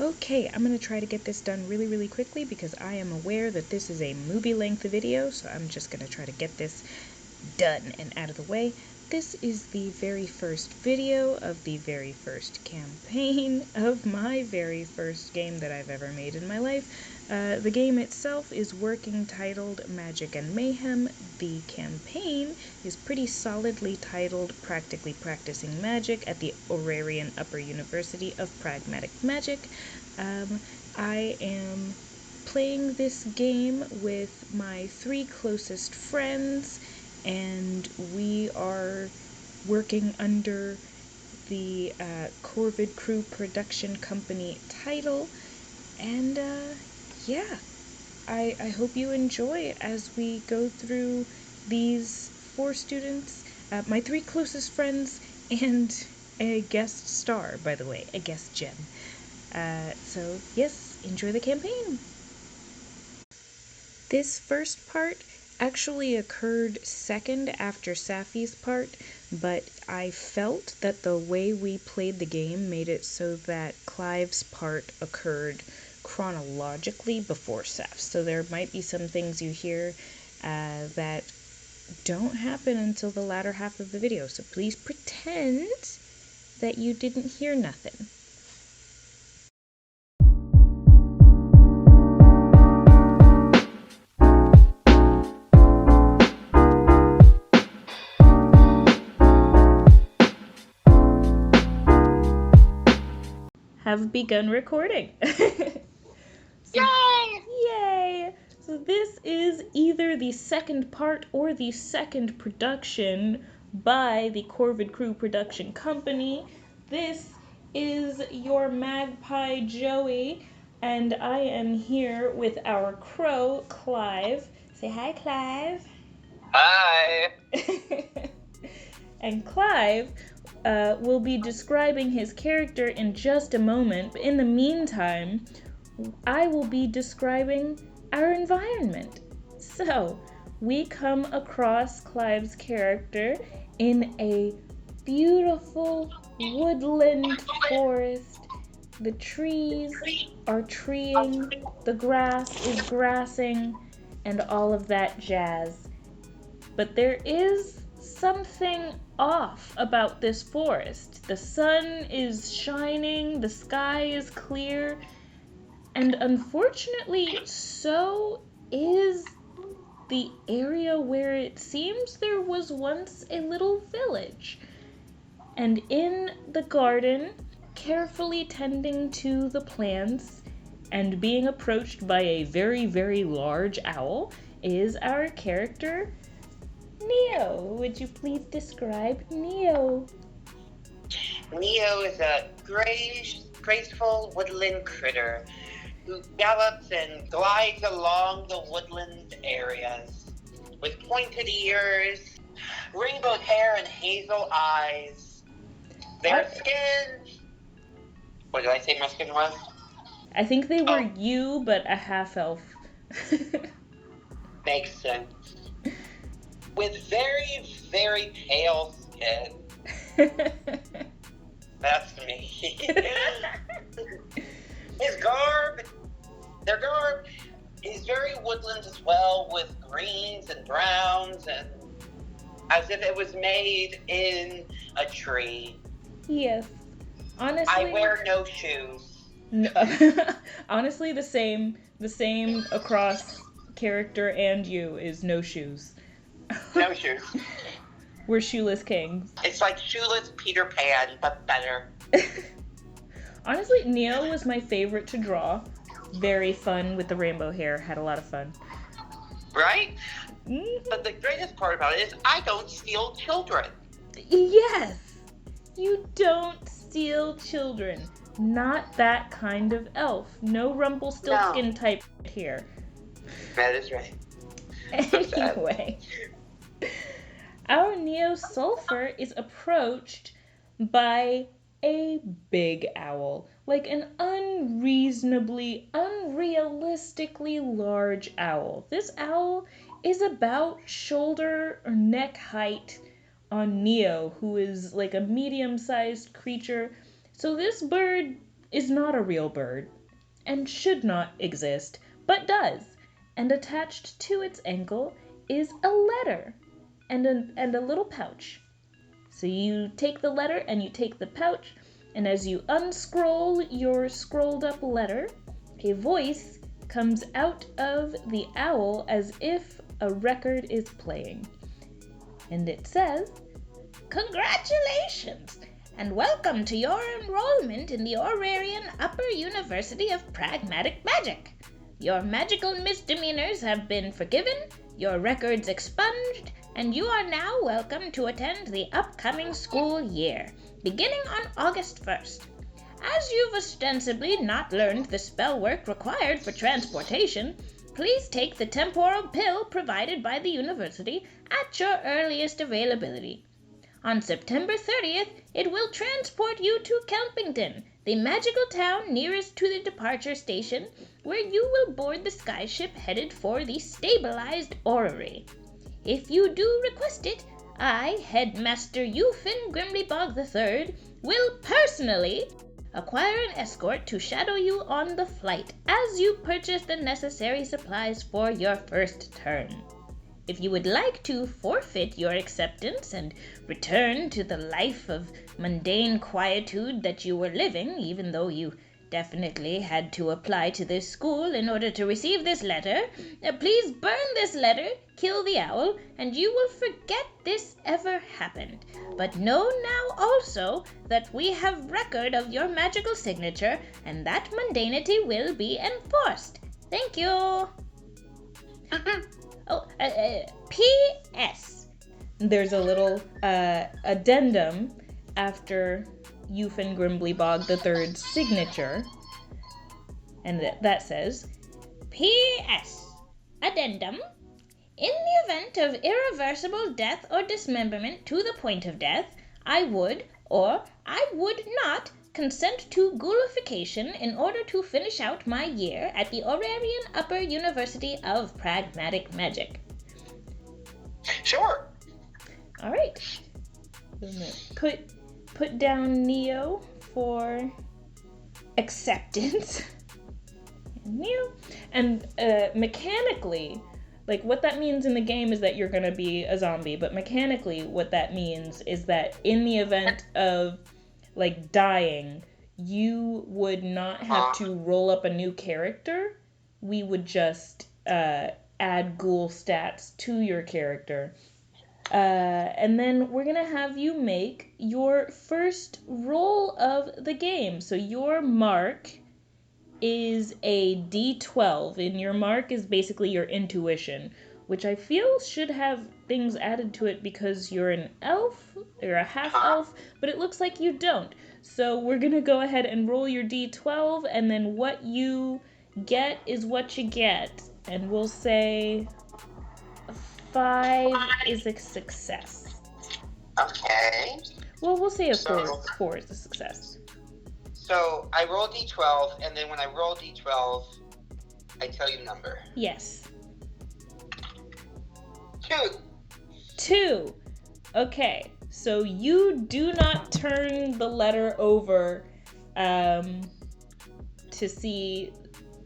Okay, I'm going to try to get this done really, really quickly because I am aware that this is a movie-length video, so I'm just going to try to get this done and out of the way. This is the very first video of the very first campaign of my very first game that I've ever made in my life. The game itself is working titled Magic and Mayhem. The campaign is pretty solidly titled Practically Practicing Magic at the Orarian Upper University of Pragmatic Magic. I am playing this game with my 3 closest friends, and we are working under the Corvid Crew Production Company title, and yeah, I hope you enjoy as we go through these 4 students, my 3 closest friends, and a guest star, by the way, a guest gem. So yes, enjoy the campaign! This first part actually occurred second after Safi's part, but I felt that the way we played the game made it so that Clive's part occurred chronologically before Saf's. So there might be some things you hear that don't happen until the latter half of the video. So please pretend that you didn't hear nothing. Have begun recording. Yay! Yay! So this is either the second part or the second production by the Corvid Crew Production Company. This is your Magpie Joey, and I am here with our crow, Clive. Say hi, Clive. Hi! And Clive will be describing his character in just a moment, but in the meantime, I will be describing our environment. So, we come across Clive's character in a beautiful woodland forest. The trees are treeing, the grass is grassing, and all of that jazz. But there is something off about this forest. The sun is shining, the sky is clear, and unfortunately, so is the area where it seems there was once a little village. And in the garden, carefully tending to the plants and being approached by a very, very large owl is our character, Neo. Would you please describe Neo? Neo is a graceful woodland critter who gallops and glides along the woodland areas with pointed ears, rainbow hair, and hazel eyes. Their skin... What did I say my skin was? I think they were you, but a half-elf. Makes sense. With very, very pale skin. That's me. Their garb is very woodland as well, with greens and browns, and as if it was made in a tree. Yes. Honestly, I wear no shoes. No. Honestly, the same across character and you is no shoes. No shoes. We're shoeless kings. It's like shoeless Peter Pan, but better. Honestly, Neo was my favorite to draw. Very fun with the rainbow hair. Had a lot of fun. Right? Mm-hmm. But the greatest part about it is I don't steal children. Yes! You don't steal children. Not that kind of elf. No Rumpelstiltskin type here. That is right. Anyway, our Neo Sulfur is approached by a big owl, like an unreasonably, unrealistically large owl. This owl is about shoulder or neck height on Neo, who is like a medium-sized creature. So this bird is not a real bird and should not exist, but does, and attached to its ankle is a letter and a little pouch. So you take the letter and you take the pouch, and as you unscroll your scrolled up letter, a voice comes out of the owl as if a record is playing. And it says, "Congratulations, and welcome to your enrollment in the Aurarian Upper University of Pragmatic Magic. Your magical misdemeanors have been forgiven, your records expunged, and you are now welcome to attend the upcoming school year, beginning on August 1st. As you've ostensibly not learned the spell work required for transportation, please take the temporal pill provided by the university at your earliest availability. On September 30th, it will transport you to Kelpington, the magical town nearest to the departure station, where you will board the skyship headed for the stabilized orrery. If you do request it, I, Headmaster Eufin Grimlybog III, will personally acquire an escort to shadow you on the flight as you purchase the necessary supplies for your first term. If you would like to forfeit your acceptance and return to the life of mundane quietude that you were living, even though you definitely had to apply to this school in order to receive this letter, please burn this letter, kill the owl, and you will forget this ever happened. But know now also that we have record of your magical signature, and that mundanity will be enforced. Thank you." P.S. There's a little addendum after Eufin Grimblybog III's signature, and that says, "P.S. Addendum. In the event of irreversible death or dismemberment to the point of death, I would, or I would not, consent to ghoulification in order to finish out my year at the Aurarian Upper University of Pragmatic Magic." Sure. All right. I'm gonna put down Neo for acceptance. Neo. And mechanically, like what that means in the game is that you're gonna be a zombie, but mechanically what that means is that in the event of like dying, you would not have to roll up a new character. We would just add ghoul stats to your character. And then we're gonna have you make your first roll of the game. So your mark is a D12, and your mark is basically your intuition, which I feel should have things added to it because you're an elf, you're a half elf, but it looks like you don't. So we're gonna go ahead and roll your D12, and then what you get is what you get. And we'll say 5 is a success. Okay. Well, we'll say a 4 is a success. So I roll D12, and then when I roll D12, I tell you the number. Yes. 2. Okay, so you do not turn the letter over to see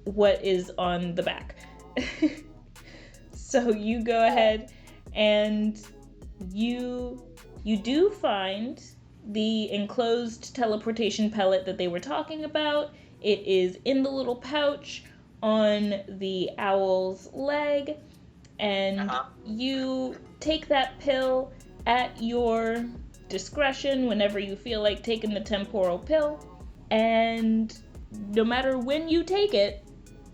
what is on the back. So you go ahead and you do find the enclosed teleportation pellet that they were talking about. It is in the little pouch on the owl's leg, and you take that pill at your discretion whenever you feel like taking the temporal pill, and no matter when you take it,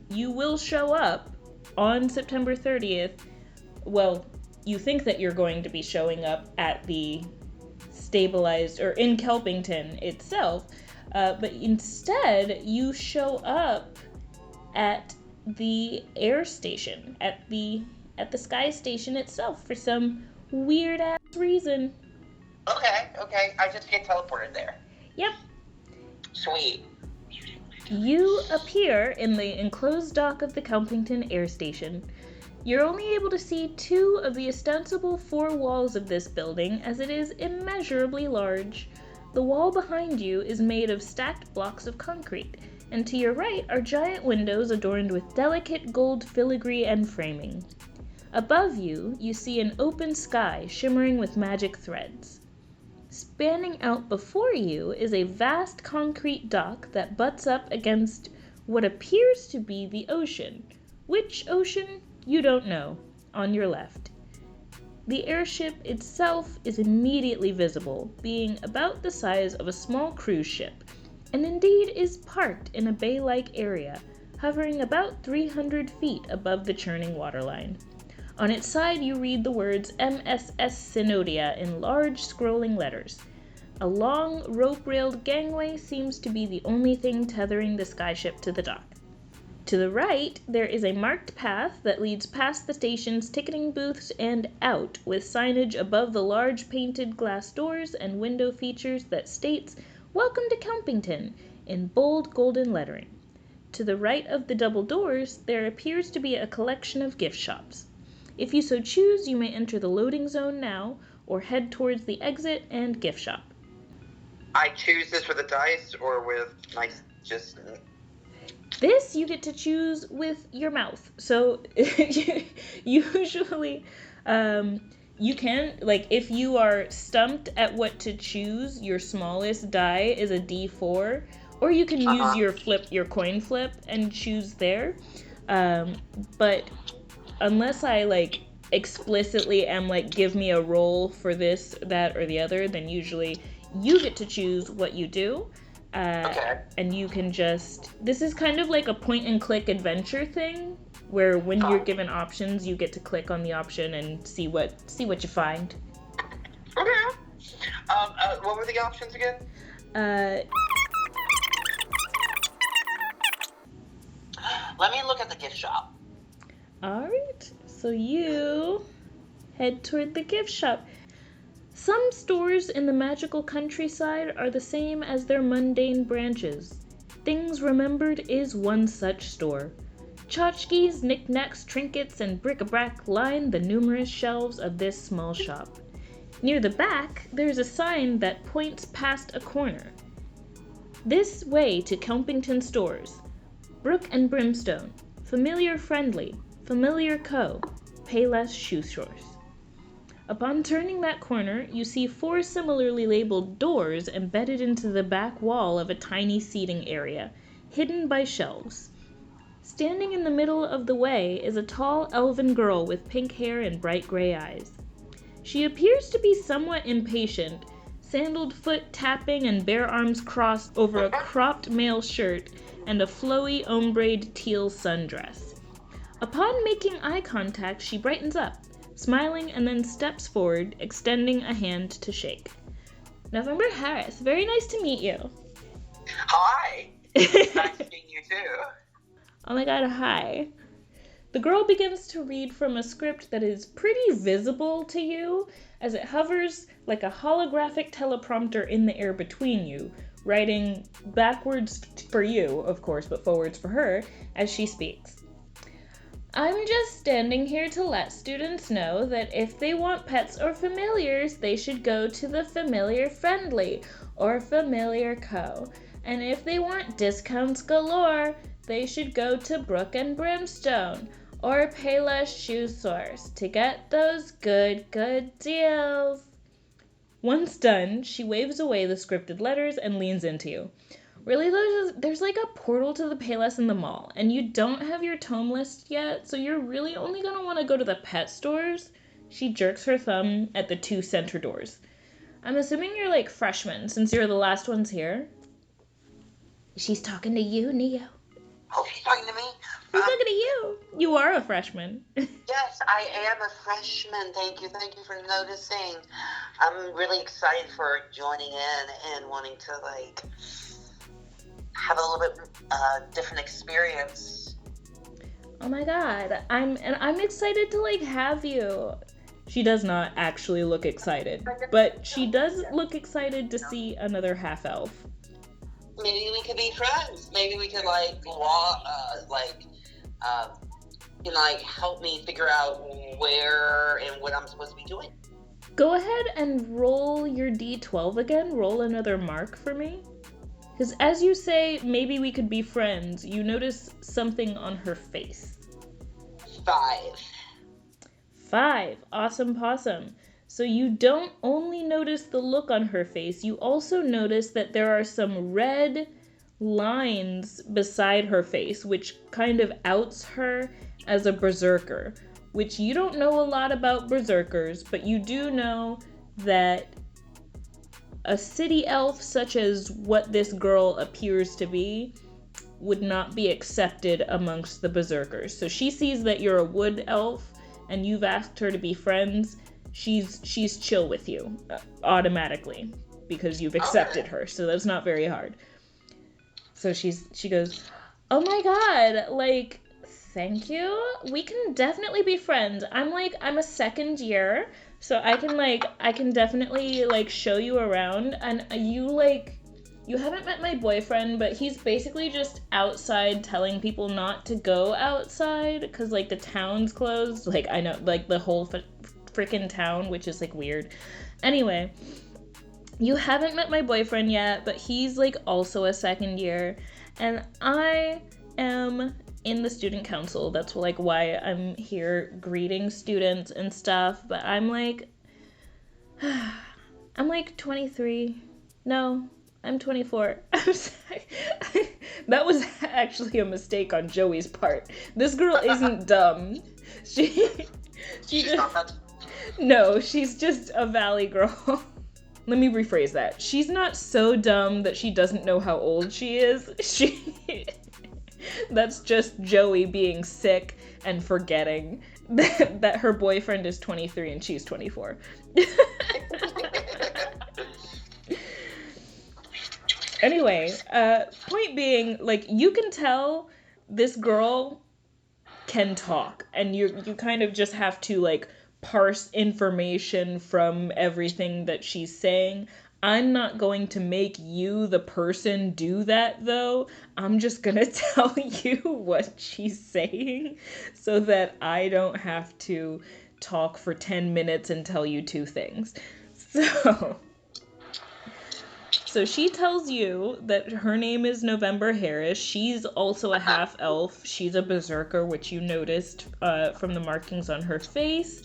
you will show up on September 30th. Well, you think that you're going to be showing up at the stabilized, or in Kelpington itself, but instead you show up at the air station, at the sky station itself for some weird ass reason. Okay. I just get teleported there. Yep. Sweet. You appear in the enclosed dock of the Kelpington air station. You're only able to see 2 of the ostensible 4 walls of this building, as it is immeasurably large. The wall behind you is made of stacked blocks of concrete, and to your right are giant windows adorned with delicate gold filigree and framing. Above you, you see an open sky shimmering with magic threads. Spanning out before you is a vast concrete dock that butts up against what appears to be the ocean. Which ocean? You don't know. On your left. The airship itself is immediately visible, being about the size of a small cruise ship, and indeed is parked in a bay-like area, hovering about 300 feet above the churning waterline. On its side you read the words MSS Synodia in large scrolling letters. A long, rope-railed gangway seems to be the only thing tethering the skyship to the dock. To the right, there is a marked path that leads past the station's ticketing booths and out, with signage above the large painted glass doors and window features that states, "Welcome to Kelpington," in bold golden lettering. To the right of the double doors, there appears to be a collection of gift shops. If you so choose, you may enter the loading zone now, or head towards the exit and gift shop. I choose this with a dice or with my just... This you get to choose with your mouth. So usually you can, like, if you are stumped at what to choose, your smallest die is a D4, or you can use your coin flip and choose there. But unless I like explicitly am like, give me a roll for this, that, or the other, then usually you get to choose what you do. Okay. And you can just, this is kind of like a point and click adventure thing, where when you're given options, you get to click on the option and see what you find. Okay. What were the options again? Let me look at the gift shop. Alright, so you head toward the gift shop. Some stores in the magical countryside are the same as their mundane branches. Things Remembered is one such store. Tchotchkes, knickknacks, trinkets, and bric-a-brac line the numerous shelves of this small shop. Near the back, there's a sign that points past a corner. This way to Kelpington stores. Brook and Brimstone. Familiar Friendly. Familiar Co. Payless Shoe Stores. Upon turning that corner, you see 4 similarly labeled doors embedded into the back wall of a tiny seating area, hidden by shelves. Standing in the middle of the way is a tall elven girl with pink hair and bright gray eyes. She appears to be somewhat impatient, sandaled foot tapping and bare arms crossed over a cropped male shirt and a flowy ombre'd teal sundress. Upon making eye contact, she brightens up, smiling, and then steps forward, extending a hand to shake. November Harris, very nice to meet you. Hi. Nice to meet you too. Oh my god, hi. The girl begins to read from a script that is pretty visible to you as it hovers like a holographic teleprompter in the air between you, writing backwards for you, of course, but forwards for her, as she speaks. I'm just standing here to let students know that if they want pets or familiars, they should go to the Familiar Friendly or Familiar Co. And if they want discounts galore, they should go to Brook and Brimstone or Payless Shoe Source to get those good deals. Once done, she waves away the scripted letters and leans into you. Really, there's like a portal to the Payless in the mall, and you don't have your tome list yet, so you're really only going to want to go to the pet stores. She jerks her thumb at the 2 center doors. I'm assuming you're like freshmen, since you're the last ones here. She's talking to you, Neo. Oh, she's talking to me? She's talking to you. You are a freshman. Yes, I am a freshman. Thank you for noticing. I'm really excited for joining in and wanting to, like, have a little bit different experience. Oh my god, I'm excited to like have you. She does not actually look excited, but she does look excited to see another half elf. Maybe we could be friends. Maybe we could help me figure out where and what I'm supposed to be doing. Go ahead and roll your d12 again. Roll another mark for me. Because as you say, maybe we could be friends, you notice something on her face. 5. 5. Awesome possum. So you don't only notice the look on her face, you also notice that there are some red lines beside her face, which kind of outs her as a berserker. Which you don't know a lot about berserkers, but you do know that a city elf such as what this girl appears to be would not be accepted amongst the berserkers. So she sees that you're a wood elf and you've asked her to be friends. She's chill with you automatically because you've accepted her. So that's not very hard. So she goes, "Oh my god, like, thank you. We can definitely be friends. I'm a second year, so I can definitely like show you around. And you haven't met my boyfriend, but he's basically just outside telling people not to go outside because like the town's closed. Like I know, like the whole freaking town, which is like weird. Anyway, you haven't met my boyfriend yet, but he's like also a second year, and I am in the student council. That's like why I'm here greeting students and stuff. But I'm like 23. No, I'm 24. I'm sorry. That was actually a mistake on Joey's part. This girl isn't dumb. She's just, no, she's just a valley girl. Let me rephrase that. She's not so dumb that she doesn't know how old she is. That's just Joey being sick and forgetting that her boyfriend is 23 and she's 24. Anyway, point being, like, you can tell this girl can talk, and you kind of just have to, like, parse information from everything that she's saying. I'm not going to make you, the person, do that, though. I'm just gonna tell you what she's saying so that I don't have to talk for 10 minutes and tell you 2 things. So she tells you that her name is November Harris. She's also a half-elf. She's a berserker, which you noticed from the markings on her face.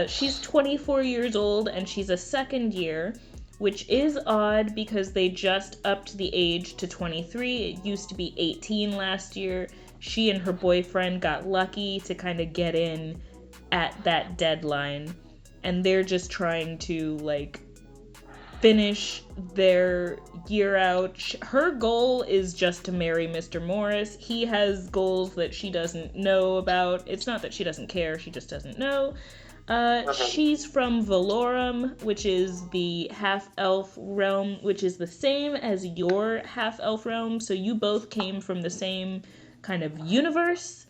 She's 24 years old, and she's a second year, which is odd because they just upped the age to 23. It used to be 18 last year. She and her boyfriend got lucky to kind of get in at that deadline, and they're just trying to, like, finish their year out. Her goal is just to marry Mr. Morris. He has goals that she doesn't know about. It's not that she doesn't care, she just doesn't know. She's from Valorum, which is the half-elf realm, which is the same as your half-elf realm, so you both came from the same kind of universe.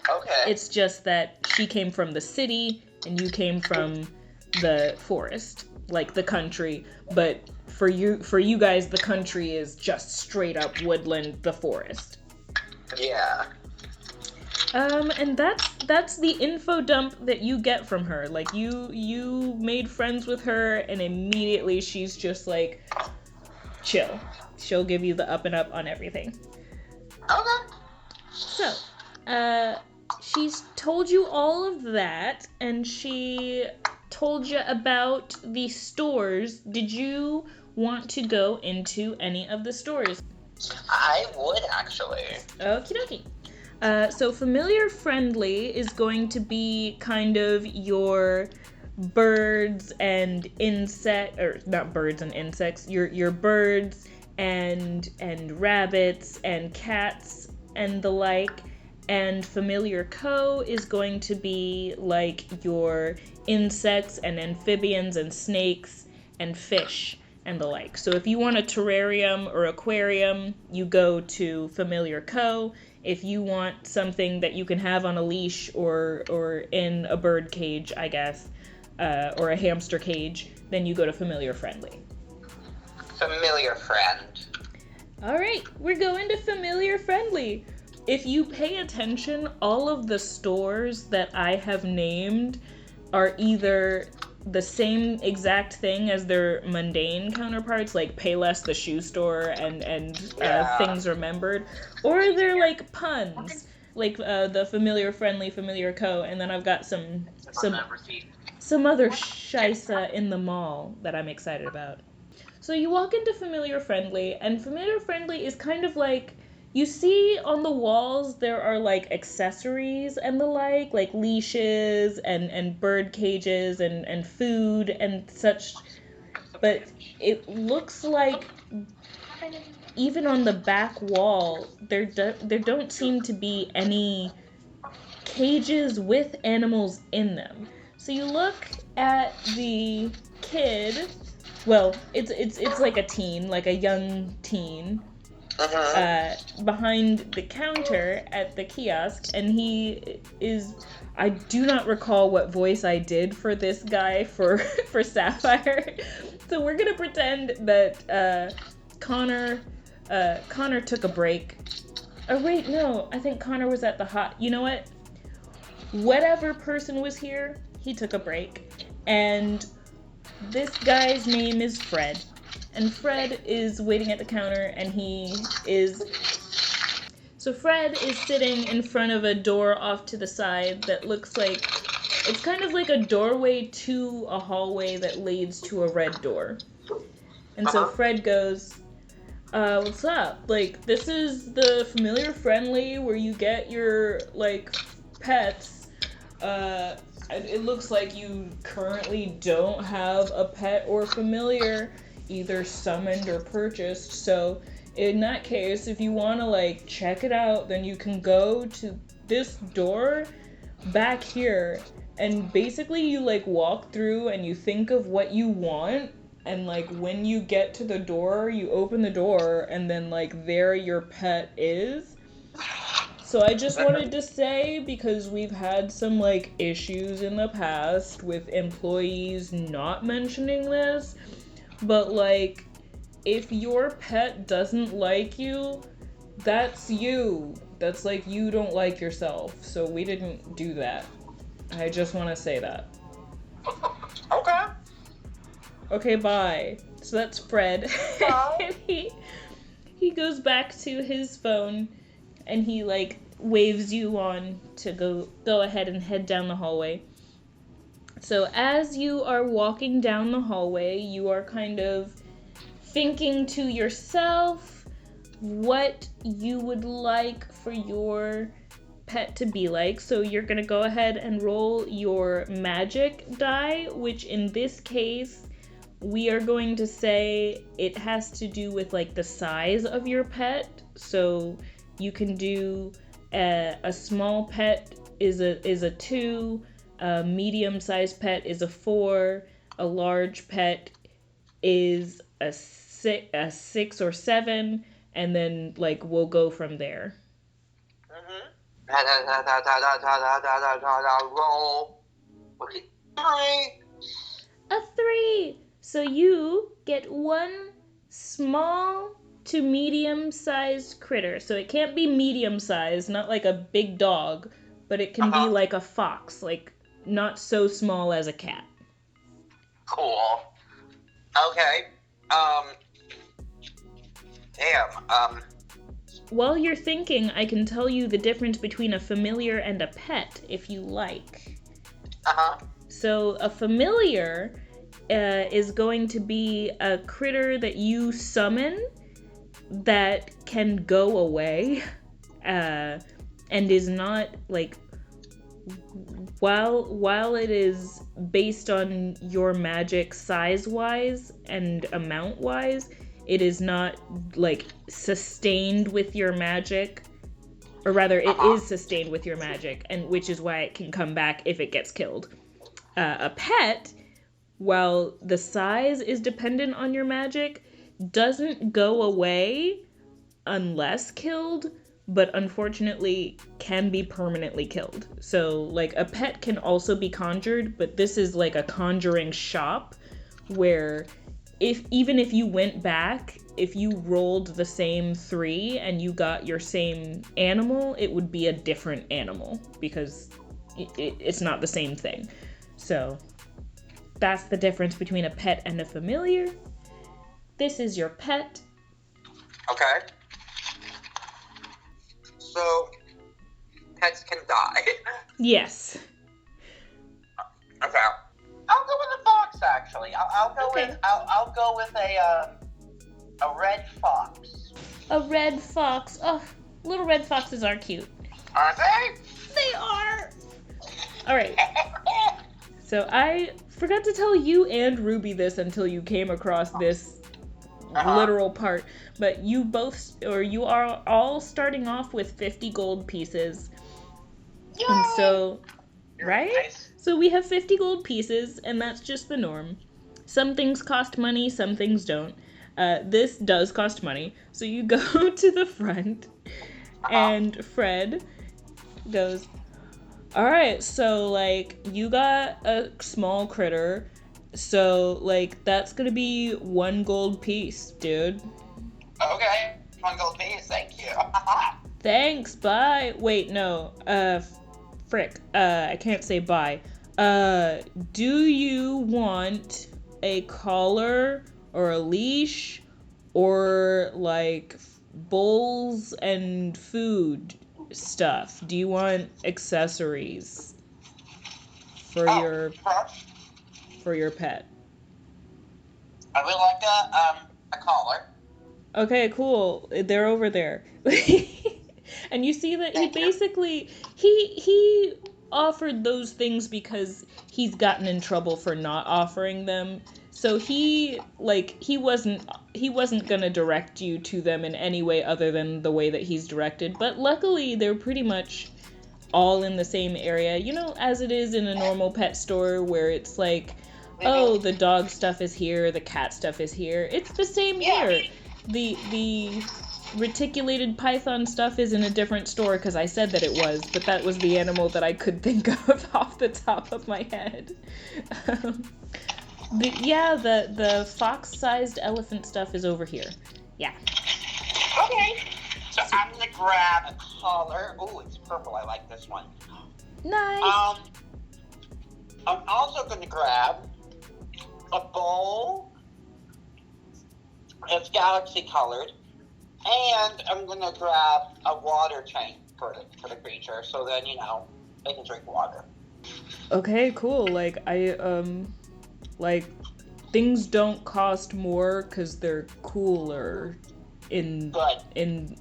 Okay. It's just that she came from the city, and you came from the forest, like the country, but for you guys, the country is just straight up woodland, the forest. Yeah. And that's the info dump that you get from her. Like, you made friends with her, and immediately she's just like, chill. She'll give you the up and up on everything. Okay. So, she's told you all of that, and she told you about the stores. Did you want to go into any of the stores? I would, actually. Okie dokie. So Familiar Friendly is going to be kind of your birds and insect, or not birds and insects, your birds and rabbits and cats and the like. And Familiar Co. is going to be like your insects and amphibians and snakes and fish and the like. So if you want a terrarium or aquarium, you go to Familiar Co. If you want something that you can have on a leash or in a bird cage, I guess, or a hamster cage, then you go to Familiar Friendly. Familiar Friend. All right, we're going to Familiar Friendly. If you pay attention, all of the stores that I have named are either the same exact thing as their mundane counterparts, like Payless the shoe store and Things Remembered, or they're like puns, like the Familiar Friendly Familiar Co. And then I've got some other shisa in the mall that I'm excited about. So you walk into Familiar Friendly, and Familiar Friendly is kind of like, you see on the walls there are like accessories and the like leashes and bird cages and food and such, but it looks like even on the back wall there don't seem to be any cages with animals in them. So you look at the kid, well, it's like a teen, like a young teen, behind the counter at the kiosk, and he is, I do not recall what voice I did for this guy for Sapphire, so we're gonna pretend that Connor took a break. Oh wait, no, I think Connor was at the you know what? Whatever person was here, he took a break, and this guy's name is Fred. And Fred is waiting at the counter, and so Fred is sitting in front of a door off to the side that looks like, it's kind of like a doorway to a hallway that leads to a red door. And so Fred goes, what's up? Like, this is the Familiar Friendly where you get your, like, pets. It looks like you currently don't have a pet or familiar either summoned or purchased, so in that case, if you want to like check it out, then you can go to this door back here, and basically you like walk through and you think of what you want, and like when you get to the door, you open the door, and then like there your pet is. So I just wanted to say, because we've had some like issues in the past with employees not mentioning this, but like, if your pet doesn't like you, that's you. That's like, you don't like yourself. So we didn't do that. I just want to say that. Okay. Okay, bye. So that's Fred. Bye. he goes back to his phone, and he like waves you on to go ahead and head down the hallway. So as you are walking down the hallway, you are kind of thinking to yourself what you would like for your pet to be like. So you're going to go ahead and roll your magic die, which in this case, we are going to say it has to do with like the size of your pet. So you can do a small pet is a 2, a medium-sized pet is a 4, a large pet is a 6 or 7, and then like we'll go from there. Roll. Okay. 3. A 3. So you get one small to medium-sized critter. So it can't be medium-sized, not like a big dog, but it can be like a fox, like not so small as a cat. Cool. Okay. Damn. While you're thinking, I can tell you the difference between a familiar and a pet, if you like. So a familiar is going to be a critter that you summon that can go away, and is not like, while it is based on your magic size-wise and amount-wise, it is not like sustained with your magic, or rather it is sustained with your magic, and which is why it can come back if it gets killed. A pet, while the size is dependent on your magic, doesn't go away unless killed, but unfortunately can be permanently killed. So like a pet can also be conjured, but this is like a conjuring shop where even if you went back, if you rolled the same 3 and you got your same animal, it would be a different animal because it's not the same thing. So that's the difference between a pet and a familiar. This is your pet. Okay. So, pets can die. Yes. Okay. I'll go with a fox. Actually, I'll go Okay. with I'll go with a red fox. A red fox. Oh, little red foxes are cute. Are they? They are. All right. So I forgot to tell you and Ruby this until you came across this literal part, but you are all starting off with 50 gold pieces. Yay! And so, right? Nice. So we have 50 gold pieces, and that's just the norm. Some things cost money, some things don't. This does cost money. So you go to the front, and Fred goes, all right, so, like, you got a small critter, so, like, that's gonna be 1 gold piece, dude. Okay, 1 gold piece, thank you. Thanks, bye. Wait, no, frick, I can't say bye. Do you want a collar or a leash or, like, bowls and food stuff? Do you want accessories for your pet? I would like a collar. Okay, cool. They're over there. And you see that he basically he offered those things because he's gotten in trouble for not offering them. So he wasn't gonna direct you to them in any way other than the way that he's directed. But luckily they're pretty much all in the same area. You know, as it is in a normal pet store where it's like, oh, the dog stuff is here, the cat stuff is here. It's the same here. The reticulated python stuff is in a different store because I said that it was, but that was the animal that I could think of off the top of my head. The fox-sized elephant stuff is over here. Yeah. Okay. So I'm gonna grab a collar. Oh, it's purple. I like this one. Nice. I'm also gonna grab a bowl. It's galaxy colored, and I'm gonna grab a water tank for the creature, so then they can drink water. Okay, cool. Things don't cost more because they're cooler in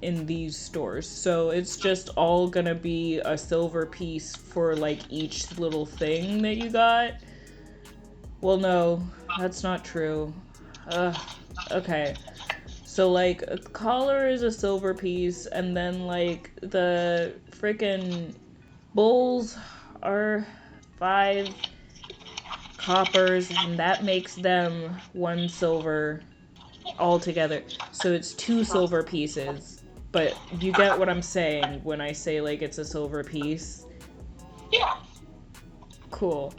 these stores. So it's just all gonna be a silver piece for like each little thing that you got. Well, no, that's not true. Okay. So like a collar is a silver piece, and then like the frickin' bowls are 5 coppers, and that makes them 1 silver altogether. So it's 2 silver pieces. But you get what I'm saying when I say like it's a silver piece? Yeah. Cool.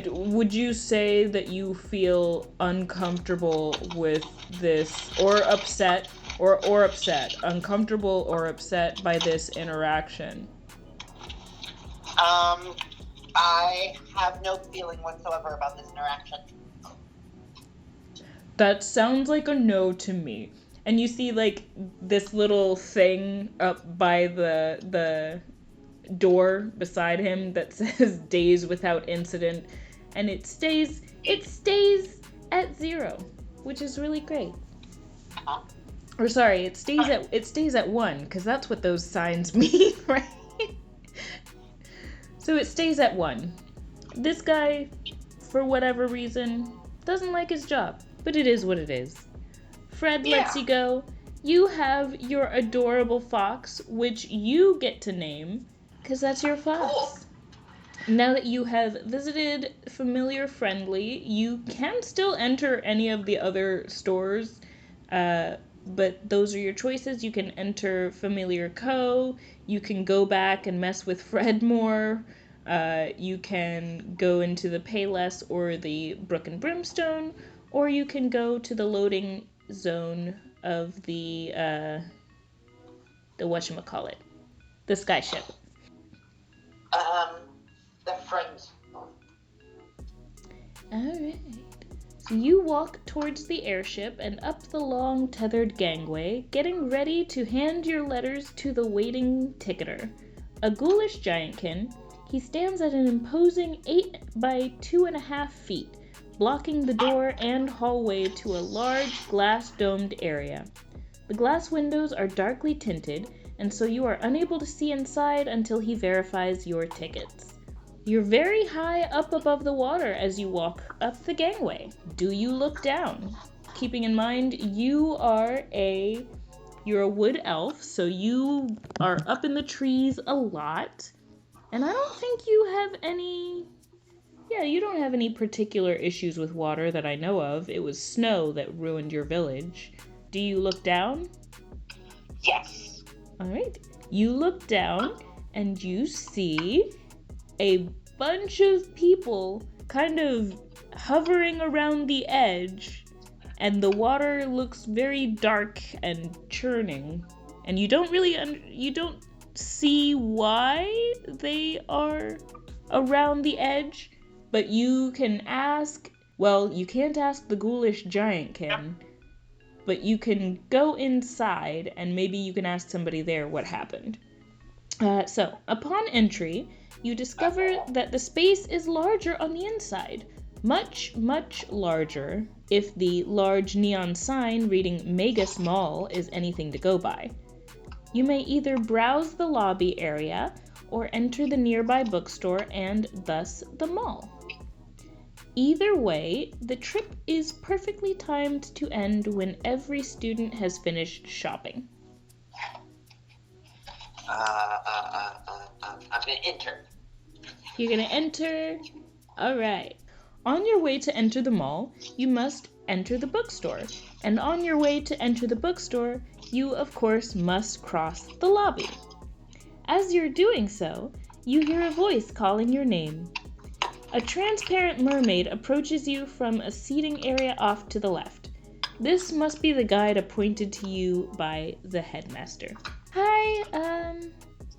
Would you say that you feel uncomfortable with this, or upset, or upset, uncomfortable or upset by this interaction? I have no feeling whatsoever about this interaction. That sounds like a no to me. And you see like this little thing up by the door beside him that says days without incident, and it stays at 0, which is really great. Or sorry, it stays at 1, because that's what those signs mean, right? So it stays at 1. This guy, for whatever reason, doesn't like his job, but it is what it is. Fred lets you go. You have your adorable fox, which you get to name, because that's your fox. Cool. Now that you have visited Familiar Friendly, you can still enter any of the other stores, but those are your choices. You can enter Familiar Co., you can go back and mess with Fred more, you can go into the Payless or the Brook and Brimstone, or you can go to the loading zone of the whatchamacallit, the skyship. The friends. Alright. So you walk towards the airship and up the long tethered gangway, getting ready to hand your letters to the waiting ticketer. A ghoulish giantkin, he stands at an imposing 8 by 2.5 feet, blocking the door and hallway to a large glass-domed area. The glass windows are darkly tinted, and so you are unable to see inside until he verifies your tickets. You're very high up above the water as you walk up the gangway. Do you look down? Keeping in mind you're a wood elf, so you are up in the trees a lot. And I don't think you have you don't have any particular issues with water that I know of. It was snow that ruined your village. Do you look down? Yes. All right. You look down and you see a bunch of people kind of hovering around the edge, and the water looks very dark and churning, and you don't see why they are around the edge, but you can ask, well, you can't ask the ghoulish giantkin, but you can go inside and maybe you can ask somebody there what happened. So, upon entry, you discover that the space is larger on the inside. Much, much larger, if the large neon sign reading Magus Mall is anything to go by. You may either browse the lobby area or enter the nearby bookstore and thus the mall. Either way, the trip is perfectly timed to end when every student has finished shopping. I'm gonna enter. You're gonna enter? Alright. On your way to enter the mall, you must enter the bookstore. And on your way to enter the bookstore, you of course must cross the lobby. As you're doing so, you hear a voice calling your name. A transparent mermaid approaches you from a seating area off to the left. This must be the guide appointed to you by the headmaster. Hi,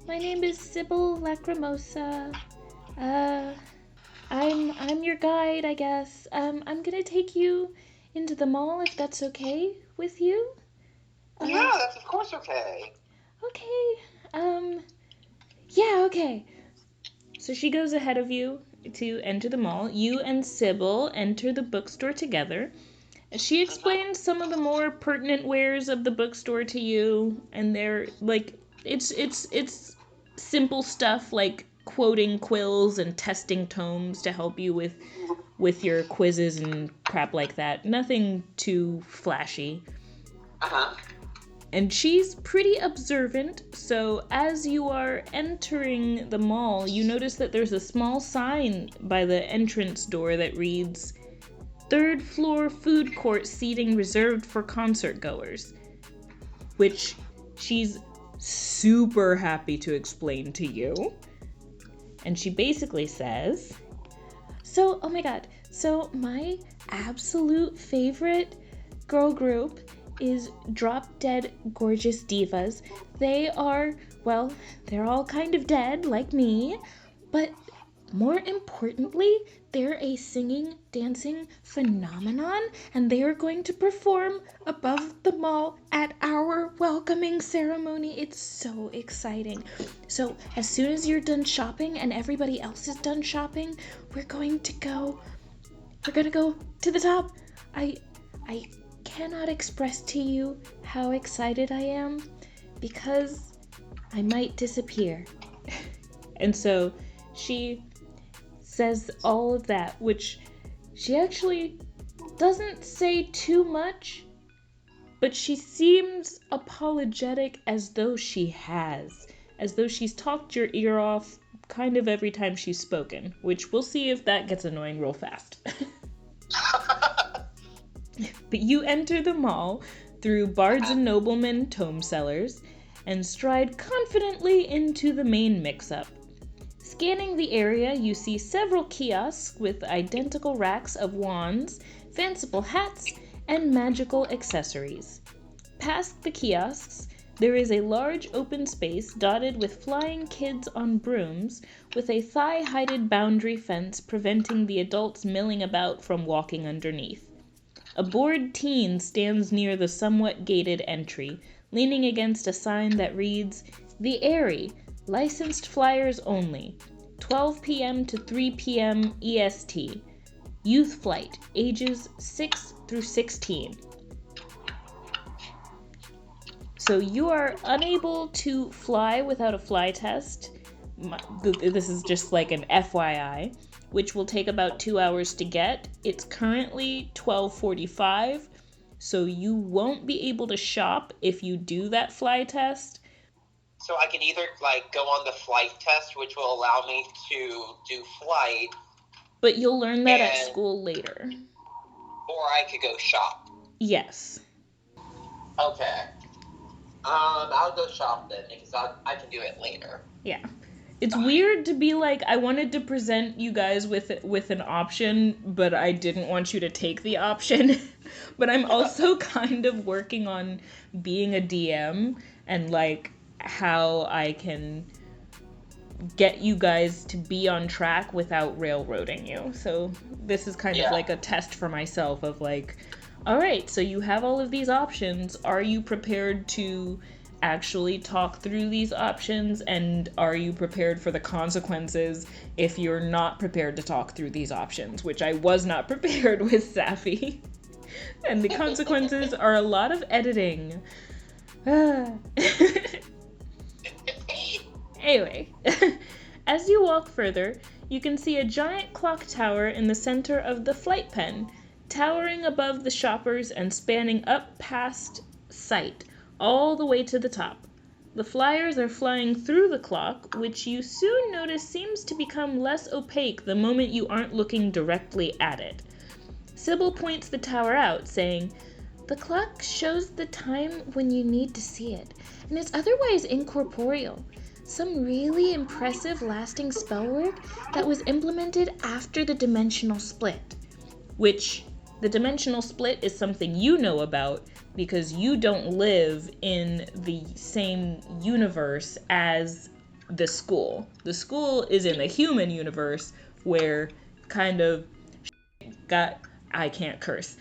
my name is Sybil Lacrimosa. I'm your guide, I guess. I'm gonna take you into the mall if that's okay with you. Yeah, that's of course okay. Okay, yeah, okay. So she goes ahead of you to enter the mall. You and Sybil enter the bookstore together. She explains some of the more pertinent wares of the bookstore to you, and they're like, it's simple stuff like quoting quills and testing tomes to help you with your quizzes and crap like that. Nothing too flashy. And she's pretty observant, so as you are entering the mall, you notice that there's a small sign by the entrance door that reads, "Third floor food court seating reserved for concert goers," which she's super happy to explain to you. And she basically says, so my absolute favorite girl group is Drop Dead Gorgeous Divas. They are, well, they're all kind of dead, like me, but more importantly, they're a singing, dancing phenomenon, and they are going to perform above the mall at our welcoming ceremony. It's so exciting. So as soon as you're done shopping and everybody else is done shopping, we're gonna go to the top. I cannot express to you how excited I am because I might disappear. And so she says all of that, which she actually doesn't say too much, but she seems apologetic as though she's talked your ear off kind of every time she's spoken, which we'll see if that gets annoying real fast. But you enter the mall through Bards and Noblemen tome sellers and stride confidently into the main mix-up. Scanning the area, you see several kiosks with identical racks of wands, fanciful hats, and magical accessories. Past the kiosks, There is a large open space dotted with flying kids on brooms, with a thigh-heighted boundary fence preventing the adults milling about from walking underneath. A bored teen stands near the somewhat gated entry, leaning against a sign that reads, "The Airy, licensed flyers only, 12 p.m. to 3 p.m. EST. Youth flight, ages 6 through 16. So you are unable to fly without a fly test. This is just like an FYI, which will take about 2 hours to get. It's currently 12:45, so you won't be able to shop if you do that fly test. So I can either go on the flight test, which will allow me to do flight, but you'll learn that at school later. Or I could go shop. Yes. Okay. I'll go shop then, because I can do it later. Yeah. It's weird to be like, I wanted to present you guys with an option, but I didn't want you to take the option. But I'm also kind of working on being a DM and how I can get you guys to be on track without railroading you. So this is kind of like a test for myself of all right, so you have all of these options. Are you prepared to actually talk through these options, and are you prepared for the consequences if you're not prepared to talk through these options, which I was not prepared with Safi. And the consequences are a lot of editing. Anyway, as you walk further, you can see a giant clock tower in the center of the flight pen, towering above the shoppers and spanning up past sight, all the way to the top. The flyers are flying through the clock, which you soon notice seems to become less opaque the moment you aren't looking directly at it. Sybil points the tower out, saying, "The clock shows the time when you need to see it, and it's otherwise incorporeal. Some really impressive lasting spellwork that was implemented after the dimensional split." Which, the dimensional split is something you know about because you don't live in the same universe as the school. The school is in the human universe where kind of I can't curse.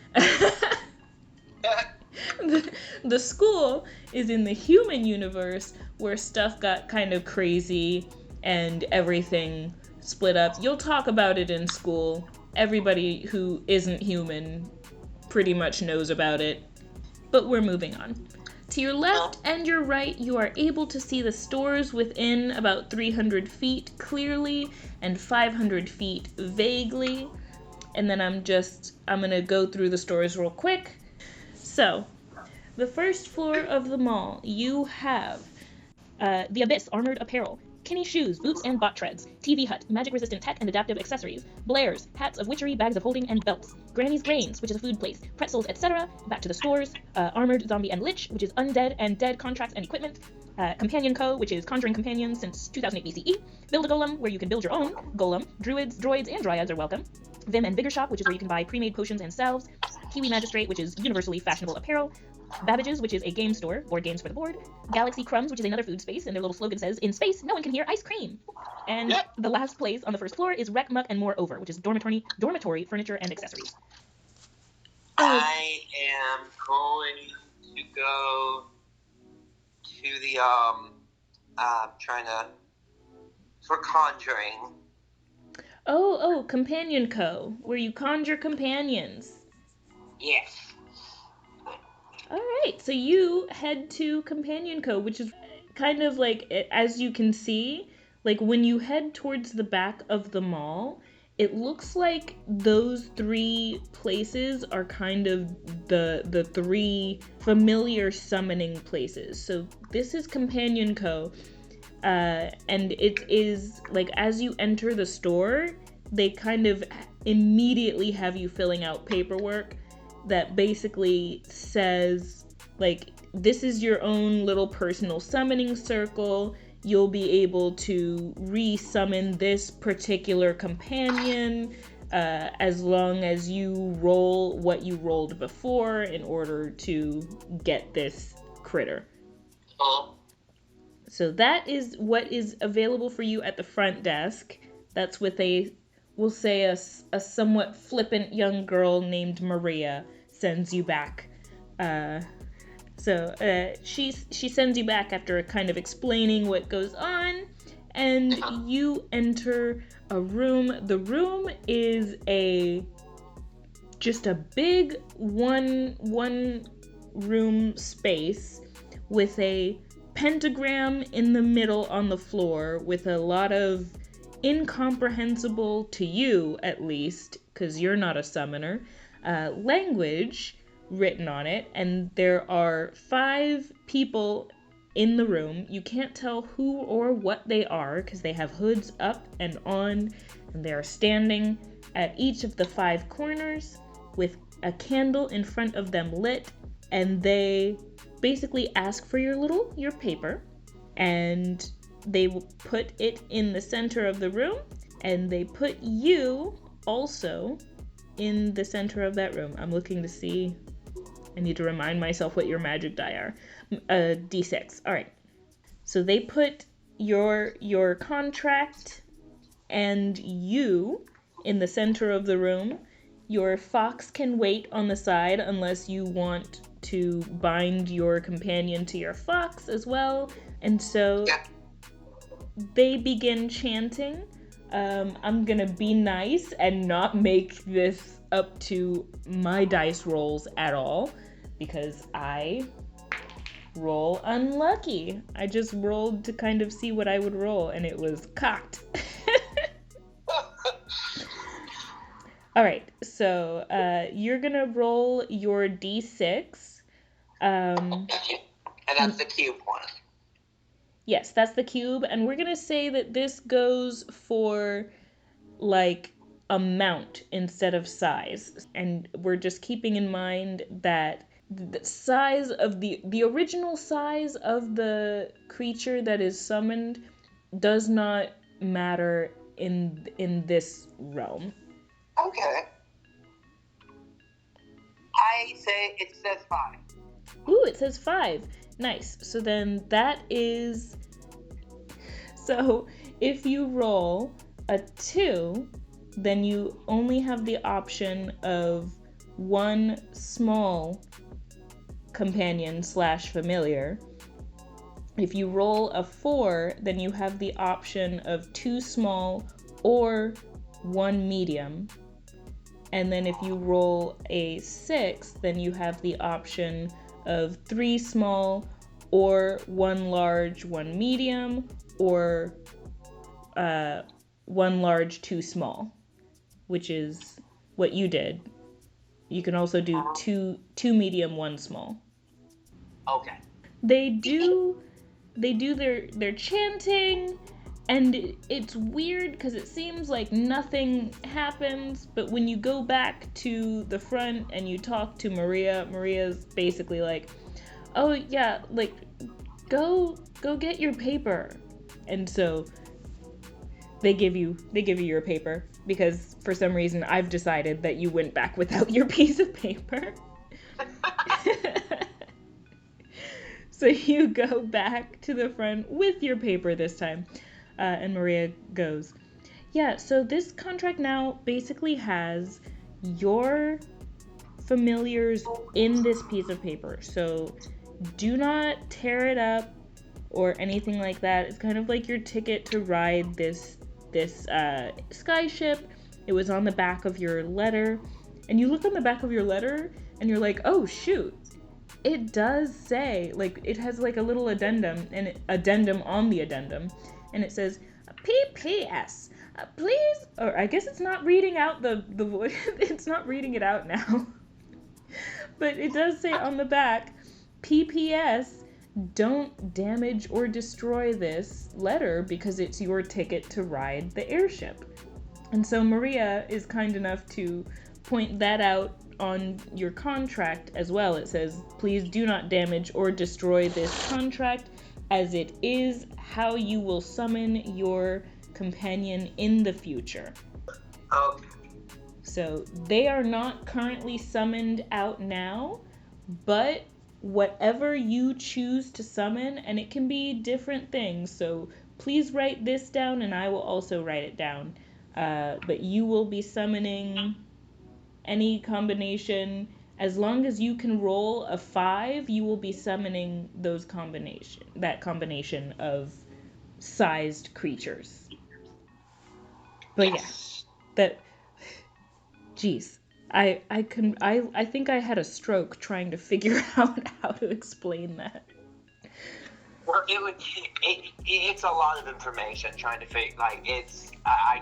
The school is in the human universe where stuff got kind of crazy and everything split up. You'll talk about it in school. Everybody who isn't human pretty much knows about it. But we're moving on. To your left and your right, you are able to see the stores within about 300 feet clearly and 500 feet vaguely. And then I'm gonna go through the stores real quick. So, the first floor of the mall, you have The Abyss Armored Apparel, Kinney Shoes, Boots and Bot Treads, TV Hut, Magic-resistant tech and adaptive accessories, Blair's, Hats of Witchery, Bags of Holding, and Belts, Granny's Grains, which is a food place, Pretzels, etc., back to the stores, Armored Zombie and Lich, which is undead and dead contracts and equipment, Companion Co., which is conjuring companions since 2008 BCE, Build a Golem, where you can build your own golem, druids, droids, and dryads are welcome, Vim and Vigor Shop, which is where you can buy pre-made potions and salves, Kiwi Magistrate, which is universally fashionable apparel, Babbage's, which is a game store, board games for the board, Galaxy Crumbs, which is another food space, and their little slogan says, "In space, no one can hear ice cream." And the last place on the first floor is Wreck, Muck, and More Over, which is dormitory furniture and accessories. I am going to go to the, for conjuring. Oh, Companion Co., where you conjure companions. Yes. Alright, so you head to Companion Co., which is kind of as you can see, when you head towards the back of the mall, it looks like those three places are kind of the three familiar summoning places. So this is Companion Co., and it is, as you enter the store, they kind of immediately have you filling out paperwork that basically says, this is your own little personal summoning circle. You'll be able to re-summon this particular companion as long as you roll what you rolled before in order to get this critter. So that is what is available for you at the front desk. That's with we'll say a somewhat flippant young girl named Maria sends you back. She sends you back after kind of explaining what goes on, and you enter a room. The room is just a big one room space with a pentagram in the middle on the floor with a lot of incomprehensible, to you at least, because you're not a summoner, language written on it, and there are 5 people in the room. You can't tell who or what they are because they have hoods up and on, and they are standing at each of the 5 corners with a candle in front of them lit, and they basically ask for your paper, and they will put it in the center of the room, and they put you also in the center of that room. I'm looking to see. I need to remind myself what your magic die are. D6. All right. So they put your contract and you in the center of the room. Your fox can wait on the side unless you want to bind your companion to your fox as well. And so they begin chanting. I'm gonna be nice and not make this up to my dice rolls at all because I roll unlucky. I just rolled to kind of see what I would roll, and it was cocked. All right, so you're gonna roll your d6. And that's the cube one. Yes, that's the cube, and we're gonna say that this goes for like amount instead of size. And we're just keeping in mind that the size of the original size of the creature that is summoned does not matter in this realm. Okay. I say it says 5. Ooh, it says 5. Nice. So then that is... So if you roll a 2, then you only have the option of 1 small companion / familiar. If you roll a 4, then you have the option of 2 small or 1 medium. And then if you roll a 6, then you have the option of 3 small or 1 large, 1 medium, or 1 large, 2 small, which is what you did. You can also do 2 medium, 1 small. Okay. They do their chanting, and it's weird because it seems like nothing happens, but when you go back to the front and you talk to Maria's basically like, oh yeah, like go get your paper. And so they give you your paper because for some reason I've decided that you went back without your piece of paper. So you go back to the front with your paper this time. And Maria goes, yeah, so this contract now basically has your familiars in this piece of paper. So do not tear it up or anything like that. It's kind of like your ticket to ride this skyship. It was on the back of your letter. And you look on the back of your letter and you're like, oh shoot. It does say, like, it has like a little addendum on the addendum, and it says, PPS, please, or I guess it's not reading out the voice, it's not reading it out now, but it does say on the back, PPS, don't damage or destroy this letter because it's your ticket to ride the airship. And so Maria is kind enough to point that out on your contract as well. It says, please do not damage or destroy this contract, as it is how you will summon your companion in the future. Okay. So they are not currently summoned out now, but whatever you choose to summon, and it can be different things, so please write this down and I will also write it down. But you will be summoning any combination. As long as you can roll a 5, you will be summoning that combination of sized creatures. But yes. Geez. I think I had a stroke trying to figure out how to explain that. Well, it's a lot of information trying to figure, I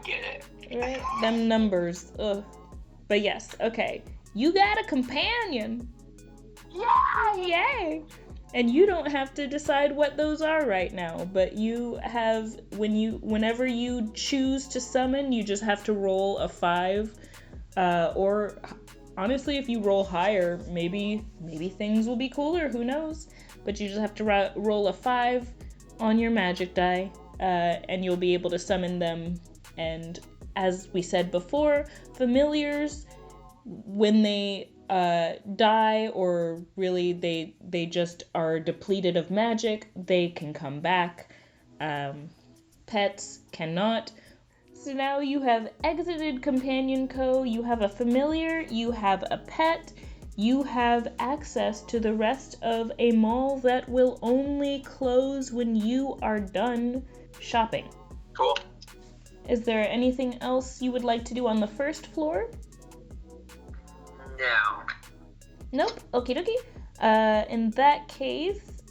get it. Right? Them numbers, ugh. But yes, okay. You got a companion! Yeah! Yay! And you don't have to decide what those are right now, but you have, whenever you choose to summon, you just have to roll a 5, or honestly, if you roll higher, maybe things will be cooler, who knows? But you just have to roll a 5 on your magic die, and you'll be able to summon them. And as we said before, familiars, when they die, or really they just are depleted of magic, they can come back. Pets cannot. So now you have exited Companion Co., you have a familiar, you have a pet, you have access to the rest of a mall that will only close when you are done shopping. Cool. Is there anything else you would like to do on the first floor? No. Nope. Okie dokie. In that case,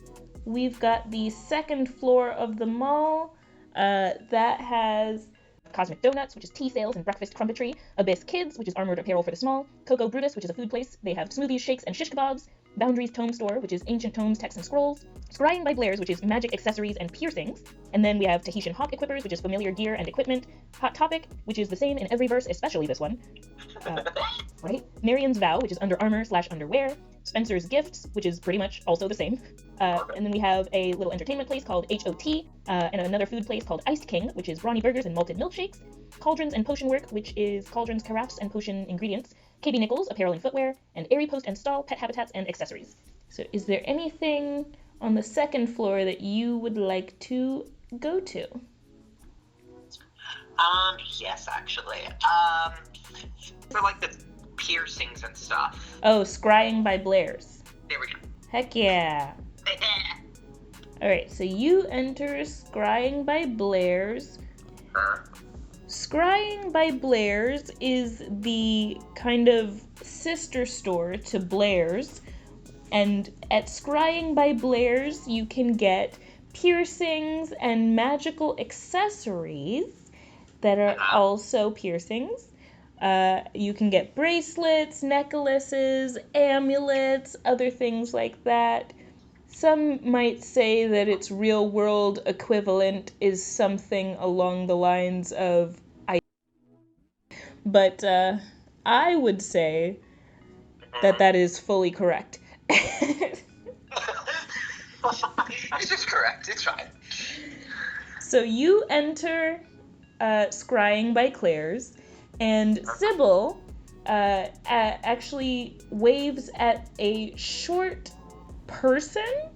we've got the second floor of the mall that has Cosmic Donuts, which is tea sales and breakfast crumpetry, Abyss Kids, which is armored apparel for the small, Coco Brutus, which is a food place. They have smoothies, shakes, and shish kebabs, Boundaries Tome Store, which is ancient tomes, texts, and scrolls, Scrying by Blair's, which is magic accessories and piercings, and then we have Tahitian Hawk Equippers, which is familiar gear and equipment, Hot Topic, which is the same in every verse, especially this one, right? Marian's Vow, which is under armor/underwear, Spencer's Gifts, which is pretty much also the same. And then we have a little entertainment place called HOT, and another food place called Iced King, which is brawny burgers and malted milkshakes, Cauldrons and Potion Work, which is cauldrons, carafes, and potion ingredients, KB Nichols, apparel and footwear, and Airy Post and Stall, pet habitats and accessories. So is there anything on the second floor that you would like to go to? Yes, actually. For the piercings and stuff. Oh, Scrying by Blair's. There we go. Heck yeah. Alright, so you enter Scrying by Blair's. Scrying by Blair's is the kind of sister store to Blair's. And at Scrying by Blair's, you can get piercings and magical accessories that are also piercings. You can get bracelets, necklaces, amulets, other things like that. Some might say that its real-world equivalent is something along the lines of but I would say that is fully correct. It's just correct. It's fine. So you enter Scrying by Claire's, and Sybil actually waves at a short person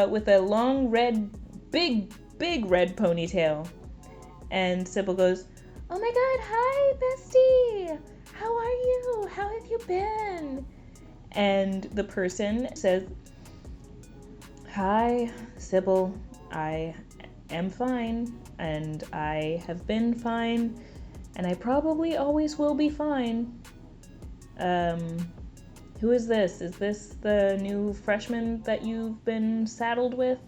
with a long big red ponytail. And Sybil goes, "Oh my god, hi bestie! How are you? How have you been?" And the person says, "Hi, Sybil, I am fine, and I have been fine, and I probably always will be fine. Who is this? Is this the new freshman that you've been saddled with?"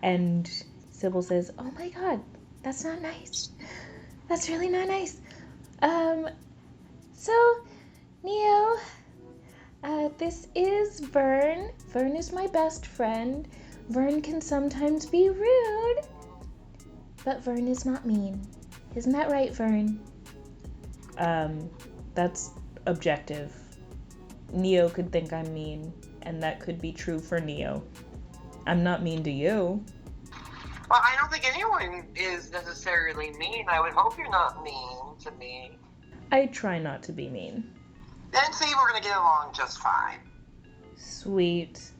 And Sybil says, "Oh my god, that's not nice. That's really not nice. So, Neo, this is Vern. Vern is my best friend. Vern can sometimes be rude, but Vern is not mean. Isn't that right, Vern?" That's objective. Neo could think I'm mean, and that could be true for Neo. I'm not mean to you. Well, I don't think anyone is necessarily mean. I would hope you're not mean to me. I try not to be mean. Then see, we're gonna get along just fine. Sweet.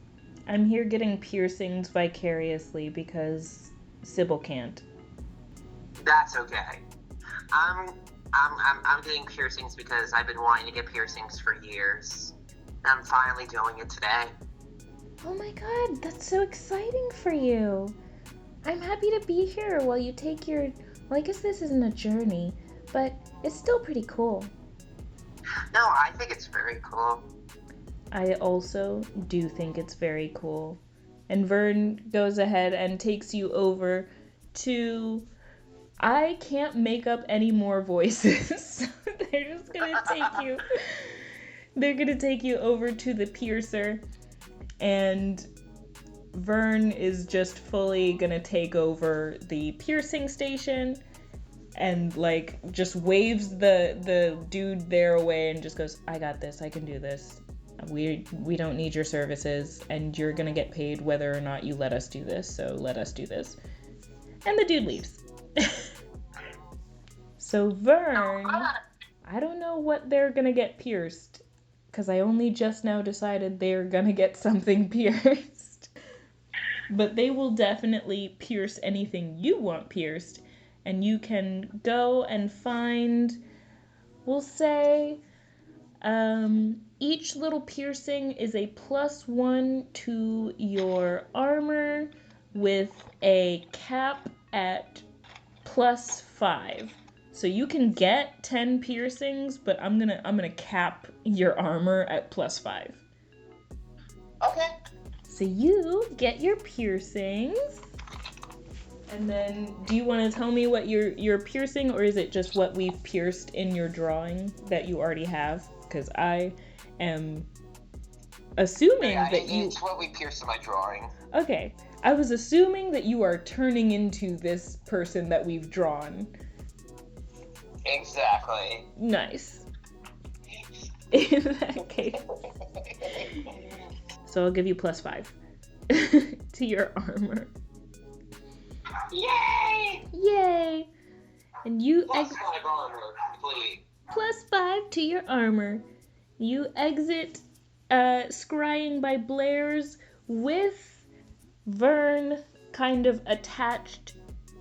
I'm here getting piercings vicariously because Sybil can't. That's okay. I'm getting piercings because I've been wanting to get piercings for years. I'm finally doing it today. Oh my god, that's so exciting for you. I'm happy to be here while you take your... Well, I guess this isn't a journey, but it's still pretty cool. No, I think it's very cool. I also do think it's very cool. And Vern goes ahead and takes you over to... I can't make up any more voices. So they're just gonna take you... They're gonna take you over to the piercer, and Vern is just fully gonna take over the piercing station and like just waves the dude there away and just goes, I got this, I can do this. We don't need your services, and you're gonna get paid whether or not you let us do this, so let us do this. And the dude leaves. So Vern, I don't know what they're gonna get pierced, because I only just now decided they're gonna get something pierced. But they will definitely pierce anything you want pierced, and you can go and find, we'll say, each little piercing is a +1 to your armor with a cap at +5. So you can get 10 piercings, but I'm gonna cap your armor at +5. Okay. So you get your piercings, and then do you want to tell me what you're piercing, or is it just what we've pierced in your drawing that you already have? Because I am assuming that you... It's what we pierced in my drawing. Okay, I was assuming that you are turning into this person that we've drawn. Exactly. Nice. In that case. So I'll give you +5 to your armor. Yay! Yay! And you +5 armor, please. +5 to your armor. You exit Scrying by Blair's with Vern kind of attached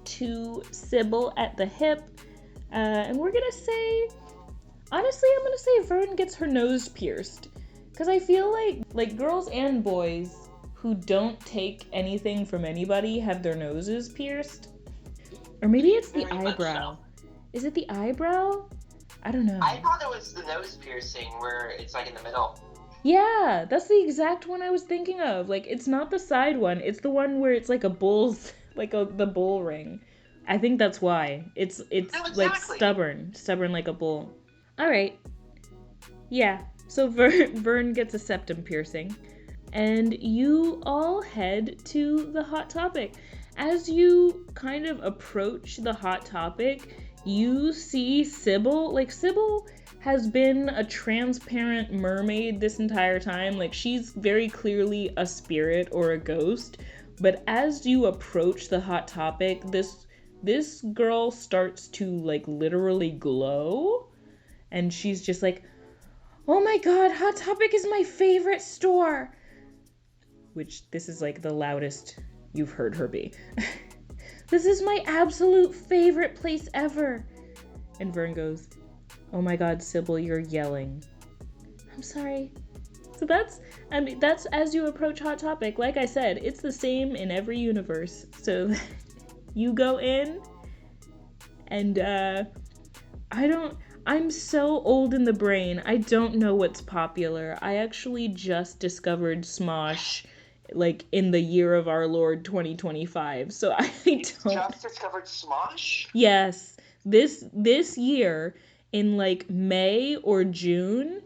to Sybil at the hip. And we're gonna say, honestly, I'm gonna say Vern gets her nose pierced. Because I feel like girls and boys who don't take anything from anybody have their noses pierced. Or maybe it's the Very much eyebrow. so. Is it the eyebrow? I don't know. I thought it was the nose piercing where it's like in the middle. Yeah, that's the exact one I was thinking of. Like, it's not the side one. It's the one where it's like a bull's, like the bull ring. I think that's why. It's exactly. like stubborn like a bull. All right. Yeah. So Vern gets a septum piercing, and you all head to the Hot Topic. As you kind of approach the Hot Topic, you see Sybil. Like, Sybil has been a transparent mermaid this entire time. Like, she's very clearly a spirit or a ghost. But as you approach the Hot Topic, this girl starts to, like, literally glow. And she's just like, oh my god, Hot Topic is my favorite store! Which, this is, like, the loudest you've heard her be. This is my absolute favorite place ever! And Vern goes, oh my god, Sybil, you're yelling. I'm sorry. So that's as you approach Hot Topic. Like I said, it's the same in every universe. So you go in, and I'm so old in the brain, I don't know what's popular. I actually just discovered Smosh, like, in the year of our Lord 2025, so I don't... Just discovered Smosh? Yes. This year, in, like, May or June,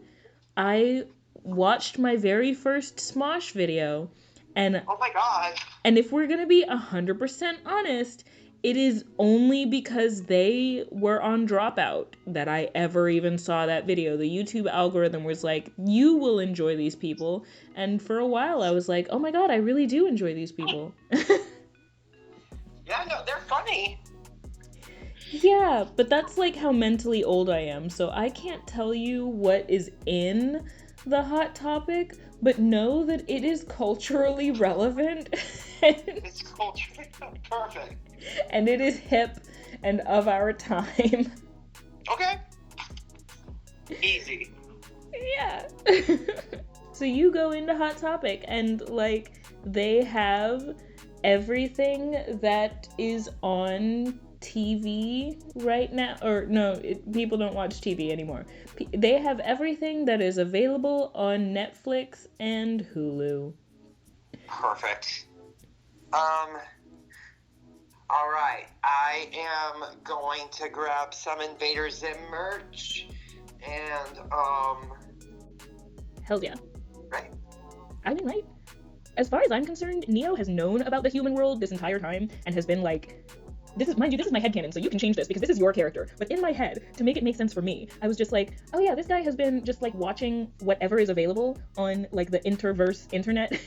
I watched my very first Smosh video, and... Oh my god. And if we're gonna be 100% honest, it is only because they were on Dropout that I ever even saw that video. The YouTube algorithm was like, you will enjoy these people. And for a while I was like, oh my god, I really do enjoy these people. Yeah, no, they're funny. Yeah, but that's like how mentally old I am. So I can't tell you what is in the hot topic, but know that it is culturally relevant. It's culturally perfect. And it is hip and of our time. Okay. Easy. Yeah. So you go into Hot Topic and, like, they have everything that is on TV right now. Or, no, people don't watch TV anymore. They have everything that is available on Netflix and Hulu. Perfect. Alright, I am going to grab some Invader Zim merch, and, Hell yeah. right? I mean, right? As far as I'm concerned, Neo has known about the human world this entire time and has been like, this is my headcanon, so you can change this because this is your character. But in my head, to make it make sense for me, I was just like, oh yeah, this guy has been just like watching whatever is available on like the interverse internet.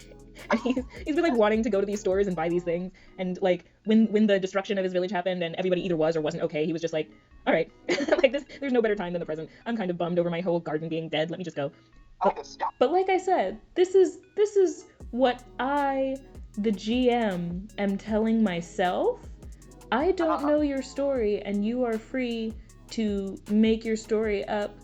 And he's been like wanting to go to these stores and buy these things. And like when the destruction of his village happened and everybody either was or wasn't okay, he was just like, all right, like there's no better time than the present. I'm kind of bummed over my whole garden being dead. Let me just go. But like I said, this is what I, the GM, am telling myself. I don't know your story, and you are free to make your story up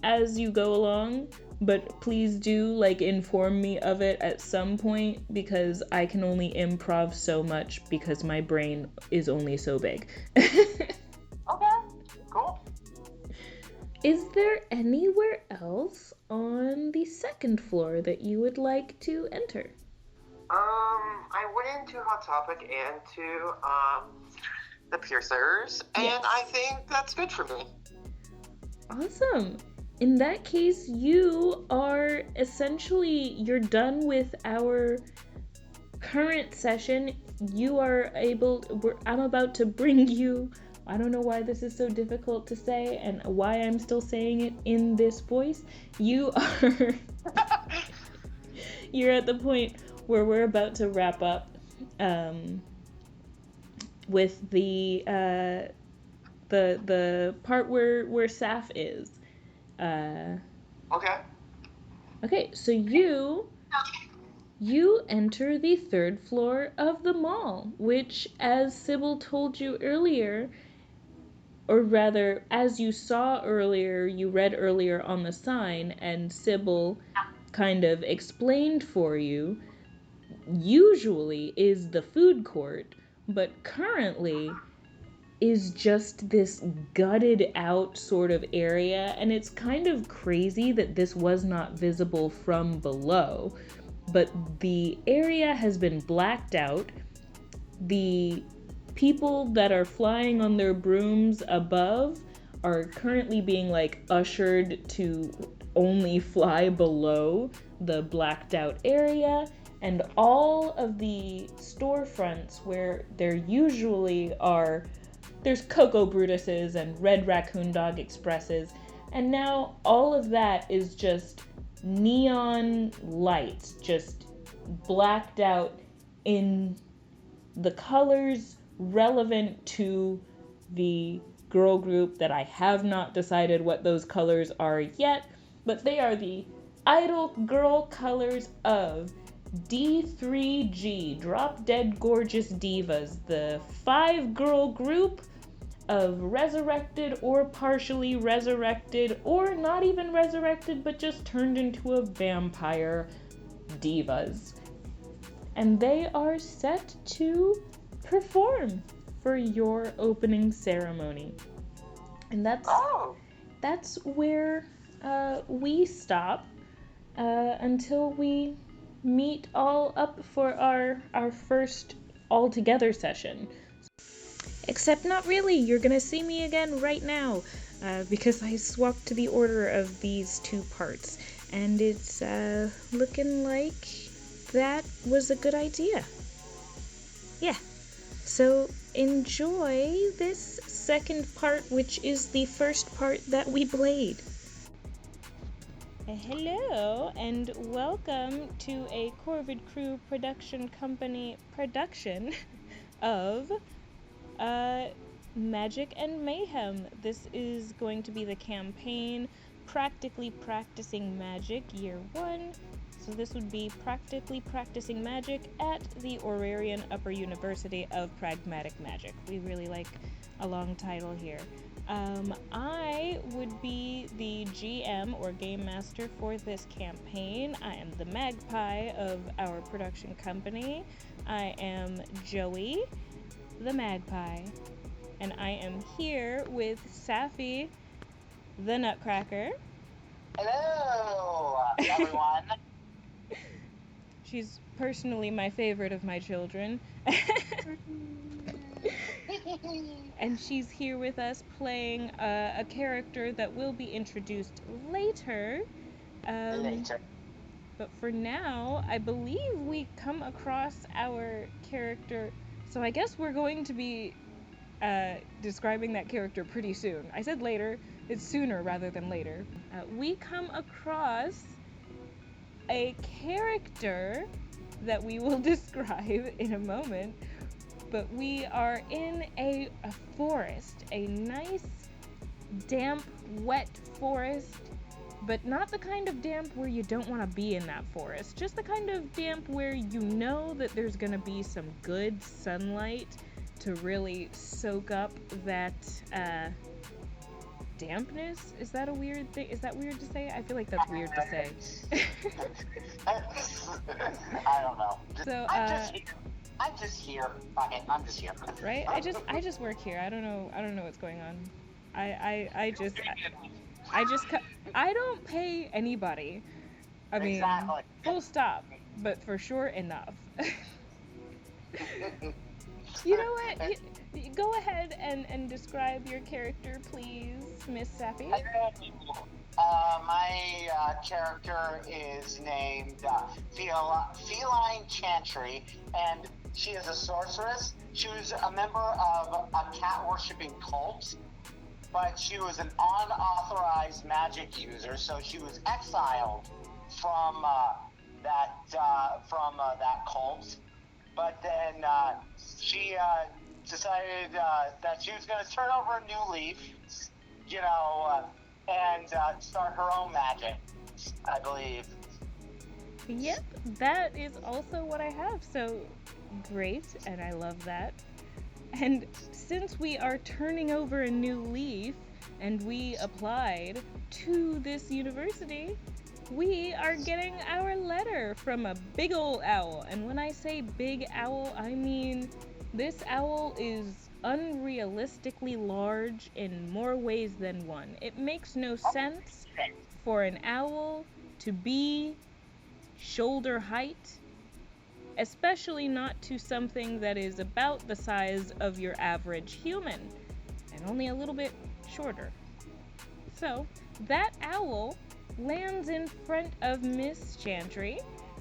as you go along, but please do, like, inform me of it at some point, because I can only improv so much because my brain is only so big. Okay, cool. Is there anywhere else on the second floor that you would like to enter? I went into Hot Topic and to, the Piercers, and Yes. I think that's good for me. Awesome. In that case, you are essentially, you're done with our current session. You are I'm about to bring you, I don't know why this is so difficult to say and why I'm still saying it in this voice. You're at the point where we're about to wrap up with the part where Saf is. Okay, so you enter the third floor of the mall, which, as Sybil told you earlier, or rather, as you saw earlier, you read earlier on the sign, and Sybil kind of explained for you, usually is the food court, but currently is just this gutted out sort of area, and it's kind of crazy that this was not visible from below, but the area has been blacked out. The people that are flying on their brooms above are currently being like ushered to only fly below the blacked out area, and all of the storefronts where there usually are, there's Cocoa Brutuses and Red Raccoon Dog Expresses, and now all of that is just neon lights, just blacked out in the colors relevant to the girl group that I have not decided what those colors are yet, but they are the idol girl colors of D3G, Drop Dead Gorgeous Divas, the 5-girl group of resurrected or partially resurrected or not even resurrected but just turned into a vampire divas. And they are set to perform for your opening ceremony. And that's where we stop until we meet all up for our first all-together session. Except not really, you're gonna see me again right now, because I swapped to the order of these two parts, and it's looking like that was a good idea. Yeah, so enjoy this second part, which is the first part that we played. Hello, and welcome to a Corvid Crew production company production of Magic and Mayhem. This is going to be the campaign Practically Practicing Magic Year 1. So this would be Practically Practicing Magic at the Orarian Upper University of Pragmatic Magic. We really like a long title here. I would be the GM or Game Master for this campaign. I am the Magpie of our production company. I am Joey, the Magpie, and I am here with Safi, the Nutcracker. Hello, everyone. She's personally my favorite of my children. And she's here with us playing a character that will be introduced later. But for now, I believe we come across our character. So I guess we're going to be describing that character pretty soon. I said later. It's sooner rather than later. We come across a character that we will describe in a moment. But we are in a forest, a nice, damp, wet forest, but not the kind of damp where you don't want to be in that forest. Just the kind of damp where you know that there's going to be some good sunlight to really soak up that dampness. Is that a weird thing? Is that weird to say? I feel like that's weird to say. I don't know. So, I'm just here. Okay, I'm just here. Right? I just work here. I don't know what's going on. I don't pay anybody. I mean, exactly. Full stop. But for sure enough. You know what? Go ahead and describe your character, please, Miss Safi. My character is named Feline Chantry, and she is a sorceress. She was a member of a cat-worshipping cult, but she was an unauthorized magic user, so she was exiled from that cult. But then she decided that she was going to turn over a new leaf, and start her own magic, I believe. Yep, that is also what I have, so great, and I love that. And since we are turning over a new leaf, and we applied to this university, we are getting our letter from a big ol' owl. And when I say big owl, I mean this owl is unrealistically large in more ways than one. It makes no sense for an owl to be shoulder height, especially not to something that is about the size of your average human, and only a little bit shorter. So, that owl lands in front of Miss Chantry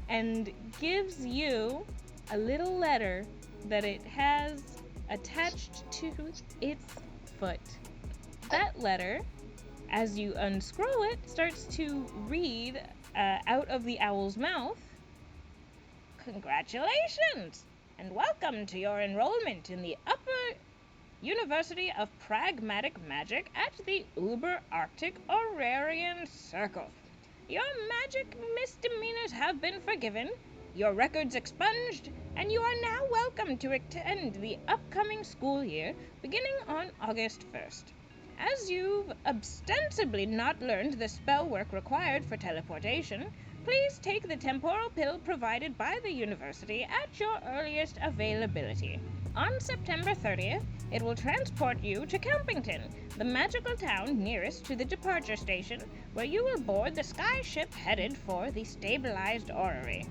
and gives you a little letter that it has attached to its foot. That letter, as you unscroll it, starts to read out of the owl's mouth. Congratulations, and welcome to your enrollment in the Upper University of Pragmatic Magic at the Uber Arctic Orarian Circle. Your magic misdemeanors have been forgiven, your records expunged, and you are now welcome to attend the upcoming school year beginning on August 1st. As you've ostensibly not learned the spell work required for teleportation, please take the temporal pill provided by the university at your earliest availability. On September 30th, it will transport you to Campington, the magical town nearest to the departure station, where you will board the sky ship headed for the stabilized orrery.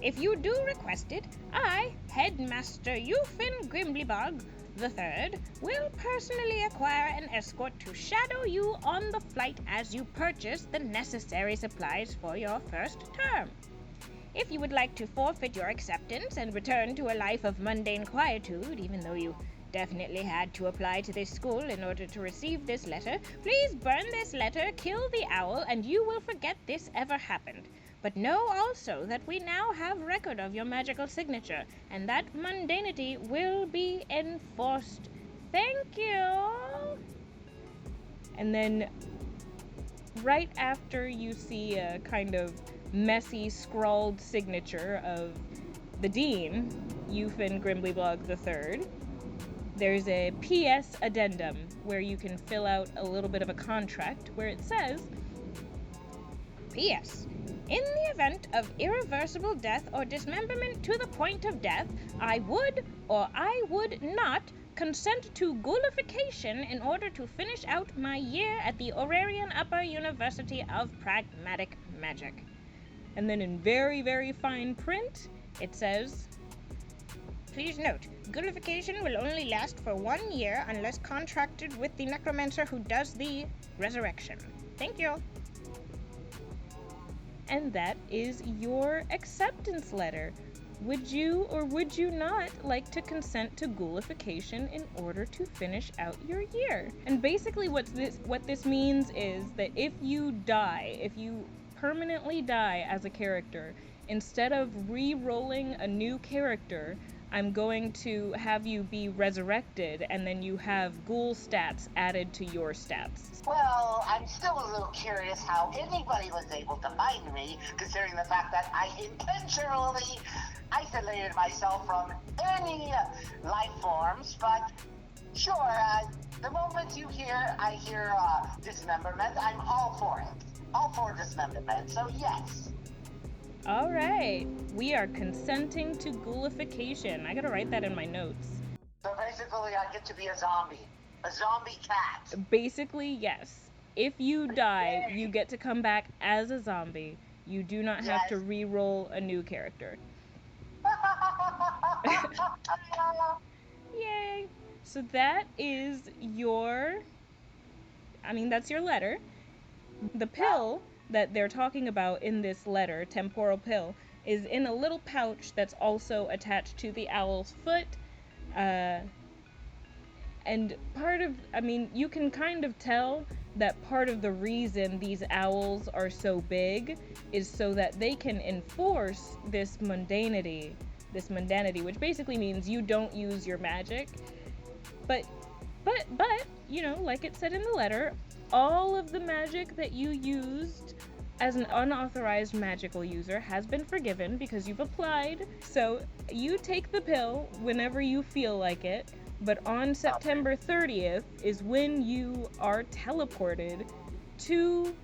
If you do request it, I, Headmaster Eufin Grimblybog III, will personally acquire an escort to shadow you on the flight as you purchase the necessary supplies for your first term. If you would like to forfeit your acceptance and return to a life of mundane quietude, even though you definitely had to apply to this school in order to receive this letter, please burn this letter, kill the owl, and you will forget this ever happened. But know also that we now have record of your magical signature, and that mundanity will be enforced. Thank you! And then right after you see a kind of messy, scrawled signature of the Dean, Euphin Grimblyblog III, there's a PS addendum where you can fill out a little bit of a contract where it says, P.S. In the event of irreversible death or dismemberment to the point of death, I would or I would not consent to ghoulification in order to finish out my year at the Aurarian Upper University of Pragmatic Magic. And then in very, very fine print, it says, Please note, ghoulification will only last for 1 year unless contracted with the necromancer who does the resurrection. Thank you. And that is your acceptance letter. Would you or would you not like to consent to ghoulification in order to finish out your year? And basically what this means is that if you die, if you permanently die as a character, instead of re-rolling a new character, I'm going to have you be resurrected, and then you have ghoul stats added to your stats. Well, I'm still a little curious how anybody was able to find me, considering the fact that I intentionally isolated myself from any life forms, but sure, the moment I hear dismemberment, I'm all for it. All for dismemberment, so yes. All right, we are consenting to ghoulification. I gotta write that in my notes. So basically, I get to be a zombie cat. Basically, yes. If you die, you get to come back as a zombie. You do not have to re-roll a new character. Yay! So that is that's your letter. The pill that they're talking about in this letter, temporal pill, is in a little pouch that's also attached to the owl's foot. And you can kind of tell that part of the reason these owls are so big is so that they can enforce this mundanity, which basically means you don't use your magic. But, like it said in the letter, all of the magic that you used as an unauthorized magical user has been forgiven because you've applied. So you take the pill whenever you feel like it, but on September 30th is when you are teleported to,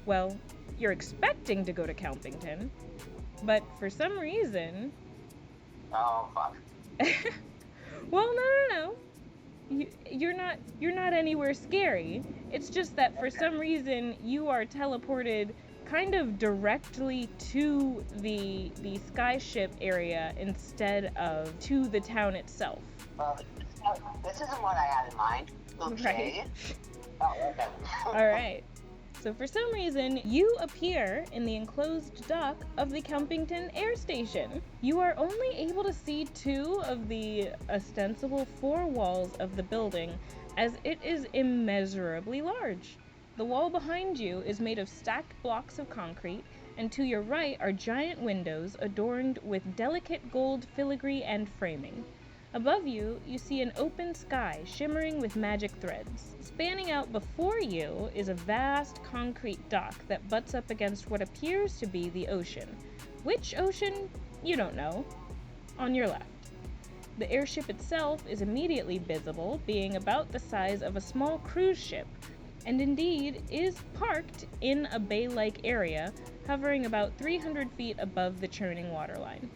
well, you're expecting to go to Kelpington, but for some reason... Oh, fuck. Well, no. You're not anywhere scary. It's just that for some reason you are teleported kind of directly to the skyship area instead of to the town itself. This isn't what I had in mind. Okay. Right. Oh, okay. All right. So for some reason, you appear in the enclosed dock of the Kelpington Air Station. You are only able to see 2 of the ostensible 4 walls of the building, as it is immeasurably large. The wall behind you is made of stacked blocks of concrete, and to your right are giant windows adorned with delicate gold filigree and framing. Above you, you see an open sky shimmering with magic threads. Spanning out before you is a vast concrete dock that butts up against what appears to be the ocean. Which ocean? You don't know. On your left. The airship itself is immediately visible, being about the size of a small cruise ship, and indeed is parked in a bay-like area, hovering about 300 feet above the churning waterline.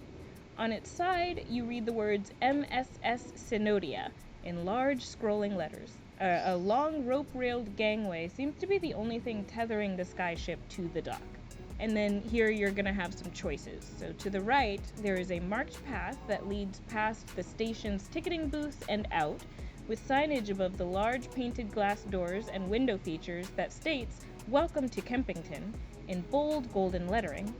On its side, you read the words MSS Synodia in large scrolling letters. A long rope-railed gangway seems to be the only thing tethering the skyship to the dock. And then here you're going to have some choices. So to the right, there is a marked path that leads past the station's ticketing booth and out, with signage above the large painted glass doors and window features that states, "Welcome to Kempington," in bold golden lettering.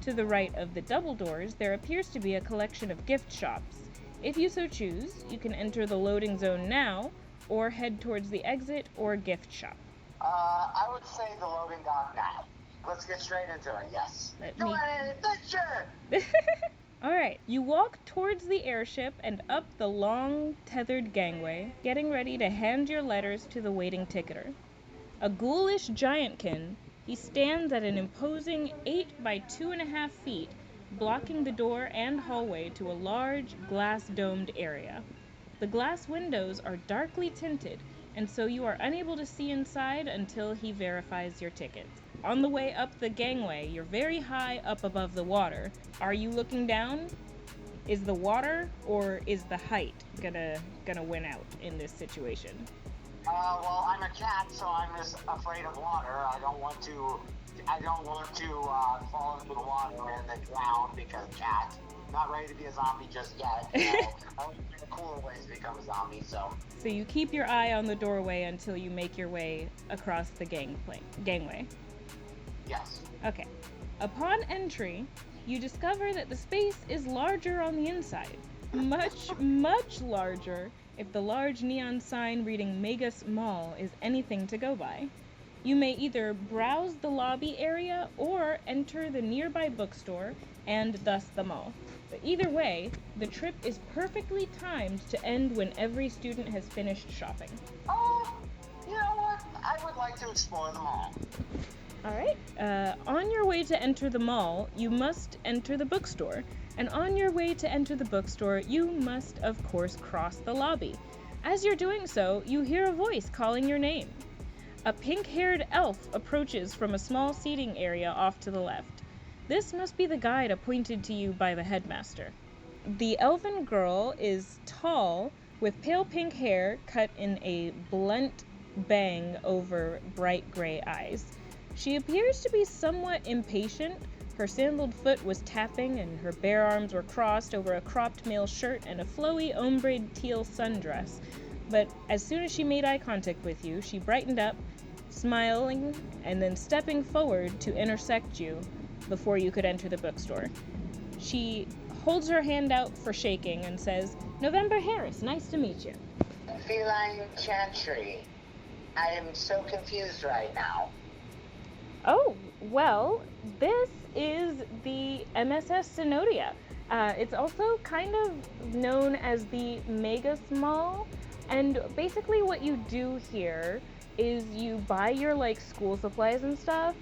To the right of the double doors, there appears to be a collection of gift shops. If you so choose, you can enter the loading zone now, or head towards the exit or gift shop. I would say the loading dock now. Let's get straight into it, yes. Go ahead, adventure! Alright, you walk towards the airship and up the long, tethered gangway, getting ready to hand your letters to the waiting ticketer. A ghoulish giantkin, he stands at an imposing 8 by 2.5 feet, blocking the door and hallway to a large, glass-domed area. The glass windows are darkly tinted, and so you are unable to see inside until he verifies your tickets. On the way up the gangway, you're very high up above the water. Are you looking down? Is the water or is the height gonna win out in this situation? Well, I'm a cat, so I'm just afraid of water. I don't want to fall into the water and then drown because cat. Not ready to be a zombie just yet. I want to think of cooler ways to become a zombie, so. So you keep your eye on the doorway until you make your way across the gangway. Yes. Okay. Upon entry, you discover that the space is larger on the inside. Much, much larger if the large neon sign reading Magus Mall is anything to go by. You may either browse the lobby area or enter the nearby bookstore and thus the mall. But either way, the trip is perfectly timed to end when every student has finished shopping. Oh, you know what? I would like to explore the mall. Alright, on your way to enter the mall, you must enter the bookstore. And on your way to enter the bookstore, you must, of course, cross the lobby. As you're doing so, you hear a voice calling your name. A pink-haired elf approaches from a small seating area off to the left. This must be the guide appointed to you by the headmaster. The elven girl is tall, with pale pink hair cut in a blunt bang over bright gray eyes. She appears to be somewhat impatient. Her sandaled foot was tapping, and her bare arms were crossed over a cropped male shirt and a flowy ombre teal sundress. But as soon as she made eye contact with you, she brightened up, smiling, and then stepping forward to intersect you before you could enter the bookstore. She holds her hand out for shaking and says, "November Harris, nice to meet you." Feline Chantry. I am so confused right now. Oh, well, this is the MSS Synodia. It's also kind of known as the Magus Mall, and basically what you do here is you buy your, like, school supplies and stuff.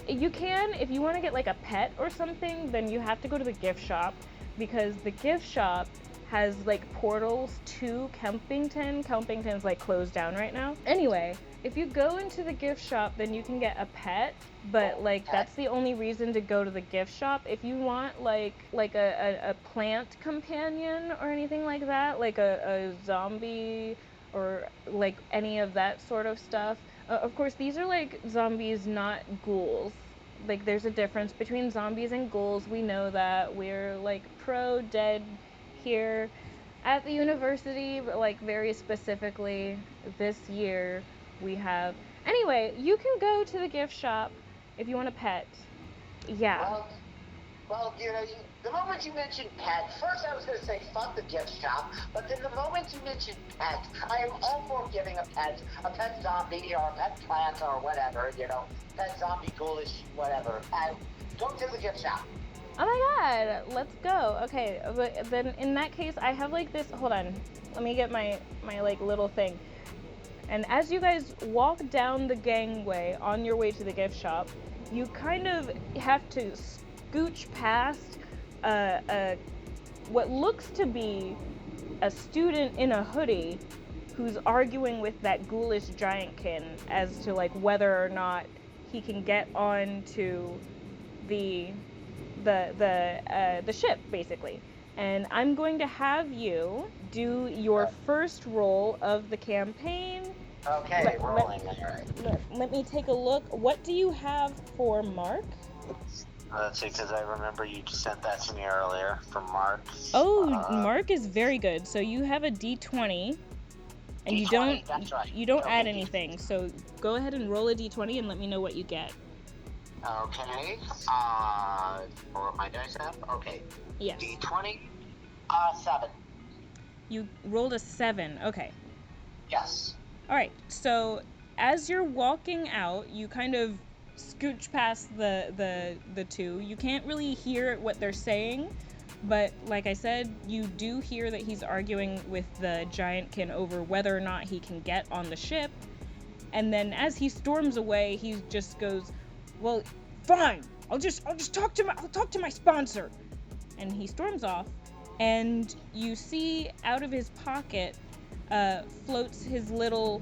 You can, if you want to get, like, a pet or something, then you have to go to the gift shop, because the gift shop has, like, portals to Kempington. Kempington's, like, closed down right now. Anyway, if you go into the gift shop, then you can get a pet, but, like, that's the only reason to go to the gift shop. If you want, like a plant companion or anything like that, like a zombie or, like, any of that sort of stuff. Of course, these are, like, zombies, not ghouls. Like, there's a difference between zombies and ghouls. We know that. We're, like, pro-dead here at the university, but, like, very specifically this year we have... Anyway, you can go to the gift shop if you want a pet. Yeah. Well, you know, the moment you mentioned pet, first I was going to say fuck the gift shop, but then the moment you mentioned pet, I am all for giving a pet zombie or a pet plant or whatever, you know, pet zombie, ghoulish, whatever. And go to the gift shop. Oh my god, let's go. Okay, but then in that case, I have, like, this... Hold on. Let me get my like, little thing. And as you guys walk down the gangway on your way to the gift shop, you kind of have to scooch past what looks to be a student in a hoodie who's arguing with that ghoulish giantkin as to, like, whether or not he can get on to the ship, basically. And I'm going to have you do your first roll of the campaign. Okay, rolling. Let me take a look. What do you have for Mark? Let's see, because I remember you sent that to me earlier from Mark. Oh, Mark is very good. So you have a D20, and D20, that's right. you don't add anything. So go ahead and roll a D20 and let me know what you get. Okay. Roll my dice up. Okay. Yes. D20. 7. You rolled a 7. Okay. Yes. All right. So as you're walking out, you kind of scooch past the two. You can't really hear what they're saying, but like I said, you do hear that he's arguing with the giantkin over whether or not he can get on the ship. And then as he storms away, he just goes, well, fine, I'll talk to my sponsor. And he storms off, and you see out of his pocket floats his little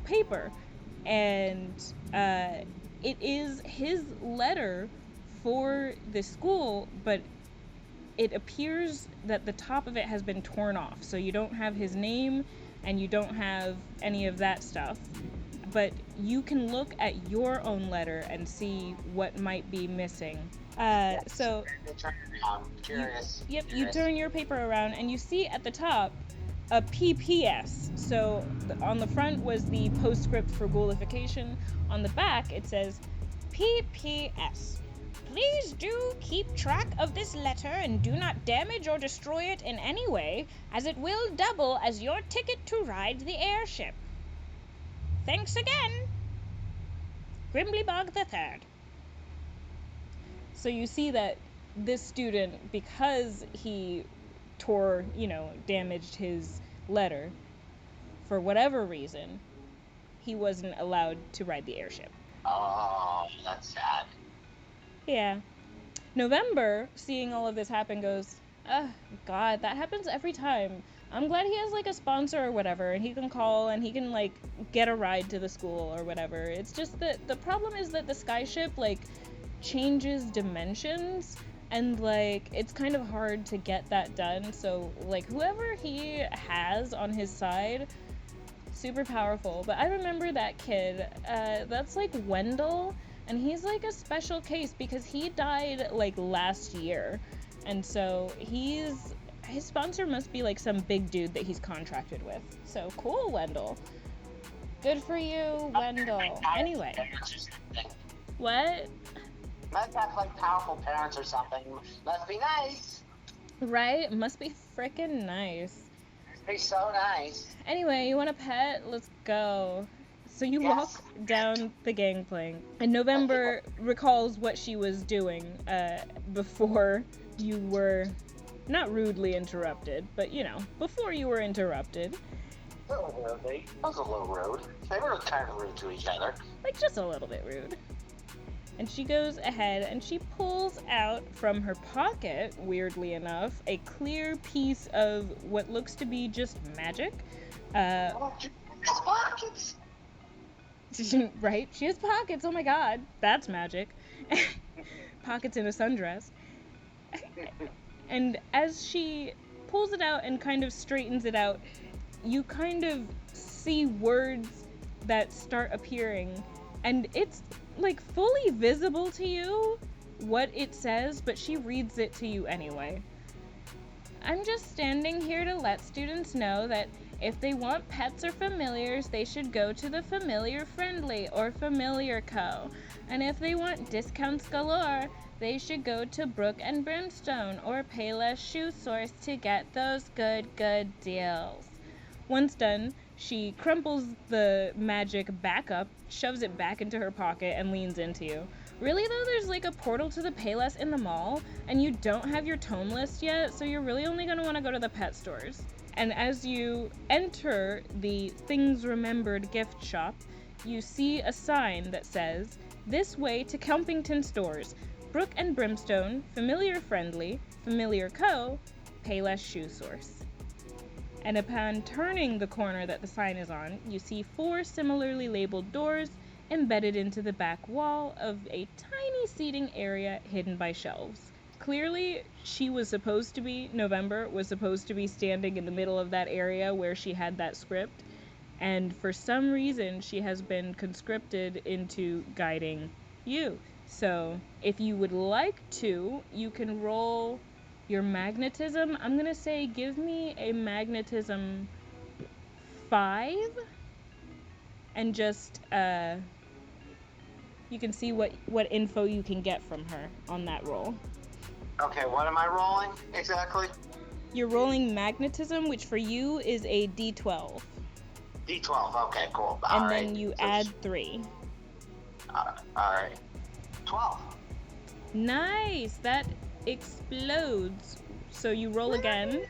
paper, and it is his letter for the school, but it appears that the top of it has been torn off, so you don't have his name and you don't have any of that stuff. But you can look at your own letter and see what might be missing. So Curious. you turn your paper around and you see at the top a PPS. So on the front was the postscript for ghoulification. On the back it says PPS. Please do keep track of this letter and do not damage or destroy it in any way, as it will double as your ticket to ride the airship. Thanks again, Grimblybog III. So you see that this student, because he damaged his letter, for whatever reason, he wasn't allowed to ride the airship. Oh, that's sad. Yeah. November, seeing all of this happen, goes, oh, God, that happens every time. I'm glad he has, a sponsor or whatever, and he can call, and he can, get a ride to the school or whatever. It's just that the problem is that the skyship, changes dimensions, and, it's kind of hard to get that done. So, whoever he has on his side, super powerful. But I remember that kid. That's, Wendell. And he's a special case because he died last year. And so his sponsor must be some big dude that he's contracted with. So cool, Wendell. Good for you, Wendell. Anyway. What? Must have powerful parents or something. Must be nice. Right? Must be frickin' nice. Must be so nice. Anyway, you want a pet? Let's go. So you walk down the gangplank, and November recalls what she was doing before you were not rudely interrupted, but before you were interrupted. A little rude. That was a little rude. They were kind of rude to each other. Just a little bit rude. And she goes ahead and she pulls out from her pocket, weirdly enough, a clear piece of what looks to be just magic. Pockets! Right? She has pockets. Oh my god. That's magic. Pockets in a sundress. And as she pulls it out and kind of straightens it out, you kind of see words that start appearing. And it's fully visible to you what it says, but she reads it to you anyway. I'm just standing here to let students know that if they want pets or familiars, they should go to the Familiar Friendly or Familiar Co. And if they want discounts galore, they should go to Brook and Brimstone or Payless Shoe Source to get those good deals. Once done, she crumples the magic back up, shoves it back into her pocket, and leans into you. Really though, there's a portal to the Payless in the mall, and you don't have your tome list yet, so you're really only going to want to go to the pet stores. And as you enter the Things Remembered gift shop, you see a sign that says, "This way to Kelpington Stores, Brook and Brimstone, Familiar Friendly, Familiar Co., Payless Shoe Source." And upon turning the corner that the sign is on, you see 4 similarly labeled doors embedded into the back wall of a tiny seating area hidden by shelves. Clearly, November was supposed to be standing in the middle of that area where she had that script, and for some reason she has been conscripted into guiding you. So, if you would like to, you can roll your magnetism. I'm gonna say give me a magnetism 5, and just, you can see what info you can get from her on that roll. Okay, what am I rolling exactly? You're rolling magnetism, which for you is a D12. D12, okay, cool. And then you add 3. Alright. 12. Nice! That explodes. So you roll again.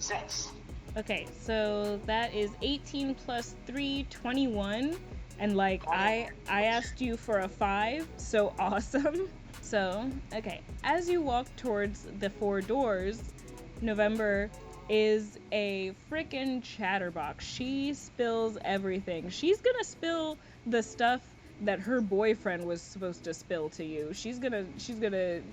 6. Okay, so that is 18 plus 3, 21. And like I asked you for a 5, so awesome. So, okay, as you walk towards the 4 doors, November is a frickin' chatterbox. She spills everything. She's gonna spill the stuff that her boyfriend was supposed to spill to you. She's gonna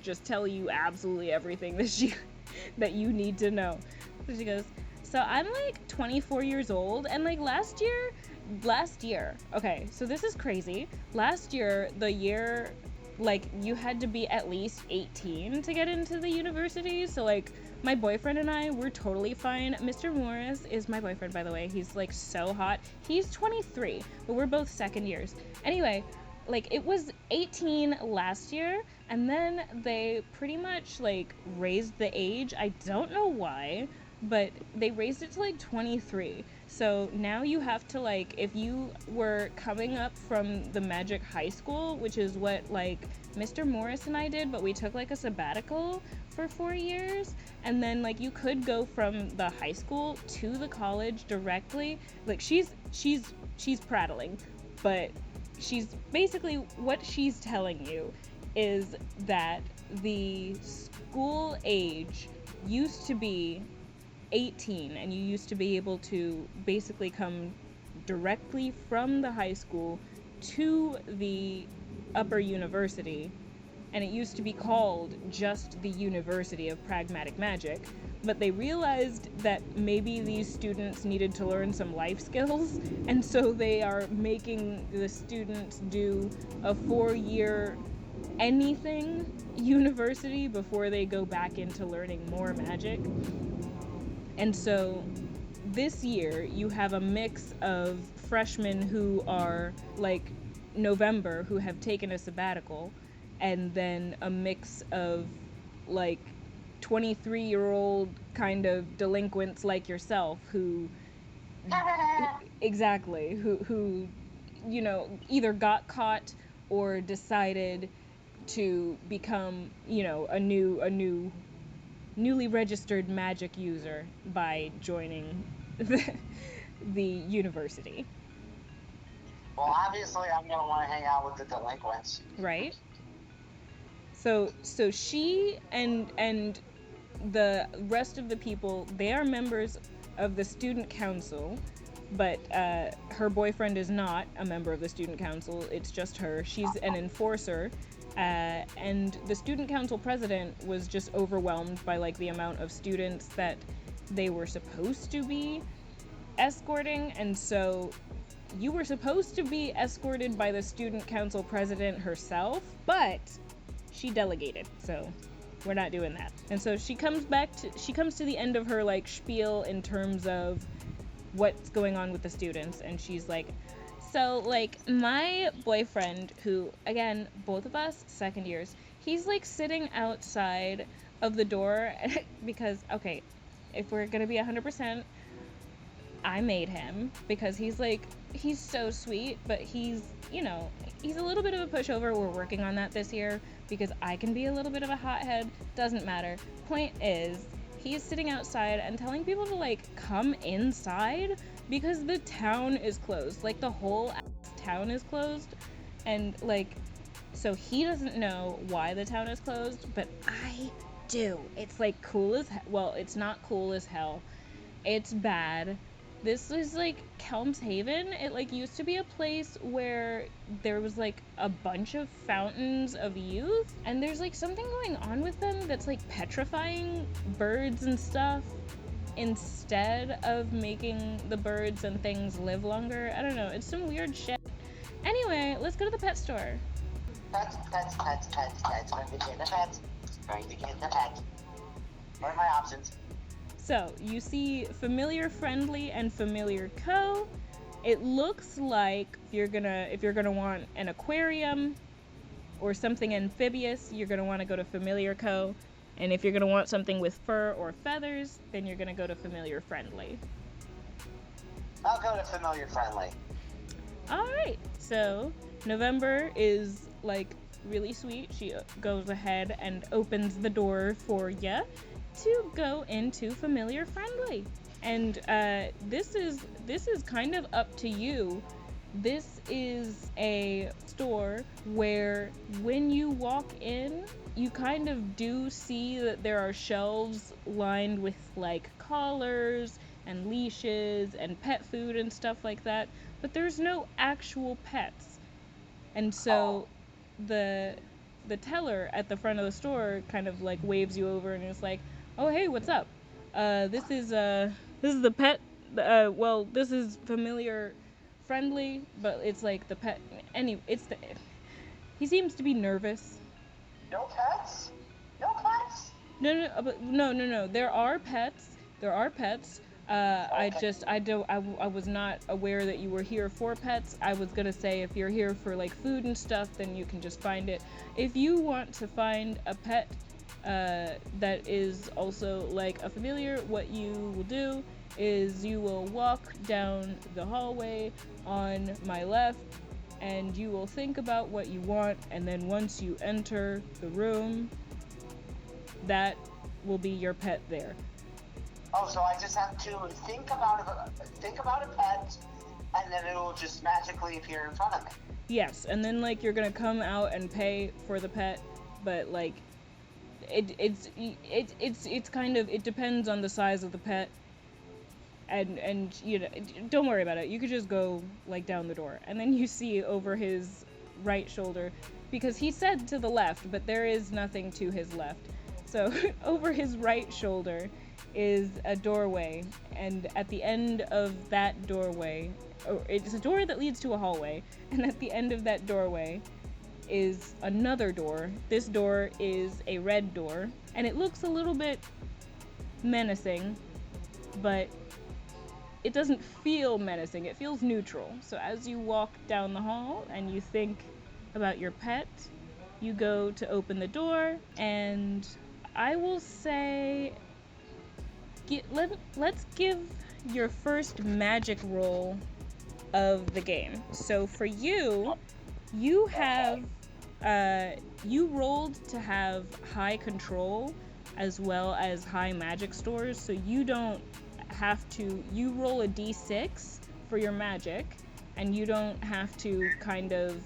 just tell you absolutely everything that you need to know. So she goes, so I'm like 24 years old, and like last year, okay, so this is crazy. Last year, the year, like, you had to be at least 18 to get into the university, so like, my boyfriend and I were totally fine. Mr. Morris is my boyfriend, by the way. He's like so hot. He's 23, but we're both second years. Anyway, like, it was 18 last year, and then they pretty much like raised the age. I don't know why, but they raised it to like 23. So now you have to, like, if you were coming up from the Magic High School, which is what like Mr. Morris and I did, but we took like a sabbatical for 4 years, and then like you could go from the high school to the college directly. Like, she's prattling, but she's basically, what she's telling you is that the school age used to be 18, and you used to be able to basically come directly from the high school to the upper university, and it used to be called just the University of Pragmatic Magic, but they realized that maybe these students needed to learn some life skills, and so they are making the students do a 4-year anything university before they go back into learning more magic. And so this year you have a mix of freshmen who are like November, who have taken a sabbatical, and then a mix of like 23-year-old kind of delinquents like yourself who exactly who you know, either got caught or decided to become, you know, a newly registered magic user by joining the university. Well, obviously, I'm gonna want to hang out with the delinquents. Right? So she and the rest of the people, they are members of the student council, but her boyfriend is not a member of the student council. It's just her. She's an enforcer. And the student council president was just overwhelmed by like the amount of students that they were supposed to be escorting, and so you were supposed to be escorted by the student council president herself, but she delegated, so we're not doing that. And so she comes to the end of her like spiel in terms of what's going on with the students, and she's like, so, like, my boyfriend, who, again, both of us, second years, he's, like, sitting outside of the door because, okay, if we're gonna be 100%, I made him because he's, like, he's so sweet, but he's, you know, he's a little bit of a pushover. We're working on that this year because I can be a little bit of a hothead. Doesn't matter. Point is, he's sitting outside and telling people to, like, come inside because the town is closed. Like, the whole town is closed. And, like, so he doesn't know why the town is closed, but I do. It's, like, cool as hell. Well, it's not cool as hell. It's bad. This is, like, Kelm's Haven. It, like, used to be a place where there was, like, a bunch of fountains of youth. And there's, like, something going on with them that's, like, petrifying birds and stuff instead of making the birds and things live longer. I don't know. It's some weird shit. Anyway, let's go to the pet store. Pets. Going to get the pets. What are my options? So, you see Familiar Friendly and Familiar Co. It looks like if you're gonna want an aquarium or something amphibious, you're gonna want to go to Familiar Co. And if you're gonna want something with fur or feathers, then you're gonna go to Familiar Friendly. I'll go to Familiar Friendly. Alright, so November is like really sweet. She goes ahead and opens the door for ya to go into Familiar Friendly. And this is kind of up to you. This is a store where when you walk in, you kind of do see that there are shelves lined with like collars and leashes and pet food and stuff like that, but there's no actual pets. And so the teller at the front of the store kind of like waves you over and is like, "Oh, hey, what's up? This is the pet. Well, this is familiar friendly, but it's like the pet. He seems to be nervous." No pets? No pets? No. There are pets. I was not aware that you were here for pets. I was gonna say if you're here for like food and stuff, then you can just find it. If you want to find a pet that is also like a familiar, what you will do is you will walk down the hallway on my left, and you will think about what you want, and then once you enter the room, that will be your pet there. Oh, so I just have to think about a pet, and then it will just magically appear in front of me. Yes, and then like you're gonna come out and pay for the pet, but like it's kind of, it depends on the size of the pet, and you know, don't worry about it. You could just go like down the door, and then you see over his right shoulder, because he said to the left, but there is nothing to his left. So over his right shoulder is a doorway, and at the end of that doorway, it's a door that leads to a hallway, and at the end of that doorway is another door. This door is a red door, and it looks a little bit menacing, but it doesn't feel menacing. It feels neutral. So as you walk down the hall and you think about your pet, you go to open the door, and I will say let's give your first magic roll of the game. So for you, you have you rolled to have high control as well as high magic stores, so you don't have to, you roll a d6 for your magic, and you don't have to kind of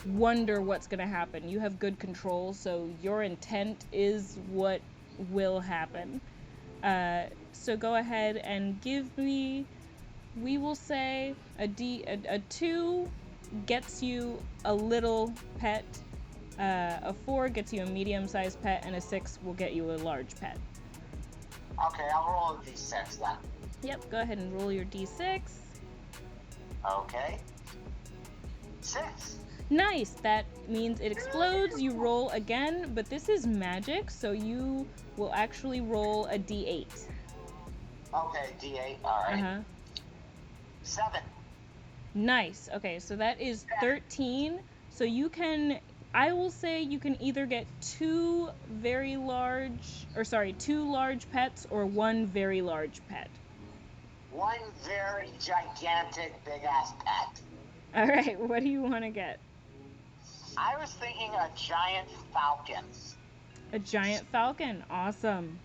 wonder what's gonna happen. You have good control, so your intent is what will happen. So go ahead and give me, we will say a 2 gets you a little pet, a 4 gets you a medium-sized pet, and a 6 will get you a large pet. Okay, I'll roll a d6 then. Yep, go ahead and roll your d6. Okay. 6. Nice, that means it explodes, you roll again, but this is magic, so you will actually roll a d8. Okay, d8, alright. 7. Nice, okay, so that is 13, so you can, I will say you can either get 2 large pets or 1 very large pet. 1 very gigantic big-ass pet. Alright, what do you want to get? I was thinking a giant falcon. A giant falcon, awesome.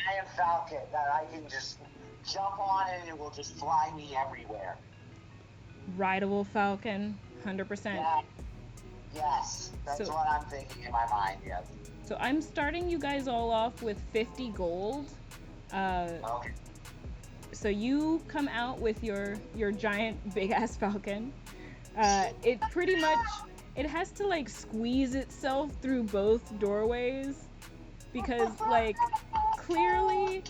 Giant falcon that I can just jump on and it will just fly me everywhere. Rideable falcon, 100%. Yeah. Yes, that's what I'm thinking in my mind, yes. So I'm starting you guys all off with 50 gold. Okay. So you come out with your giant big-ass falcon. It pretty much, it has to like squeeze itself through both doorways, because like clearly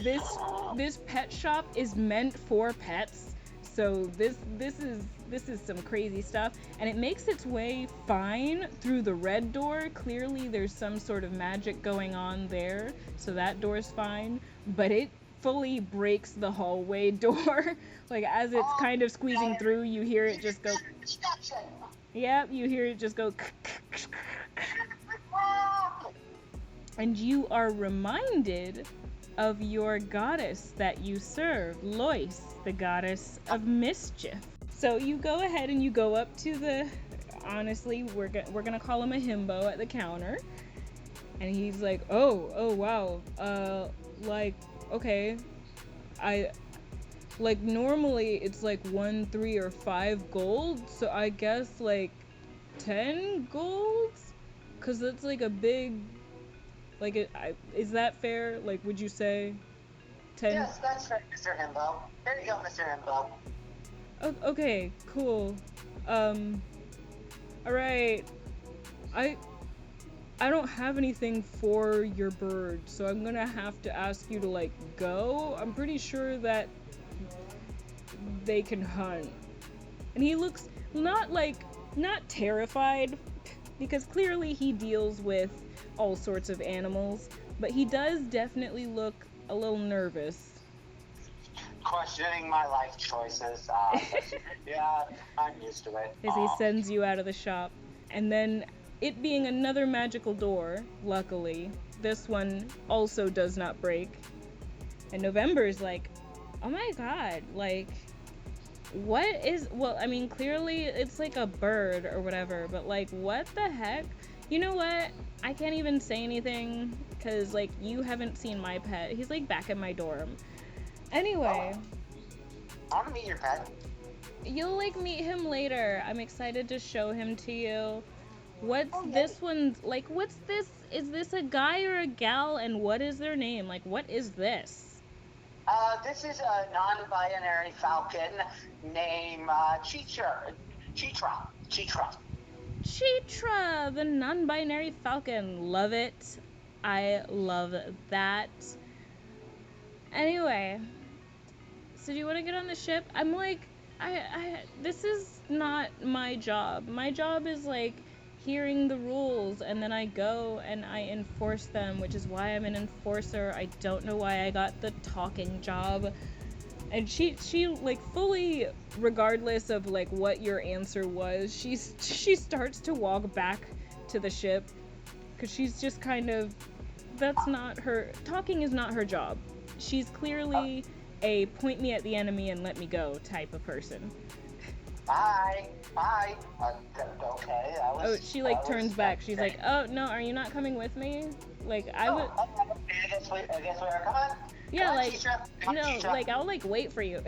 this pet shop is meant for pets. So this is some crazy stuff, and it makes its way fine through the red door. Clearly there's some sort of magic going on there, so that door's fine, but it fully breaks the hallway door. Like as it's kind of squeezing through, you hear it just go. Yep, you hear it just go. And you are reminded of your goddess that you serve, Lois, the goddess of mischief. So you go ahead and you go up to the, honestly, we're gonna call him a himbo at the counter, and he's like, oh wow, like, okay, like, normally it's like 1, 3, or 5 gold, so I guess like 10 golds? Cause that's like a big, like, is that fair? Like, would you say 10? Yes, that's right, Mr. Himbo. There you go, Mr. Himbo. Okay, cool. Alright. I don't have anything for your bird, so I'm gonna have to ask you to, like, go. I'm pretty sure that they can hunt. And he looks not terrified, because clearly he deals with all sorts of animals, but he does definitely look a little nervous. Questioning my life choices. Yeah, I'm used to it. As he sends you out of the shop. And then, it being another magical door, luckily, this one also does not break. And November's like, oh my god, like, what is, well, I mean, clearly it's like a bird or whatever, but like, what the heck? You know what? I can't even say anything, because, like, you haven't seen my pet. He's, like, back in my dorm. Anyway. I want to meet your pet. You'll, like, meet him later. I'm excited to show him to you. What's this one's, like, what's this? Is this a guy or a gal, and what is their name? Like, what is this? This is a non-binary falcon named Chitra. Chitra, the non-binary falcon. Love it. I love that. Anyway, so do you want to get on the ship? I'm like, this is not my job. My job is, like, hearing the rules, and then I go and I enforce them, which is why I'm an enforcer. I don't know why I got the talking job. And she like, fully, regardless of, like, what your answer was, she starts to walk back to the ship, because she's just kind of, that's not her, talking is not her job. She's clearly a point me at the enemy and let me go type of person. Bye. Okay. Oh, she, like, turns back. She's like, oh, no, are you not coming with me? Like, I would... I guess we are coming. Yeah, Come on, like, Chitra. no, like, I'll, like, wait for you.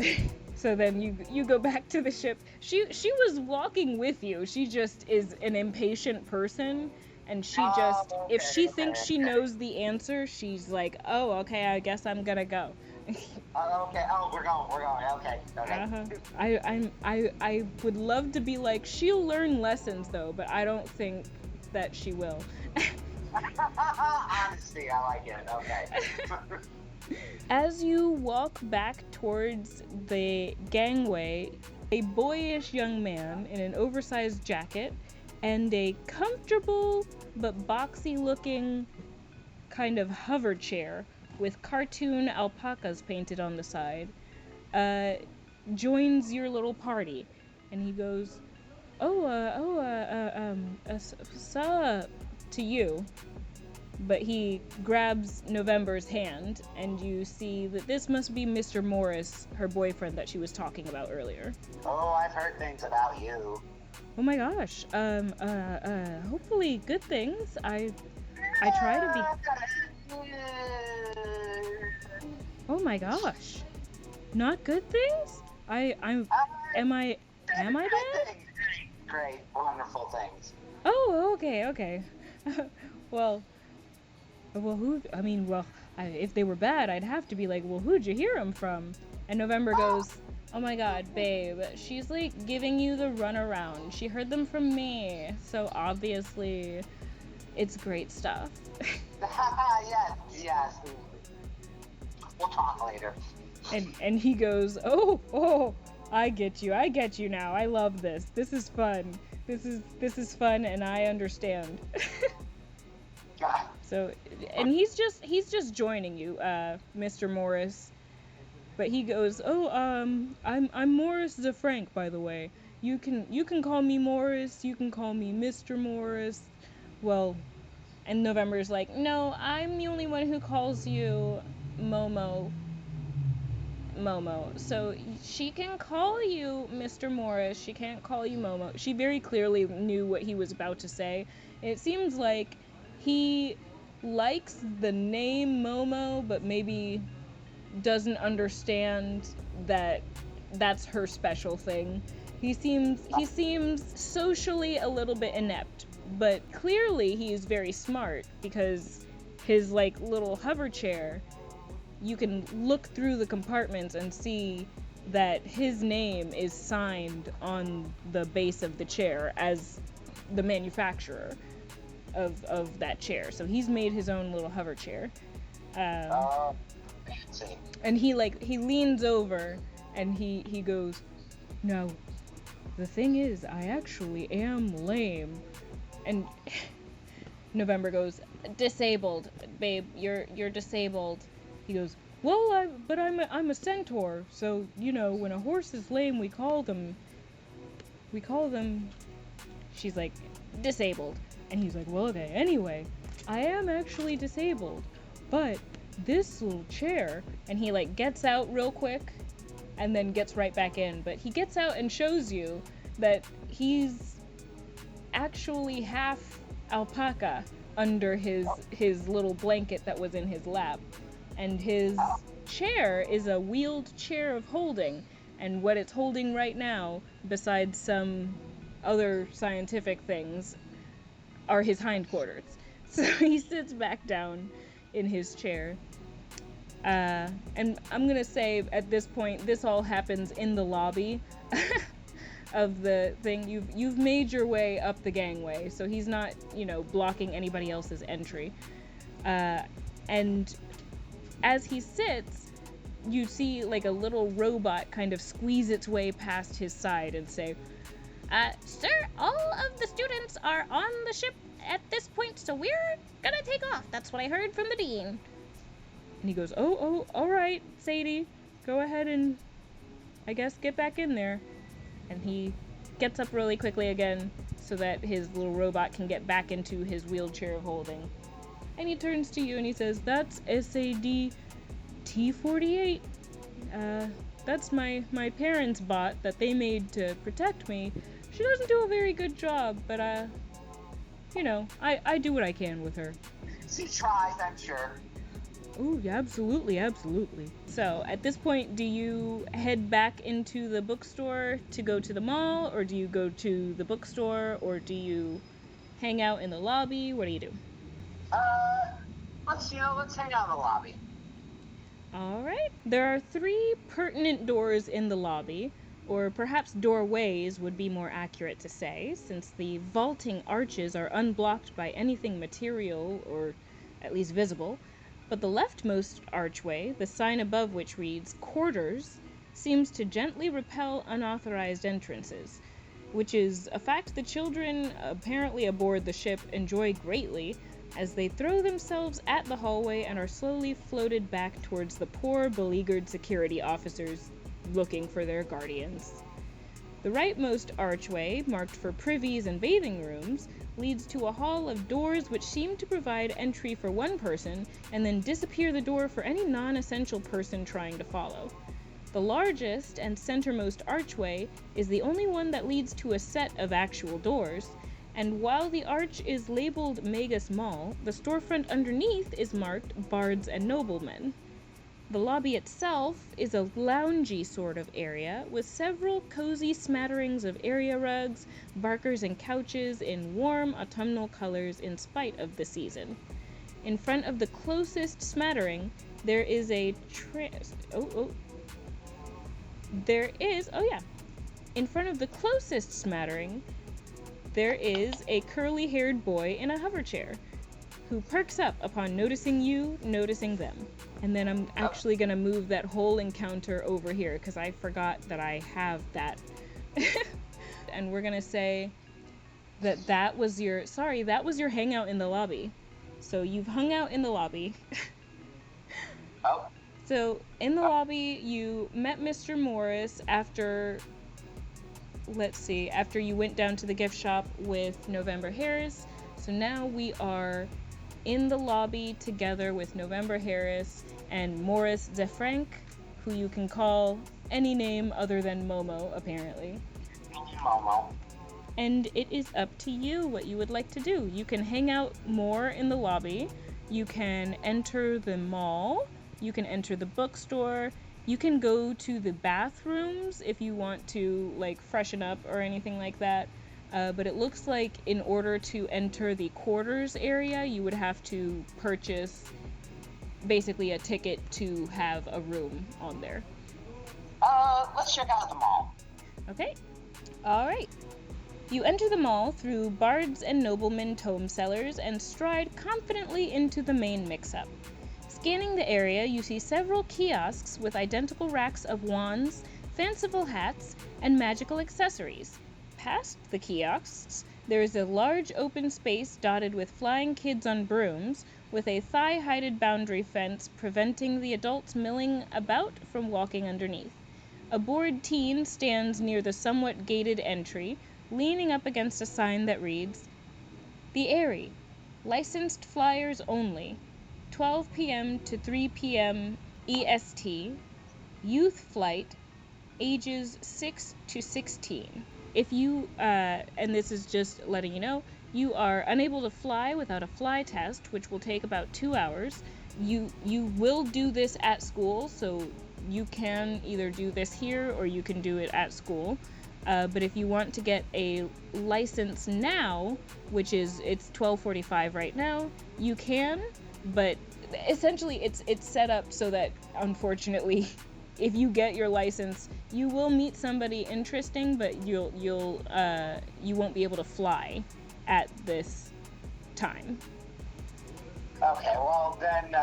So then you go back to the ship. She was walking with you. She just is an impatient person, and she just, if she thinks she knows the answer, she's like, oh, okay, I guess I'm gonna go. Okay. Oh, we're going. Okay. I would love to be like, she'll learn lessons though, but I don't think that she will. Honesty, I like it. Okay. As you walk back towards the gangway, a boyish young man in an oversized jacket and a comfortable but boxy looking kind of hover chair with cartoon alpacas painted on the side, joins your little party. And he goes, sup, to you. But he grabs November's hand, and you see that this must be Mr. Morris, her boyfriend that she was talking about earlier. Oh, I've heard things about you. Oh my gosh, hopefully good things. I try to be... Oh my gosh. Not good things? Am I bad? Great, wonderful things. Oh, okay. Well, if they were bad, I'd have to be like, well, who'd you hear them from? And November goes, oh my god, babe, she's, like, giving you the runaround. She heard them from me, so obviously it's great stuff. Yes. We'll talk later. And he goes, oh, I get you now. I love this. This is fun. This is fun, and I understand. So, and he's just joining you, Mr. Morris. But he goes, I'm Morris DeFrank, by the way. You can call me Morris. You can call me Mr. Morris. Well, and November's like, no, I'm the only one who calls you Momo. So she can call you Mr. Morris. She can't call you Momo. She very clearly knew what he was about to say. It seems like he likes the name Momo, but maybe doesn't understand that that's her special thing. He seems socially a little bit inept, but clearly he is very smart because his like little hover chair, you can look through the compartments and see that his name is signed on the base of the chair as the manufacturer of that chair. So he's made his own little hover chair. Fancy. And he leans over and he goes, "No, the thing is, I actually am lame." And November goes, "Disabled, babe. You're disabled." He goes, "Well, I'm a centaur, so you know when a horse is lame, we call them." She's like, "Disabled," and he's like, "Well, okay. Anyway, I am actually disabled, but this little chair," and he like gets out real quick, and then gets right back in. But he gets out and shows you that he's actually half alpaca under his little blanket that was in his lap. And his chair is a wheeled chair of holding. And what it's holding right now, besides some other scientific things, are his hindquarters. So he sits back down in his chair. And I'm going to say at this point, this all happens in the lobby of the thing. You've made your way up the gangway, so he's not, blocking anybody else's entry. And as he sits, you see like a little robot kind of squeeze its way past his side and say, "Sir, all of the students are on the ship at this point, so we're gonna take off. That's what I heard from the dean." And he goes, oh, all right, Sadie, go ahead and, I guess, get back in there. And he gets up really quickly again so that his little robot can get back into his wheelchair of holding. And he turns to you and he says, "That's SAD T48. That's my parents' bot that they made to protect me. She doesn't do a very good job, but, I do what I can with her." She tries, I'm sure. Oh, yeah, absolutely. So, at this point, do you head back into the bookstore to go to the mall, or do you go to the bookstore, or do you hang out in the lobby? What do you do? Let's hang out in the lobby. All right. There are 3 pertinent doors in the lobby, or perhaps doorways would be more accurate to say, since the vaulting arches are unblocked by anything material or at least visible. But the leftmost archway, the sign above which reads "Quarters," seems to gently repel unauthorized entrances, which is a fact the children apparently aboard the ship enjoy greatly, as they throw themselves at the hallway and are slowly floated back towards the poor, beleaguered security officers looking for their guardians. The rightmost archway, marked for privies and bathing rooms, leads to a hall of doors which seem to provide entry for one person and then disappear the door for any non-essential person trying to follow. The largest and centermost archway is the only one that leads to a set of actual doors, and while the arch is labeled Magus Mall, the storefront underneath is marked Bards and Noblemen. The lobby itself is a loungy sort of area with several cozy smatterings of area rugs, barkers, and couches in warm autumnal colors in spite of the season. In front of the closest smattering, there is a In front of the closest smattering, there is a curly-haired boy in a hover chair who perks up upon noticing you noticing them. And then I'm actually going to move that whole encounter over here because I forgot that I have that. And we're going to say that was your hangout in the lobby. So you've hung out in the lobby. Oh. So in the lobby, you met Mr. Morris after you went down to the gift shop with November Harris. So now we are in the lobby together with November Harris and Morris Zefrank, who you can call any name other than Momo, apparently. Momo. And it is up to you what you would like to do. You can hang out more in the lobby. You can enter the mall. You can enter the bookstore. You can go to the bathrooms if you want to, like, freshen up or anything like that. But it looks like in order to enter the quarters area, you would have to purchase basically a ticket to have a room on there. Let's check out the mall. Okay. All right. You enter the mall through Bards and Noblemen tome sellers and stride confidently into the main mix-up. Scanning the area, you see several kiosks with identical racks of wands, fanciful hats, and magical accessories. Past the kiosks, there is a large open space dotted with flying kids on brooms, with a thigh-heighted boundary fence preventing the adults milling about from walking underneath. A bored teen stands near the somewhat gated entry, leaning up against a sign that reads, "The Airy. Licensed flyers only. 12 p.m. to 3 p.m. EST. Youth flight. Ages 6 to 16. If you, and this is just letting you know, you are unable to fly without a fly test, which will take about 2 hours. You will do this at school, so you can either do this here or you can do it at school. But if you want to get a license now, which is, it's 12:45 right now, you can, but essentially it's set up so that, unfortunately, if you get your license, you will meet somebody interesting, but you won't be able to fly at this time. Okay, well then,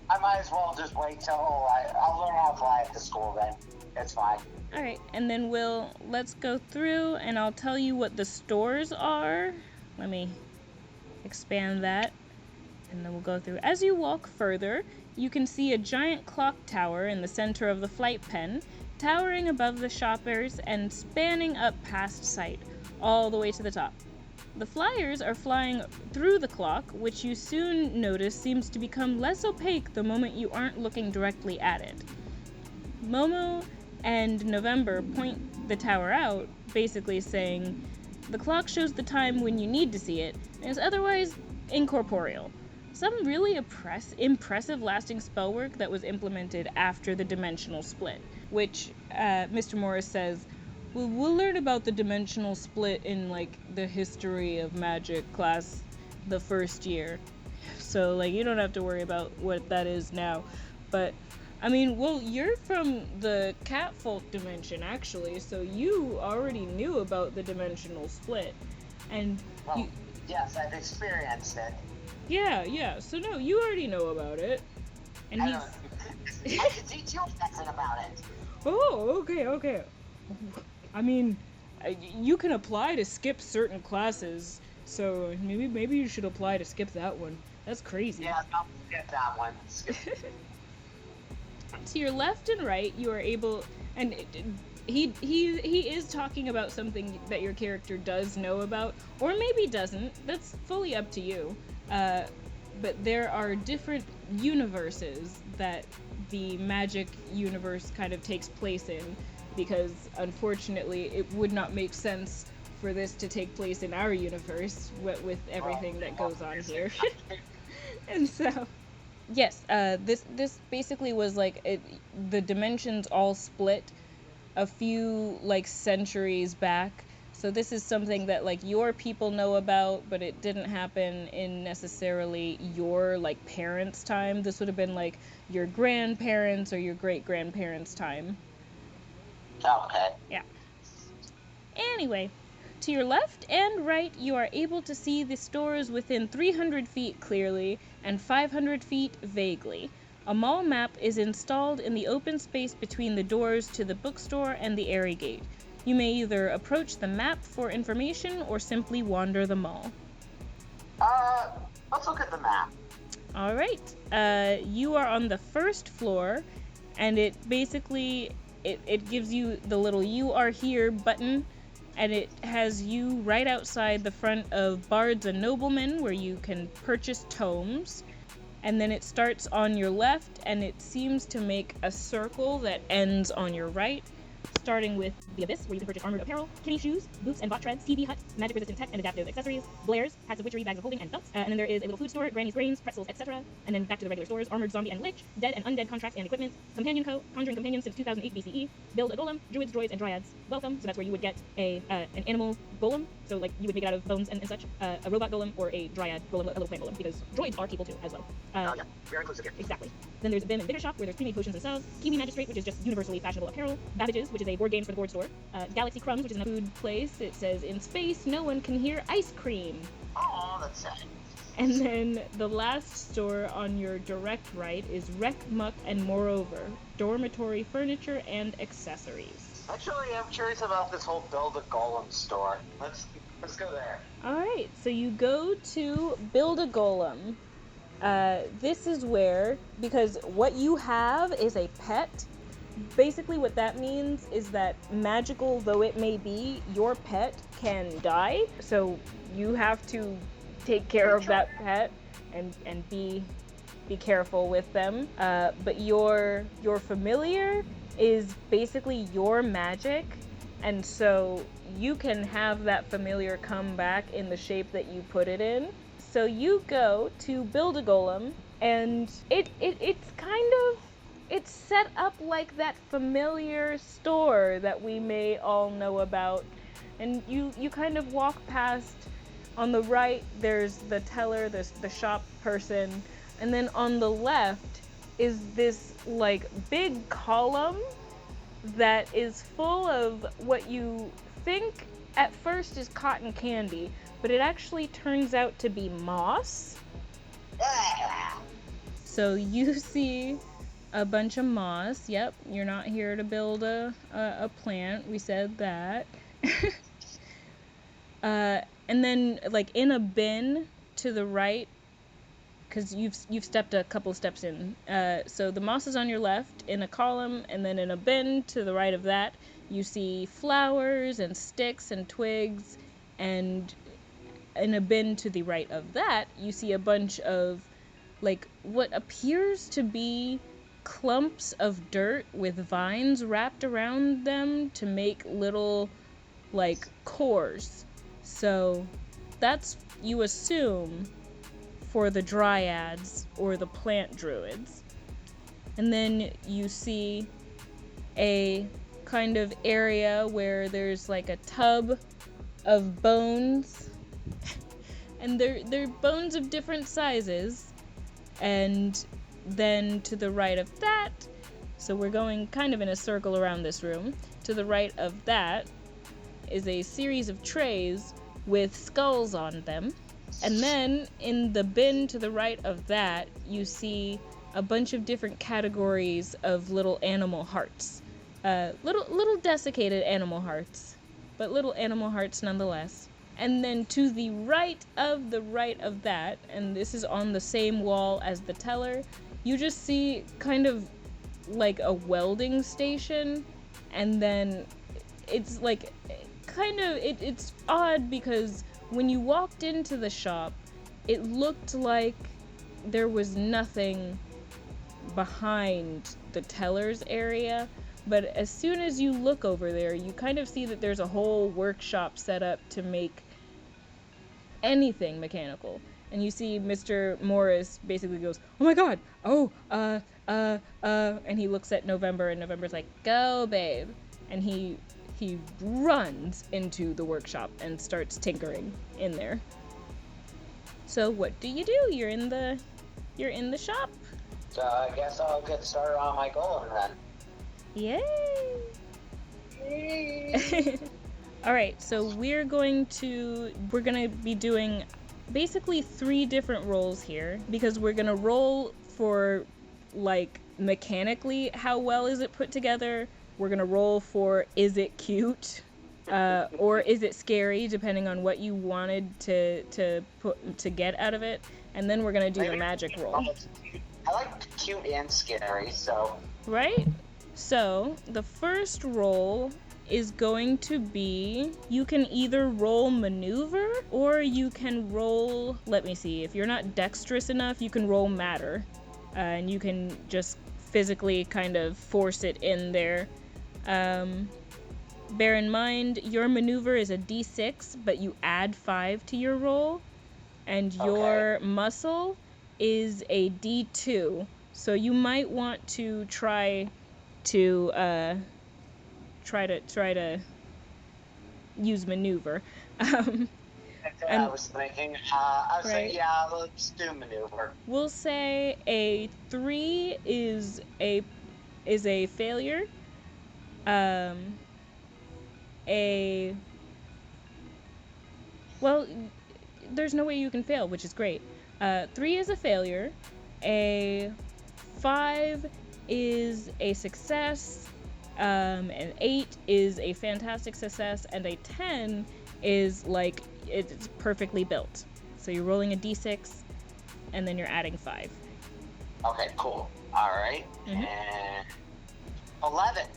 I might as well just wait till I'll learn how to fly at the school then. It's fine. Alright, and then let's go through and I'll tell you what the stores are. Let me expand that. And then we'll go through. As you walk further, you can see a giant clock tower in the center of the flight pen, towering above the shoppers and spanning up past sight, all the way to the top. The flyers are flying through the clock, which you soon notice seems to become less opaque the moment you aren't looking directly at it. Momo and November point the tower out, basically saying, "The clock shows the time when you need to see it, and is otherwise incorporeal." Some really impressive lasting spellwork that was implemented after the dimensional split, which Mr. Morris says, we'll learn about the dimensional split in, like, the history of magic class the first year. So, like, you don't have to worry about what that is now. But, I mean, well, you're from the catfolk dimension, actually, so you already knew about the dimensional split. And Well, yes, I've experienced it. Yeah, so no, you already know about it. And I he's... I can teach you a lesson about it. Oh, okay. I mean, you can apply to skip certain classes, so maybe you should apply to skip that one. That's crazy. Yeah, I'll get that one. To your left and right, you are able, and he is talking about something that your character does know about, or maybe doesn't. That's fully up to you. But there are different universes that the magic universe kind of takes place in, because unfortunately it would not make sense for this to take place in our universe with everything that goes on here. And so, yes, this basically was like the dimensions all split a few, like, centuries back. So this is something that, like, your people know about, but it didn't happen in necessarily your, like, parents' time. This would have been, like, your grandparents' or your great-grandparents' time. Okay. Yeah. Anyway, to your left and right, you are able to see the stores within 300 feet clearly and 500 feet vaguely. A mall map is installed in the open space between the doors to the bookstore and the Airy Gate. You may either approach the map for information or simply wander the mall. Let's look at the map. All right. You are on the first floor, and it basically it gives you the little "You are here" button, and it has you right outside the front of Bards and Noblemen, where you can purchase tomes. And then it starts on your left, and it seems to make a circle that ends on your right. starting with the Abyss, where you can purchase armored apparel, kitty shoes, boots and bot treads, TV hut, magic-resistant tech and adaptive accessories, blairs, hats of witchery, bags of holding, and belts. And then there is a little food store, Granny's grains, pretzels, etc. And then back to the regular stores, armored zombie and lich, dead and undead contracts and equipment, companion co, conjuring companions since 2008 BCE, build a golem, druids, droids, and dryads. Welcome. So that's where you would get an animal golem. So like you would make it out of bones and such. A robot golem or a dryad golem, a little plant golem, because droids are people too as well. Yeah, very inclusive here. Exactly. Then there's a bin and bigger shop where there's pre-made potions and cells, Kiwi Magistrate, which is just universally fashionable apparel, Babbage's, which is a board games for the board store, Galaxy Crumbs, which is a food place. It says, in space, no one can hear ice cream. Oh, that's sad. And then the last store on your direct right is Wreck, Muck, and Moreover, dormitory furniture and accessories. Actually, I'm curious about this whole Build a Golem store. Let's go there. Alright, so you go to Build a Golem. This is where, because what you have is a pet. Basically what that means is that, magical though it may be, your pet can die. So you have to take care of that pet and be careful with them. But your familiar is basically your magic, and so you can have that familiar come back in the shape that you put it in. So you go to Build a Golem, and it's set up like that familiar store that we may all know about. And you kind of walk past. On the right, there's the teller, there's the shop person, and then on the left is this like big column that is full of what you think at first is cotton candy, but it actually turns out to be moss. So you see a bunch of moss. Yep, you're not here to build a plant. We said that. And then, like, in a bin to the right, because you've stepped a couple steps in. So the moss is on your left in a column, and then in a bin to the right of that, you see flowers and sticks and twigs, and in a bin to the right of that, you see a bunch of, like, what appears to be clumps of dirt with vines wrapped around them to make little, like, cores. So that's, you assume, for the dryads or the plant druids. And then you see a kind of area where there's like a tub of bones. And they're bones of different sizes. And then to the right of that, so we're going kind of in a circle around this room, to the right of that is a series of trays with skulls on them. And then in the bin to the right of that, you see a bunch of different categories of little animal hearts. Little desiccated animal hearts, but little animal hearts nonetheless. And then to the right of that, and this is on the same wall as the teller, you just see kind of like a welding station, and then it's like it's odd because when you walked into the shop, it looked like there was nothing behind the teller's area, but as soon as you look over there, you kind of see that there's a whole workshop set up to make anything mechanical. And you see Mr. Morris basically goes, "Oh my god, and he looks at November, and November's like, "Go, babe." And he runs into the workshop and starts tinkering in there. So what do? You're in the shop. So I guess I'll get started on my golem then. Yay! Alright, so we're gonna be doing basically 3 different rolls here, because we're gonna roll for, like, mechanically how well is it put together. We're gonna roll for, is it cute, or is it scary, depending on what you wanted to get out of it. And then we're gonna do the magic roll. I like cute and scary, so. Right? So the first roll is going to be, you can either roll maneuver, or you can roll, let me see, if you're not dexterous enough, you can roll matter, and you can just physically kind of force it in there. Bear in mind, your maneuver is a D6, but you add 5 to your roll, and your muscle is a D2. So you might want to try to use maneuver. That's what I was thinking. I was saying, yeah, let's do maneuver. We'll say a 3 is a failure. Well, there's no way you can fail, which is great. 3 is a failure. A 5 is a success. An 8 is a fantastic success, and a 10 is like it's perfectly built. So you're rolling a d6, and then you're adding 5. Okay, cool. All right. Mhm. And 11.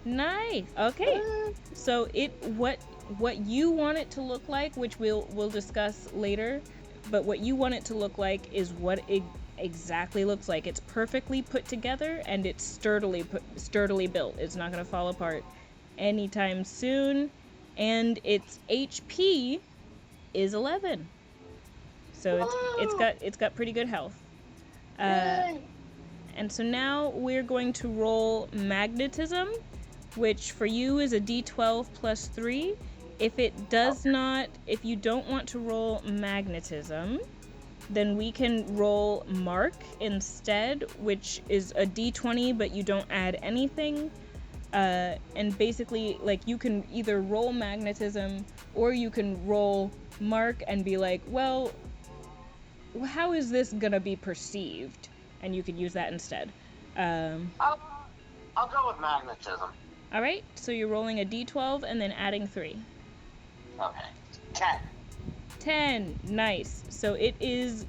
Nice. Okay. So what you want it to look like, which we'll discuss later, but what you want it to look like is what it exactly looks like. It's perfectly put together, and it's sturdily built. It's not going to fall apart anytime soon, and its HP is 11. So it's got pretty good health. And so now we're going to roll magnetism, which for you is a d12 plus 3. If you don't want to roll magnetism, then we can roll mark instead, which is a d20, but you don't add anything. And basically, like, you can either roll magnetism or you can roll mark and be like, well, how is this gonna be perceived? And you could use that instead. I'll go with magnetism. All right, so you're rolling a d12 and then adding 3. Okay. 10. 10. Nice. So it is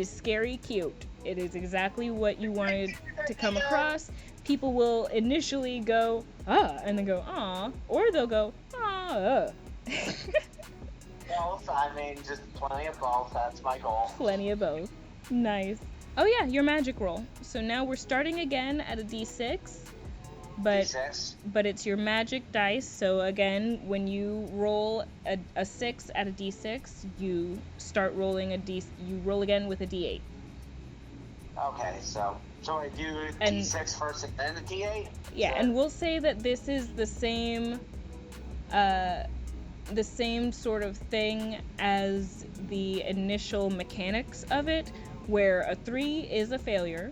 scary cute. It is exactly what you wanted to come across. People will initially go, ah, and then go, ah, or they'll go, ah. Both, I mean, just plenty of both. That's my goal. Plenty of both. Nice. Oh yeah, your magic roll. So now we're starting again at a d6. D6. But it's your magic dice, so again, when you roll a 6 at a d6, you start rolling you roll again with a d8. Okay, so I do d6 first and then a d8? Yeah, and we'll say that this is the same sort of thing as the initial mechanics of it, where a 3 is a failure,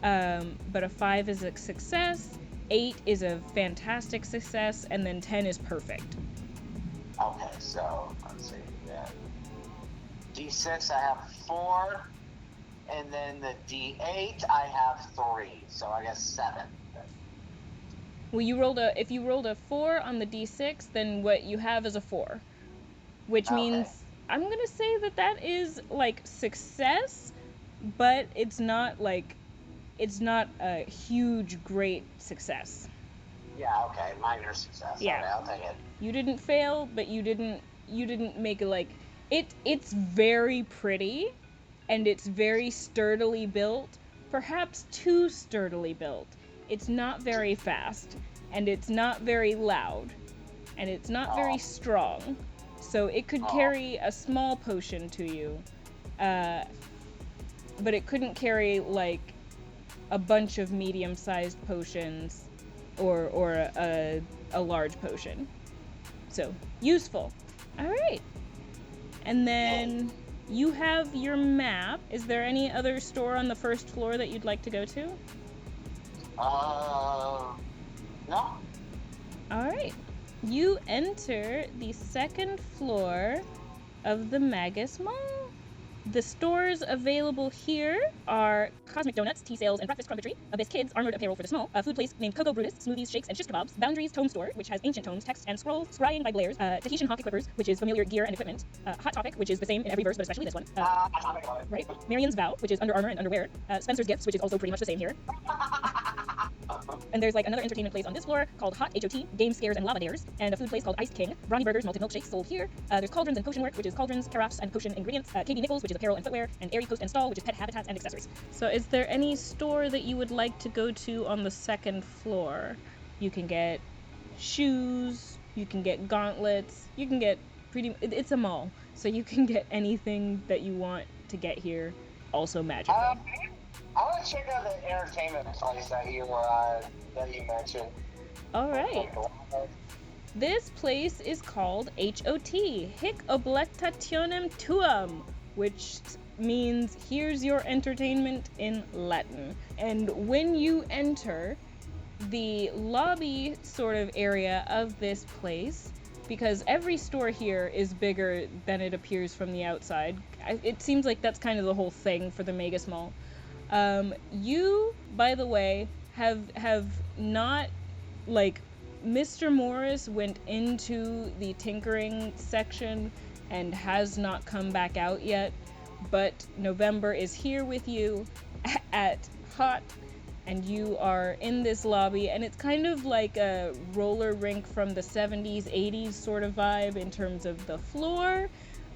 but a 5 is a success, 8 is a fantastic success, and then 10 is perfect. Okay, so let's see. Yeah. D6, I have 4, and then the D8, I have 3, so I guess 7. Well, if you rolled a 4 on the d6, then what you have is a 4, which means I'm gonna say that is like success, but it's not a huge, great success. Yeah, okay, minor success. Yeah. Okay, I'll take it. You didn't fail, but you didn't make it like it's very pretty, and it's very sturdily built, perhaps too sturdily built. It's not very fast, and it's not very loud, and it's not very strong. So it could carry a small potion to you, but it couldn't carry like a bunch of medium-sized potions or a large potion. So, useful. All right. And then you have your map. Is there any other store on the first floor that you'd like to go to? No. All right. You enter the second floor of the Magus Mall. The stores available here are Cosmic Donuts, tea sales, and breakfast crumpetry, Abyss Kids, armored apparel for the small, a food place named Cocoa Brutus, smoothies, shakes, and shish kebabs, Boundaries Tome Store, which has ancient tomes, text, and scrolls, scrying by Blair's, Tahitian Hockey Clippers, which is familiar gear and equipment, Hot Topic, which is the same in every verse, but especially this one, right? Marian's Vow, which is Under Armour and underwear, Spencer's Gifts, which is also pretty much the same here. And there's like another entertainment place on this floor called Hot, H-O-T, Game Scares and Lava Dares, and a food place called Iced King, Brawny Burgers, Malted Milkshakes sold here. There's Cauldrons and Potion Work, which is cauldrons, carafes, and potion ingredients, KB Nichols, which is apparel and footwear, and Airy Coast and Stall, which is pet habitats and accessories. So is there any store that you would like to go to on the second floor? You can get shoes, you can get gauntlets, you can get it's a mall. So you can get anything that you want to get here, also magical. I want to check out the entertainment place that you mentioned. All right. This place is called HOT, Hic Oblectationem Tuum, which means here's your entertainment in Latin. And when you enter the lobby sort of area of this place, because every store here is bigger than it appears from the outside, it seems like that's kind of the whole thing for the Magus Mall. You, by the way, have not, like, Mr. Morris went into the tinkering section and has not come back out yet, but November is here with you at HOT, and you are in this lobby, and it's kind of like a roller rink from the 70s, 80s sort of vibe in terms of the floor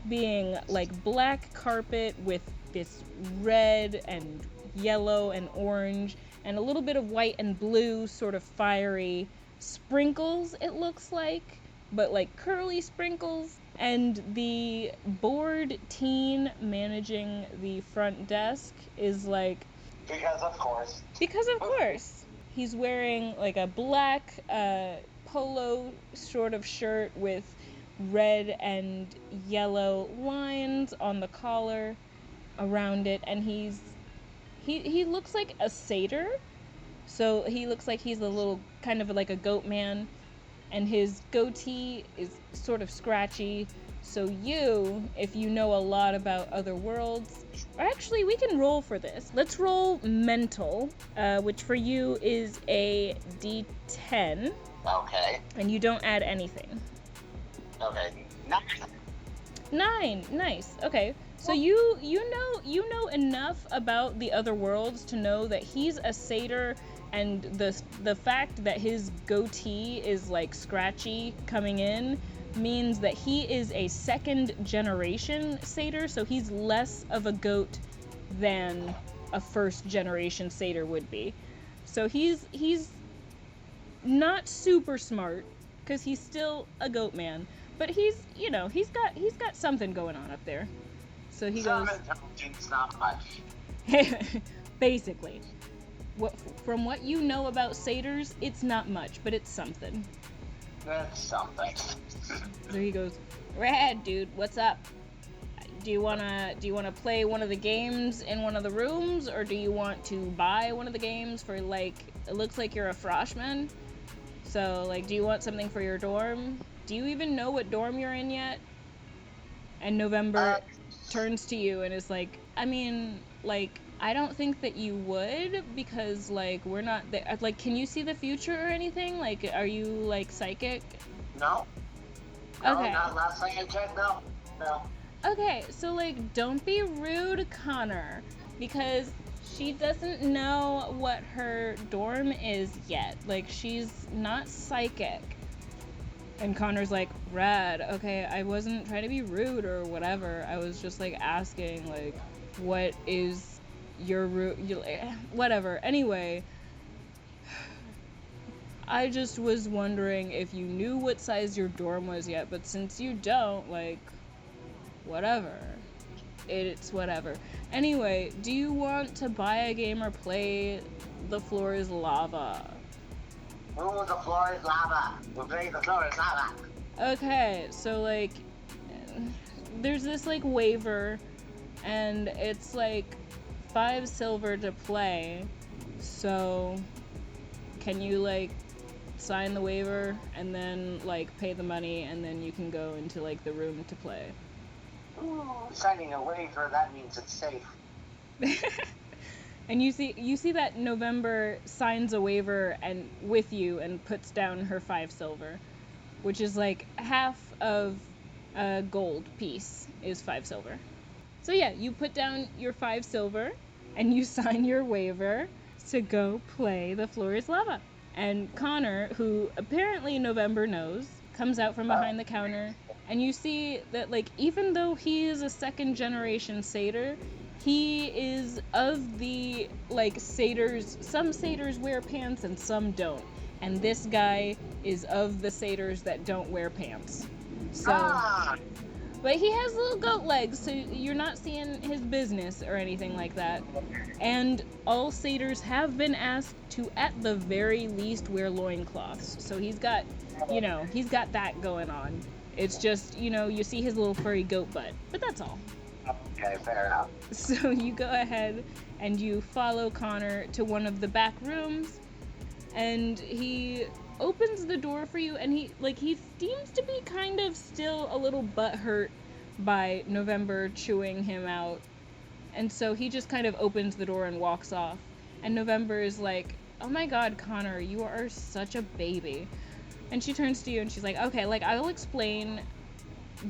being like black carpet with this red and yellow and orange and a little bit of white and blue sort of fiery sprinkles, it looks like, but like curly sprinkles. And the bored teen managing the front desk is like, Because of course. He's wearing like a black polo sort of shirt with red and yellow lines on the collar around it, and he looks like a satyr. So he looks like he's a little kind of like a goat man, and his goatee is sort of scratchy. So you, if you know a lot about other worlds, or actually we can roll for this. Let's roll mental, which for you is a D10. Okay. And you don't add anything. Okay. 9. Nice. Okay. So you know enough about the other worlds to know that he's a satyr, and the fact that his goatee is like scratchy coming in means that he is a second generation satyr, so he's less of a goat than a first generation satyr would be. So he's not super smart because he's still a goat man, but he's got something going on up there. So he Some goes, intelligence, not much. basically, from what you know about satyrs, it's not much, but it's something. That's something. So he goes, "Rad, dude, what's up? Do you wanna play one of the games in one of the rooms, or do you want to buy one of the games for, like, it looks like you're a freshman, so like, do you want something for your dorm? Do you even know what dorm you're in yet?" And November turns to you and is like, I mean, like, I don't think that you would, because like we're not there. Like, can you see the future or anything? Like, are you like psychic? No. Okay. No, not last thing I checked, no. Okay, so like, don't be rude, Connor, because she doesn't know what her dorm is yet. Like, she's not psychic. And Connor's like, "Rad, okay, I wasn't trying to be rude or whatever. I was just like asking, like, what is your whatever. Anyway, I just was wondering if you knew what size your dorm was yet, but since you don't, like, whatever. It's whatever. Anyway, do you want to buy a game or play The Floor is Lava?" Ooh, the floor is lava. We're playing the floor is lava. Okay, so like, there's this like waiver, and it's like 5 silver to play. So can you like sign the waiver and then like pay the money, and then you can go into like the room to play? Ooh, signing a waiver, that means it's safe. And you see that November signs a waiver and with you and puts down her 5 silver, which is like half of a gold piece is 5 silver. So yeah, you put down your 5 silver and you sign your waiver to go play The Floor is Lava. And Connor, who apparently November knows, comes out from behind the counter, and you see that like, even though he is a second generation satyr, he is of the, like, satyrs. Some satyrs wear pants and some don't. and this guy is of the satyrs that don't wear pants. So, but he has little goat legs, so you're not seeing his business or anything like that. And all satyrs have been asked to, at the very least, wear loincloths. So he's got, he's got that going on. It's just, you see his little furry goat butt, but that's all. Okay, fair enough. So you go ahead and you follow Connor to one of the back rooms, and he opens the door for you, and he seems to be kind of still a little butthurt by November chewing him out. And so he just kind of opens the door and walks off. And November is like, "Oh my god, Connor, you are such a baby." And she turns to you and she's like, "Okay, I'll explain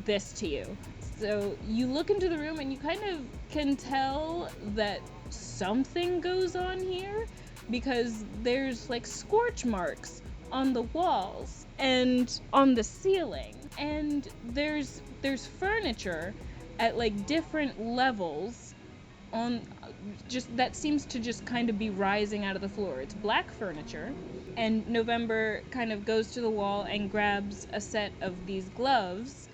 this to you." So you look into the room and you kind of can tell that something goes on here, because there's scorch marks on the walls and on the ceiling, and there's furniture at different levels on just that seems to just kind of be rising out of the floor. It's black furniture, and November kind of goes to the wall and grabs a set of these gloves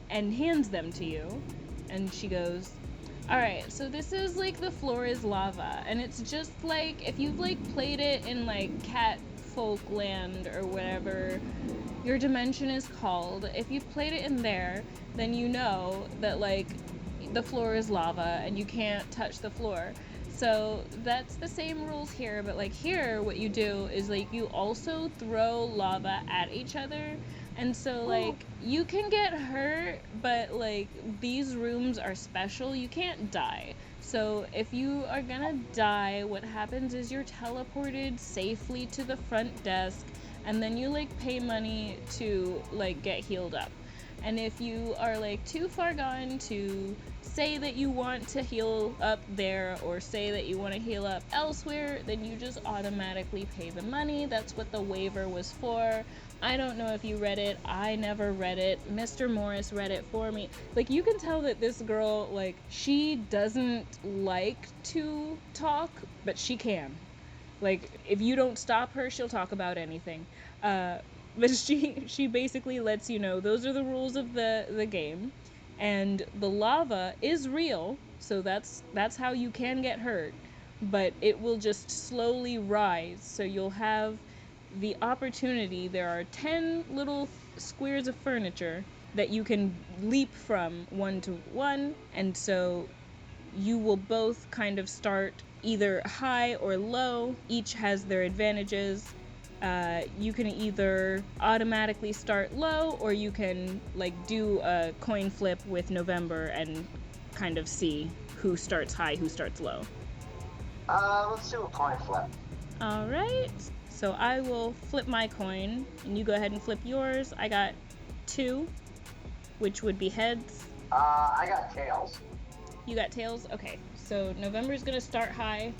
and hands them to you, and she goes, "Alright, so this is the floor is lava, and it's just if you've played it in Cat Folk Land or whatever your dimension is called, if you've played it in there, then you know that the floor is lava and you can't touch the floor. So that's the same rules here, but here what you do is you also throw lava at each other, and so you can get hurt, but these rooms are special. You can't die. So if you are gonna die, what happens is you're teleported safely to the front desk, and then you pay money to get healed up. And if you are too far gone to say that you want to heal up there, or say that you want to heal up elsewhere, then you just automatically pay the money. That's what the waiver was for. I don't know if you read it. I never read it. Mr. Morris read it for me. You can tell that this girl, she doesn't like to talk, but she can. If you don't stop her, she'll talk about anything. But she basically lets you know those are the rules of the game. And the lava is real, so that's how you can get hurt, but it will just slowly rise, so you'll have the opportunity. There are 10 little squares of furniture that you can leap from one to one, and so you will both kind of start either high or low. Each has their advantages. You can either automatically start low, or you can do a coin flip with November and kind of see who starts high, who starts low. Let's do a coin flip. All right. So I will flip my coin, and you go ahead and flip yours. I got 2, which would be heads. I got tails. You got tails? Okay. So November's gonna start high,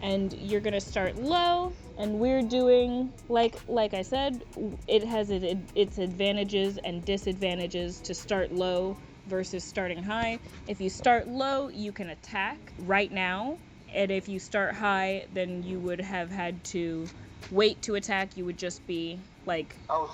and you're gonna start low, and we're doing like I said, it has its advantages and disadvantages to start low versus starting high. If you start low, you can attack right now, and if you start high, then you would have had to wait to attack. You would just be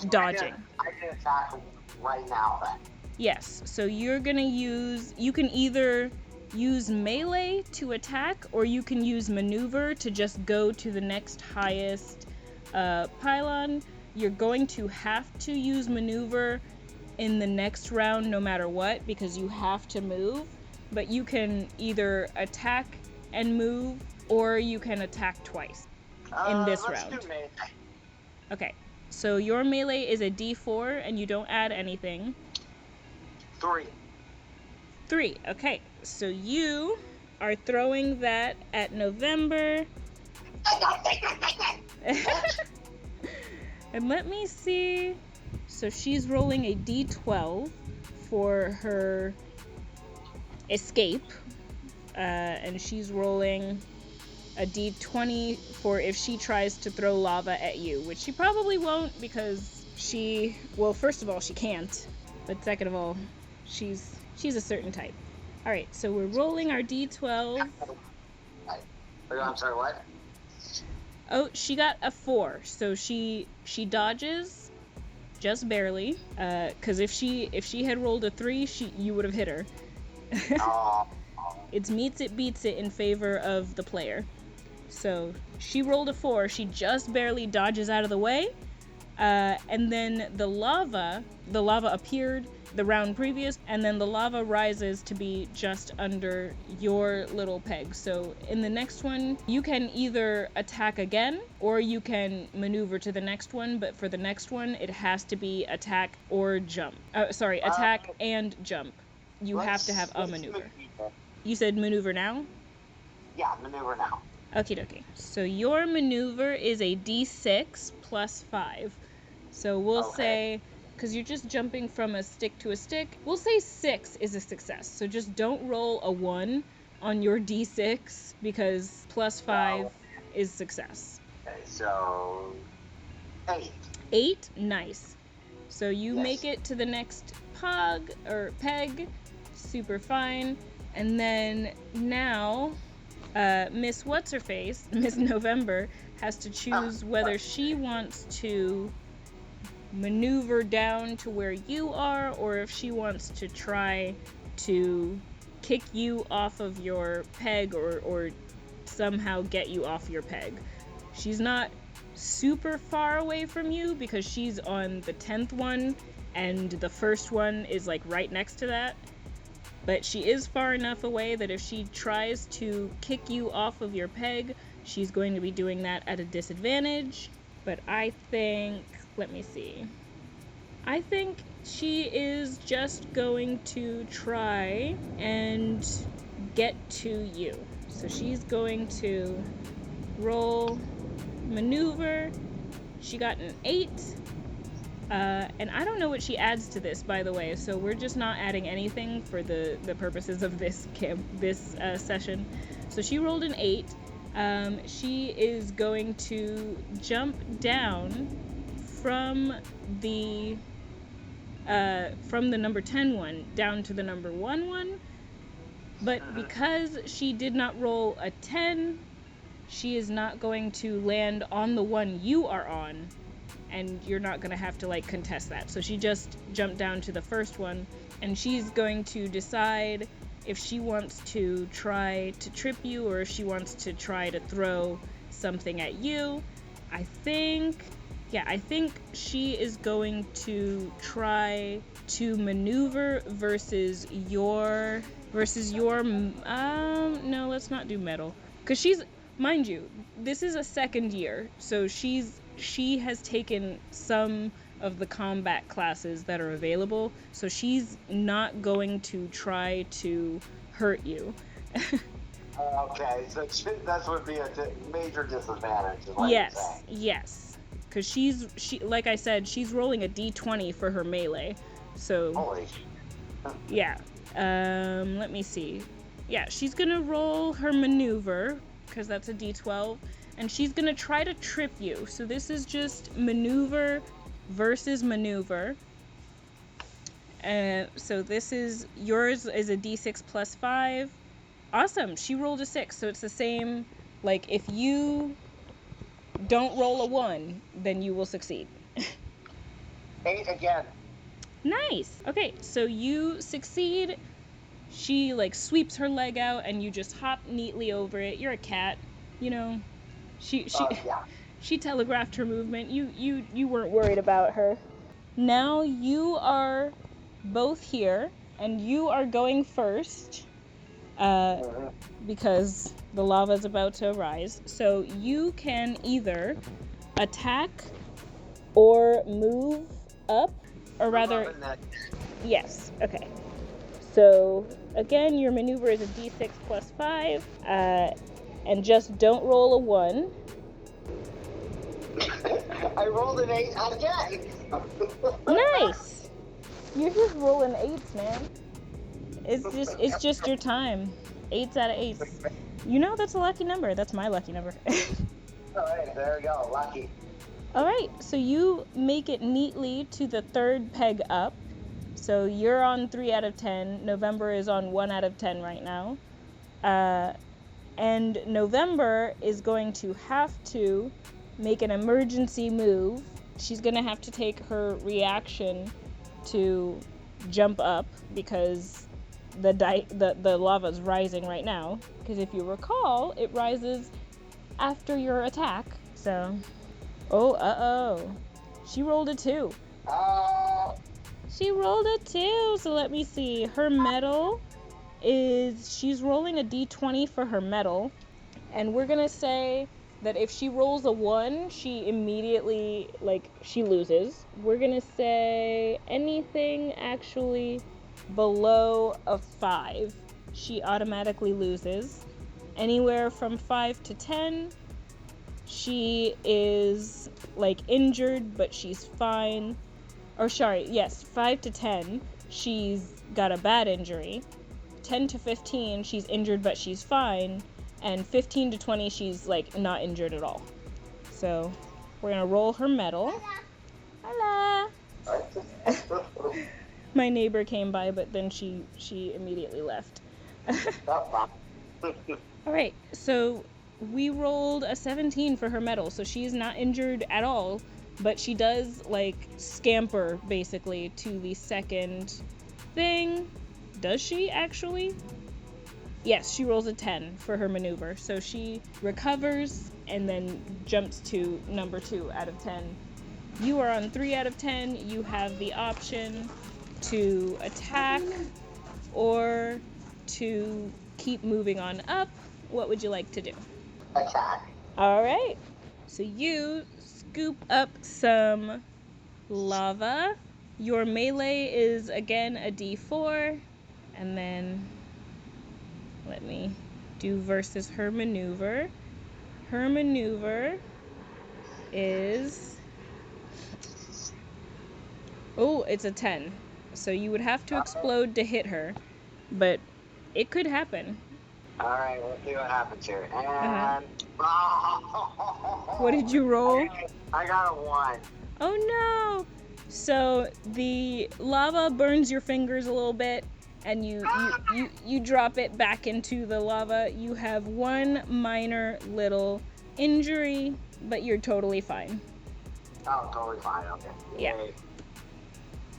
dodging. I can attack right now then. Yes, so you're gonna you can either use melee to attack, or you can use maneuver to just go to the next highest pylon. You're going to have to use maneuver in the next round no matter what, because you have to move, but you can either attack and move, or you can attack twice in this round. Let's do melee. Okay, so your melee is a D4 and you don't add anything. 3. Okay, so you are throwing that at November. And let me see. So she's rolling a D12 for her escape. And she's rolling a D20 for if she tries to throw lava at you, which she probably won't, because first of all, she can't. But second of all, she's a certain type. All right, so we're rolling our D12. I'm sorry, what? Oh, she got a 4, so she dodges just barely. Because if she had rolled a 3, you would have hit her. Oh. It's meets it beats it in favor of the player. So she rolled a 4. She just barely dodges out of the way. And then the lava appeared the round previous, and then the lava rises to be just under your little peg. So in the next one, you can either attack again, or you can maneuver to the next one, but for the next one, it has to be attack or jump. Attack and jump. You have to have a maneuver. You said maneuver now? Yeah, maneuver now. Okie dokie. So your maneuver is a d6 plus 5. So we'll say, because you're just jumping from a stick to a stick, we'll say 6 is a success. So just don't roll a 1 on your d6, because plus 5 is success. Okay, so 8. 8? Nice. So you make it to the next peg. Super fine. And then now, Miss What's-Her-Face, Miss November, has to choose whether she wants to maneuver down to where you are, or if she wants to try to kick you off of your peg, or somehow get you off your peg. She's not super far away from you because she's on the 10th one, and the first one is like right next to that. But she is far enough away that if she tries to kick you off of your peg, she's going to be doing that at a disadvantage. But I think, let me see. I think she is just going to try and get to you. So she's going to roll maneuver. She got an 8. And I don't know what she adds to this, by the way, so we're just not adding anything for the purposes of this session. So she rolled an 8. She is going to jump down from the number 10 one down to the number 1 one, but because she did not roll a 10, she is not going to land on the one you are on, and you're not going to have to like contest that. So she just jumped down to the first one, and she's going to decide if she wants to try to trip you or if she wants to try to throw something at you. I think she is going to try to maneuver versus your no, let's not do metal, because she's, mind you, this is a second year, so she has taken some of the combat classes that are available, so she's not going to try to hurt you. Okay, so that would be a major disadvantage. Yes, because she like I said, she's rolling a d20 for her melee, so holy. Yeah. Let me see. Yeah, she's gonna roll her maneuver, because that's a d12, and she's gonna try to trip you. So this is just maneuver versus maneuver. So this is, yours is a d6 plus 5. Awesome, she rolled a 6, so it's the same, like if you don't roll a 1, then you will succeed. 8 again. Nice. Okay, so you succeed. She like sweeps her leg out and you just hop neatly over it. You're a cat, you know. She telegraphed her movement. You weren't worried about her. Now you are both here and you are going first because the lava's about to rise. So you can either attack or move up. Or rather, yes, okay. So, again, your maneuver is a d6 plus 5, and just don't roll a 1. I rolled an 8 again! Nice! You're just rolling 8s, man. It's just your time. 8s out of 8s. You know, that's a lucky number. That's my lucky number. Alright, there we go, lucky. Alright, so you make it neatly to the 3rd peg up. So you're on 3 out of 10. November is on 1 out of 10 right now. And November is going to have to make an emergency move. She's going to have to take her reaction to jump up because the lava's rising right now. Because if you recall, it rises after your attack. So, she rolled a 2. She rolled a 2, so let me see. Her medal is, she's rolling a d20 for her medal, and we're gonna say that if she rolls a 1, she immediately, she loses. We're gonna say anything actually below a 5, she automatically loses. Anywhere from 5 to 10, she is, injured, but she's fine. Or, sorry, yes, 5 to 10, she's got a bad injury. 10 to 15, she's injured, but she's fine. And 15 to 20, she's, not injured at all. So, we're gonna roll her medal. Hello! My neighbor came by, but then she immediately left. Alright, so we rolled a 17 for her medal, so she's not injured at all, but she does, scamper, basically, to the second thing. Does she, actually? Yes, she rolls a 10 for her maneuver, so she recovers and then jumps to number 2 out of 10. You are on 3 out of 10. You have the option to attack or to keep moving on up. What would you like to do? Attack. Alright, so you scoop up some lava. Your melee is again a d4, and then let me do versus her maneuver. Her maneuver is, it's a 10. So you would have to explode to hit her, but it could happen. Alright, we'll see what happens here. And What did you roll? I got a 1. Oh no! So the lava burns your fingers a little bit, and you drop it back into the lava. You have one minor little injury, but you're totally fine. Oh, totally fine, okay. Yeah.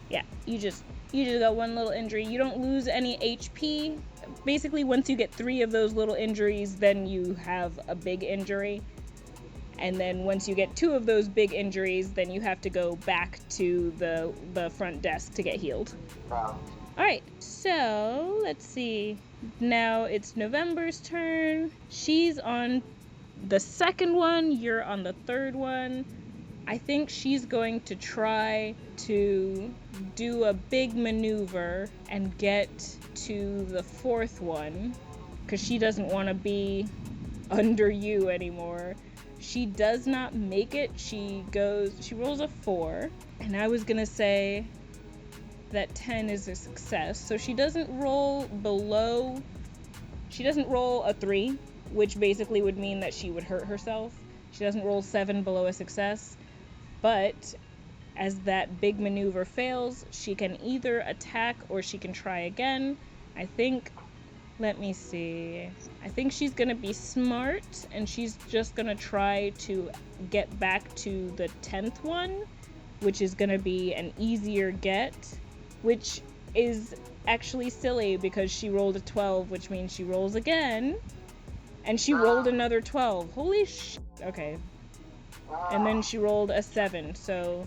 Yeah, you just got one little injury. You don't lose any HP. Basically, once you get 3 of those little injuries, then you have a big injury. And then once you get 2 of those big injuries, then you have to go back to the front desk to get healed. Wow. Alright, so let's see. Now it's November's turn. She's on the second one. You're on the third one. I think she's going to try to do a big maneuver and get to the fourth one, because she doesn't want to be under you anymore. She does not make it. She rolls a 4, and I was gonna say that 10 is a success. So she doesn't roll a 3, which basically would mean that she would hurt herself. She doesn't roll 7 below a success, but as that big maneuver fails, she can either attack or she can try again. Let me see. I think she's gonna be smart, and she's just gonna try to get back to the 10th one, which is gonna be an easier get, which is actually silly because she rolled a 12, which means she rolls again, and she rolled another 12. Holy sh! Okay. And then she rolled a 7, so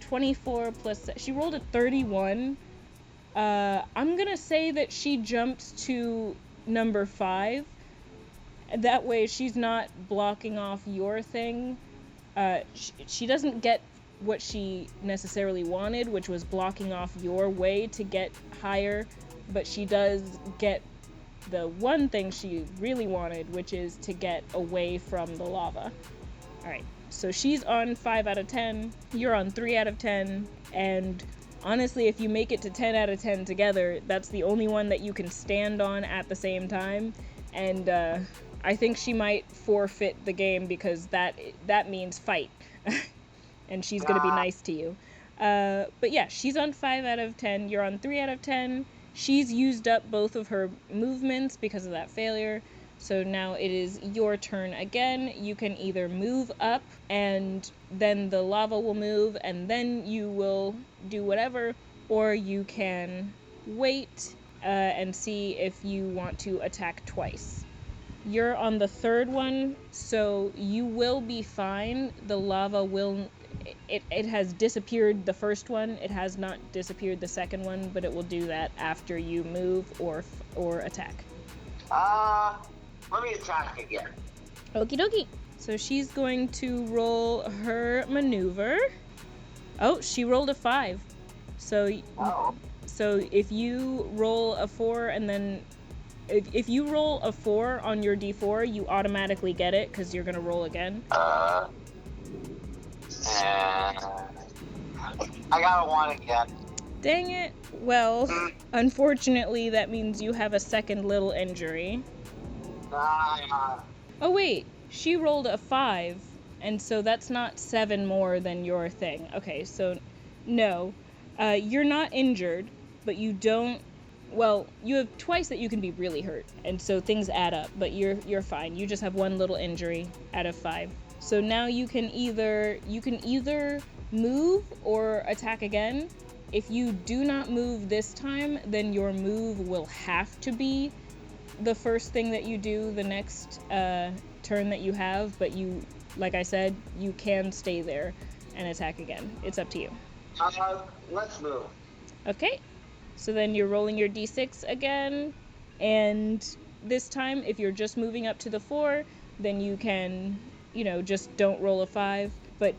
24 plus... She rolled a 31. I'm gonna say that she jumps to number 5. That way she's not blocking off your thing. She doesn't get what she necessarily wanted, which was blocking off your way to get higher, but she does get the one thing she really wanted, which is to get away from the lava. Alright, so she's on 5 out of 10, you're on 3 out of 10, and honestly, if you make it to 10 out of 10 together, that's the only one that you can stand on at the same time, and I think she might forfeit the game because that means fight, and she's gonna be nice to you. But yeah, she's on 5 out of 10, you're on 3 out of 10, she's used up both of her movements because of that failure, So now it is your turn again. You can either move up and then the lava will move and then you will do whatever, or you can wait and see if you want to attack twice. You're on the third one, so you will be fine. The lava will... It has disappeared the first one. It has not disappeared the second one, but it will do that after you move or attack. Let me attack again. Okie dokie. So she's going to roll her maneuver. Oh, she rolled a 5. So if you roll a 4 and then... If you roll a 4 on your d4, you automatically get it because you're going to roll again. And I got a 1 again. Dang it. Well, unfortunately, that means you have a second little injury. Oh, wait. She rolled a 5, and so that's not 7 more than your thing. Okay, so no. You're not injured, but you don't... Well, you have twice that you can be really hurt, and so things add up, but you're fine. You just have 1 little injury out of 5. So now you can either move or attack again. If you do not move this time, then your move will have to be the first thing that you do the next turn that you have, but you, like I said, you can stay there and attack again. It's up to you. Let's move. Okay. So then you're rolling your d6 again, and this time, if you're just moving up to the 4, then you can, just don't roll a 5. But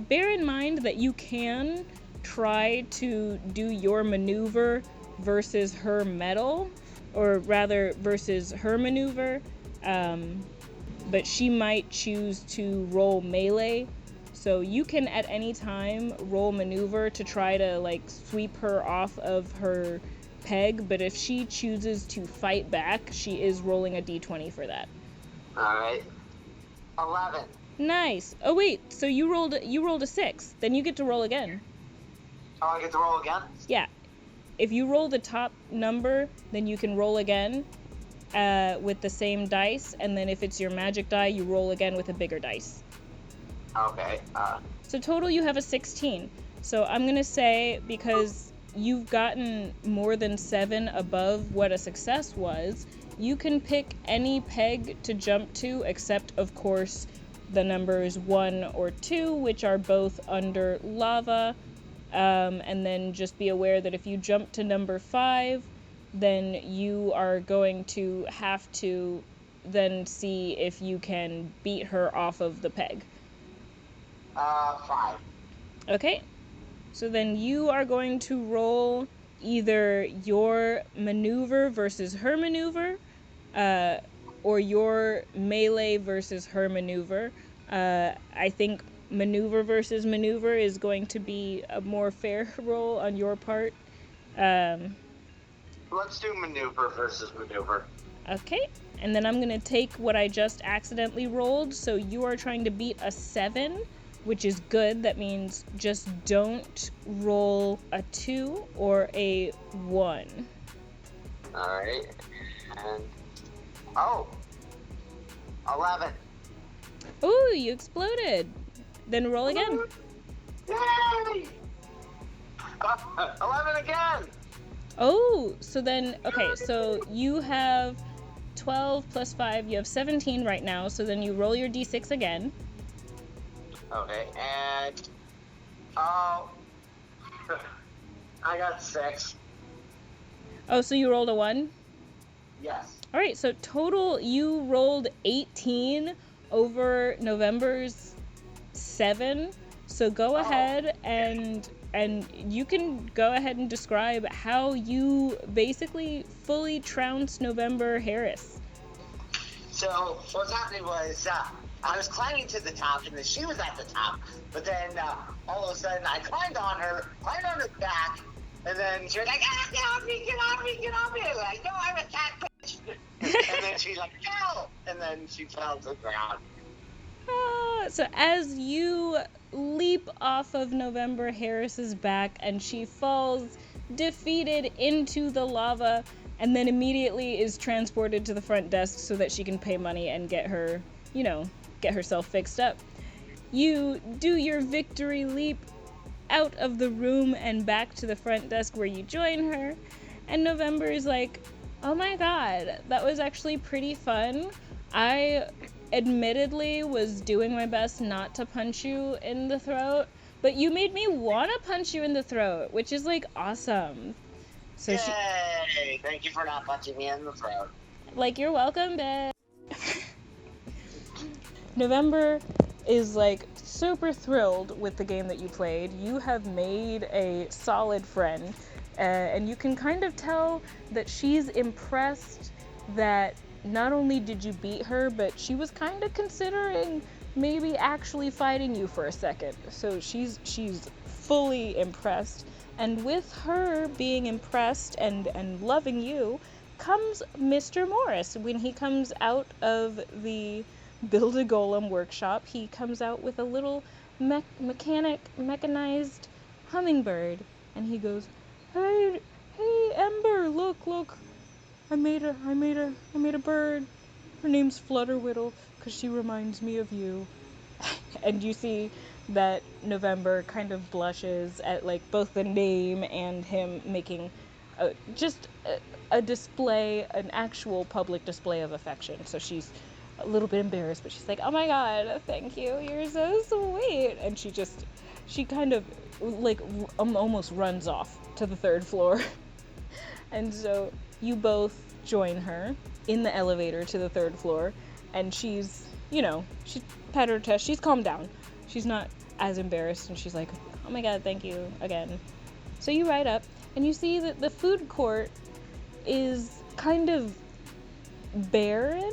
bear in mind that you can try to do your maneuver versus her metal, or rather versus her maneuver, but she might choose to roll melee. So you can at any time roll maneuver to try to sweep her off of her peg, but if she chooses to fight back, she is rolling a d20 for that. Alright. 11. Nice. Oh wait, so you rolled a 6. Then you get to roll again. Oh, I get to roll again? Yeah. If you roll the top number, then you can roll again with the same dice, and then if it's your magic die, you roll again with a bigger dice. Okay. So total you have a 16. So I'm going to say, because you've gotten more than 7 above what a success was, you can pick any peg to jump to, except, of course, the numbers 1 or 2, which are both under lava. And then just be aware that if you jump to number 5, then you are going to have to then see if you can beat her off of the peg. 5. Okay, so then you are going to roll either your maneuver versus her maneuver, or your melee versus her maneuver. I think maneuver versus maneuver is going to be a more fair roll on your part. Let's do maneuver versus maneuver. Okay, and then I'm going to take what I just accidentally rolled, so you are trying to beat a 7, which is good. That means just don't roll a 2 or a 1. Alright. And 11. Ooh, you exploded. Then roll again. Yay! 11 again! Oh, so then, okay, so you have 12 plus 5, you have 17 right now, so then you roll your d6 again. Okay, and... Oh... I got 6. Oh, so you rolled a 1? Yes. Alright, so total you rolled 18 over November's 7. So go ahead and you can go ahead and describe how you basically fully trounced November Harris. So what's happening was I was climbing to the top, and then she was at the top. But then all of a sudden, I climbed on her back, and then she was like, "Ah, get off me, get off me, get off me!" I was like, "No, I'm a cat bitch." And then she's like, "No!" And then she fell to the ground. So as you leap off of November Harris's back and she falls defeated into the lava, and then immediately is transported to the front desk so that she can pay money and get her, get herself fixed up. You do your victory leap out of the room and back to the front desk where you join her, and November is like, oh my god, that was actually pretty fun. I admittedly was doing my best not to punch you in the throat, but you made me want to punch you in the throat, which is like awesome. So Yay! Thank you for not punching me in the throat. Like, you're welcome, babe. November is like super thrilled with the game that you played. You have made a solid friend, and you can kind of tell that she's impressed that not only did you beat her, but she was kind of considering maybe actually fighting you for a second. So she's fully impressed, and with her being impressed and loving you comes Mr. Morris. When he comes out of the Build-A-Golem workshop, he comes out with a little mechanized hummingbird, and he goes, hey Ember, look, I made a bird. Her name's Flutterwhiddle, 'cause she reminds me of you. And you see that November kind of blushes at like both the name and him making a display, an actual public display of affection. So she's a little bit embarrassed, but she's like, oh my god, thank you, you're so sweet. And she kind of like almost runs off to the 3rd floor. And so you both join her in the elevator to the 3rd floor, and she's pet her test, she's calmed down, she's not as embarrassed, and she's like, oh my god, thank you again. So you ride up, and you see that the food court is kind of barren,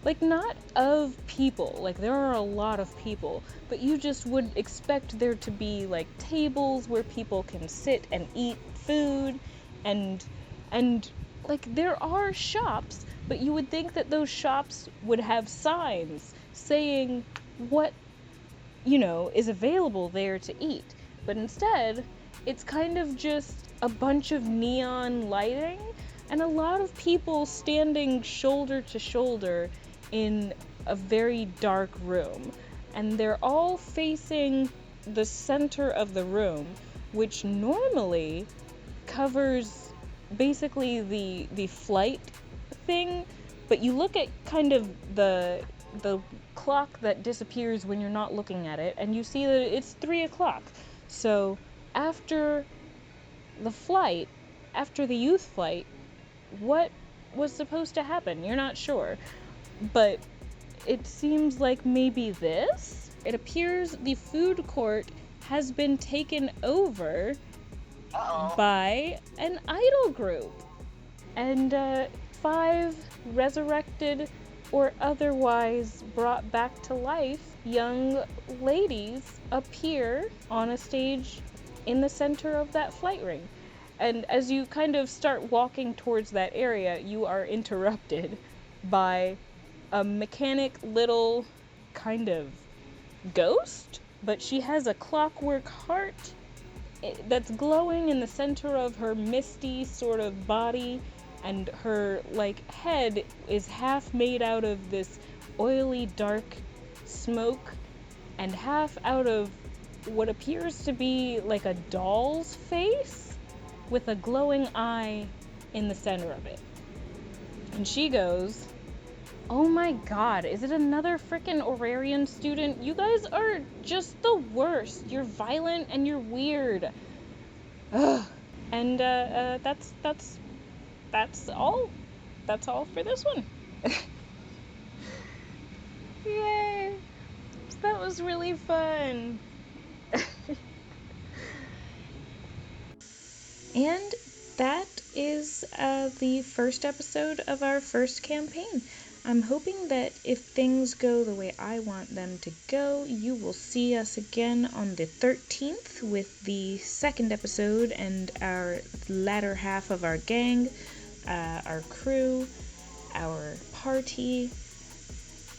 like not of people, like there are a lot of people, but you just would expect there to be like tables where people can sit and eat food, and like there are shops, but you would think that those shops would have signs saying what is available there to eat, but instead it's kind of just a bunch of neon lighting and a lot of people standing shoulder to shoulder in a very dark room, and they're all facing the center of the room, which normally covers basically the flight thing, but you look at kind of the clock that disappears when you're not looking at it, and you see that it's 3 o'clock. So after the youth flight, what was supposed to happen? You're not sure, but it seems like maybe this? It appears the food court has been taken over by an idol group, and 5 resurrected or otherwise brought back to life young ladies appear on a stage in the center of that flight ring. And as you kind of start walking towards that area, you are interrupted by a mechanic little kind of ghost, but she has a clockwork heart that's glowing in the center of her misty sort of body, and her like head is half made out of this oily dark smoke and half out of what appears to be like a doll's face with a glowing eye in the center of it. And she goes, oh my god, is it another frickin' Aurarian student? You guys are just the worst. You're violent and you're weird. Ugh. And that's all. That's all for this one. Yay. That was really fun. And that is the first episode of our first campaign. I'm hoping that if things go the way I want them to go, you will see us again on the 13th with the second episode and our latter half of our gang, our crew, our party.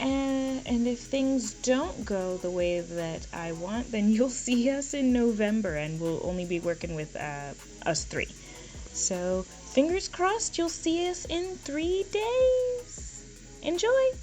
And if things don't go the way that I want, then you'll see us in November, and we'll only be working with us 3. So fingers crossed you'll see us in 3 days. Enjoy!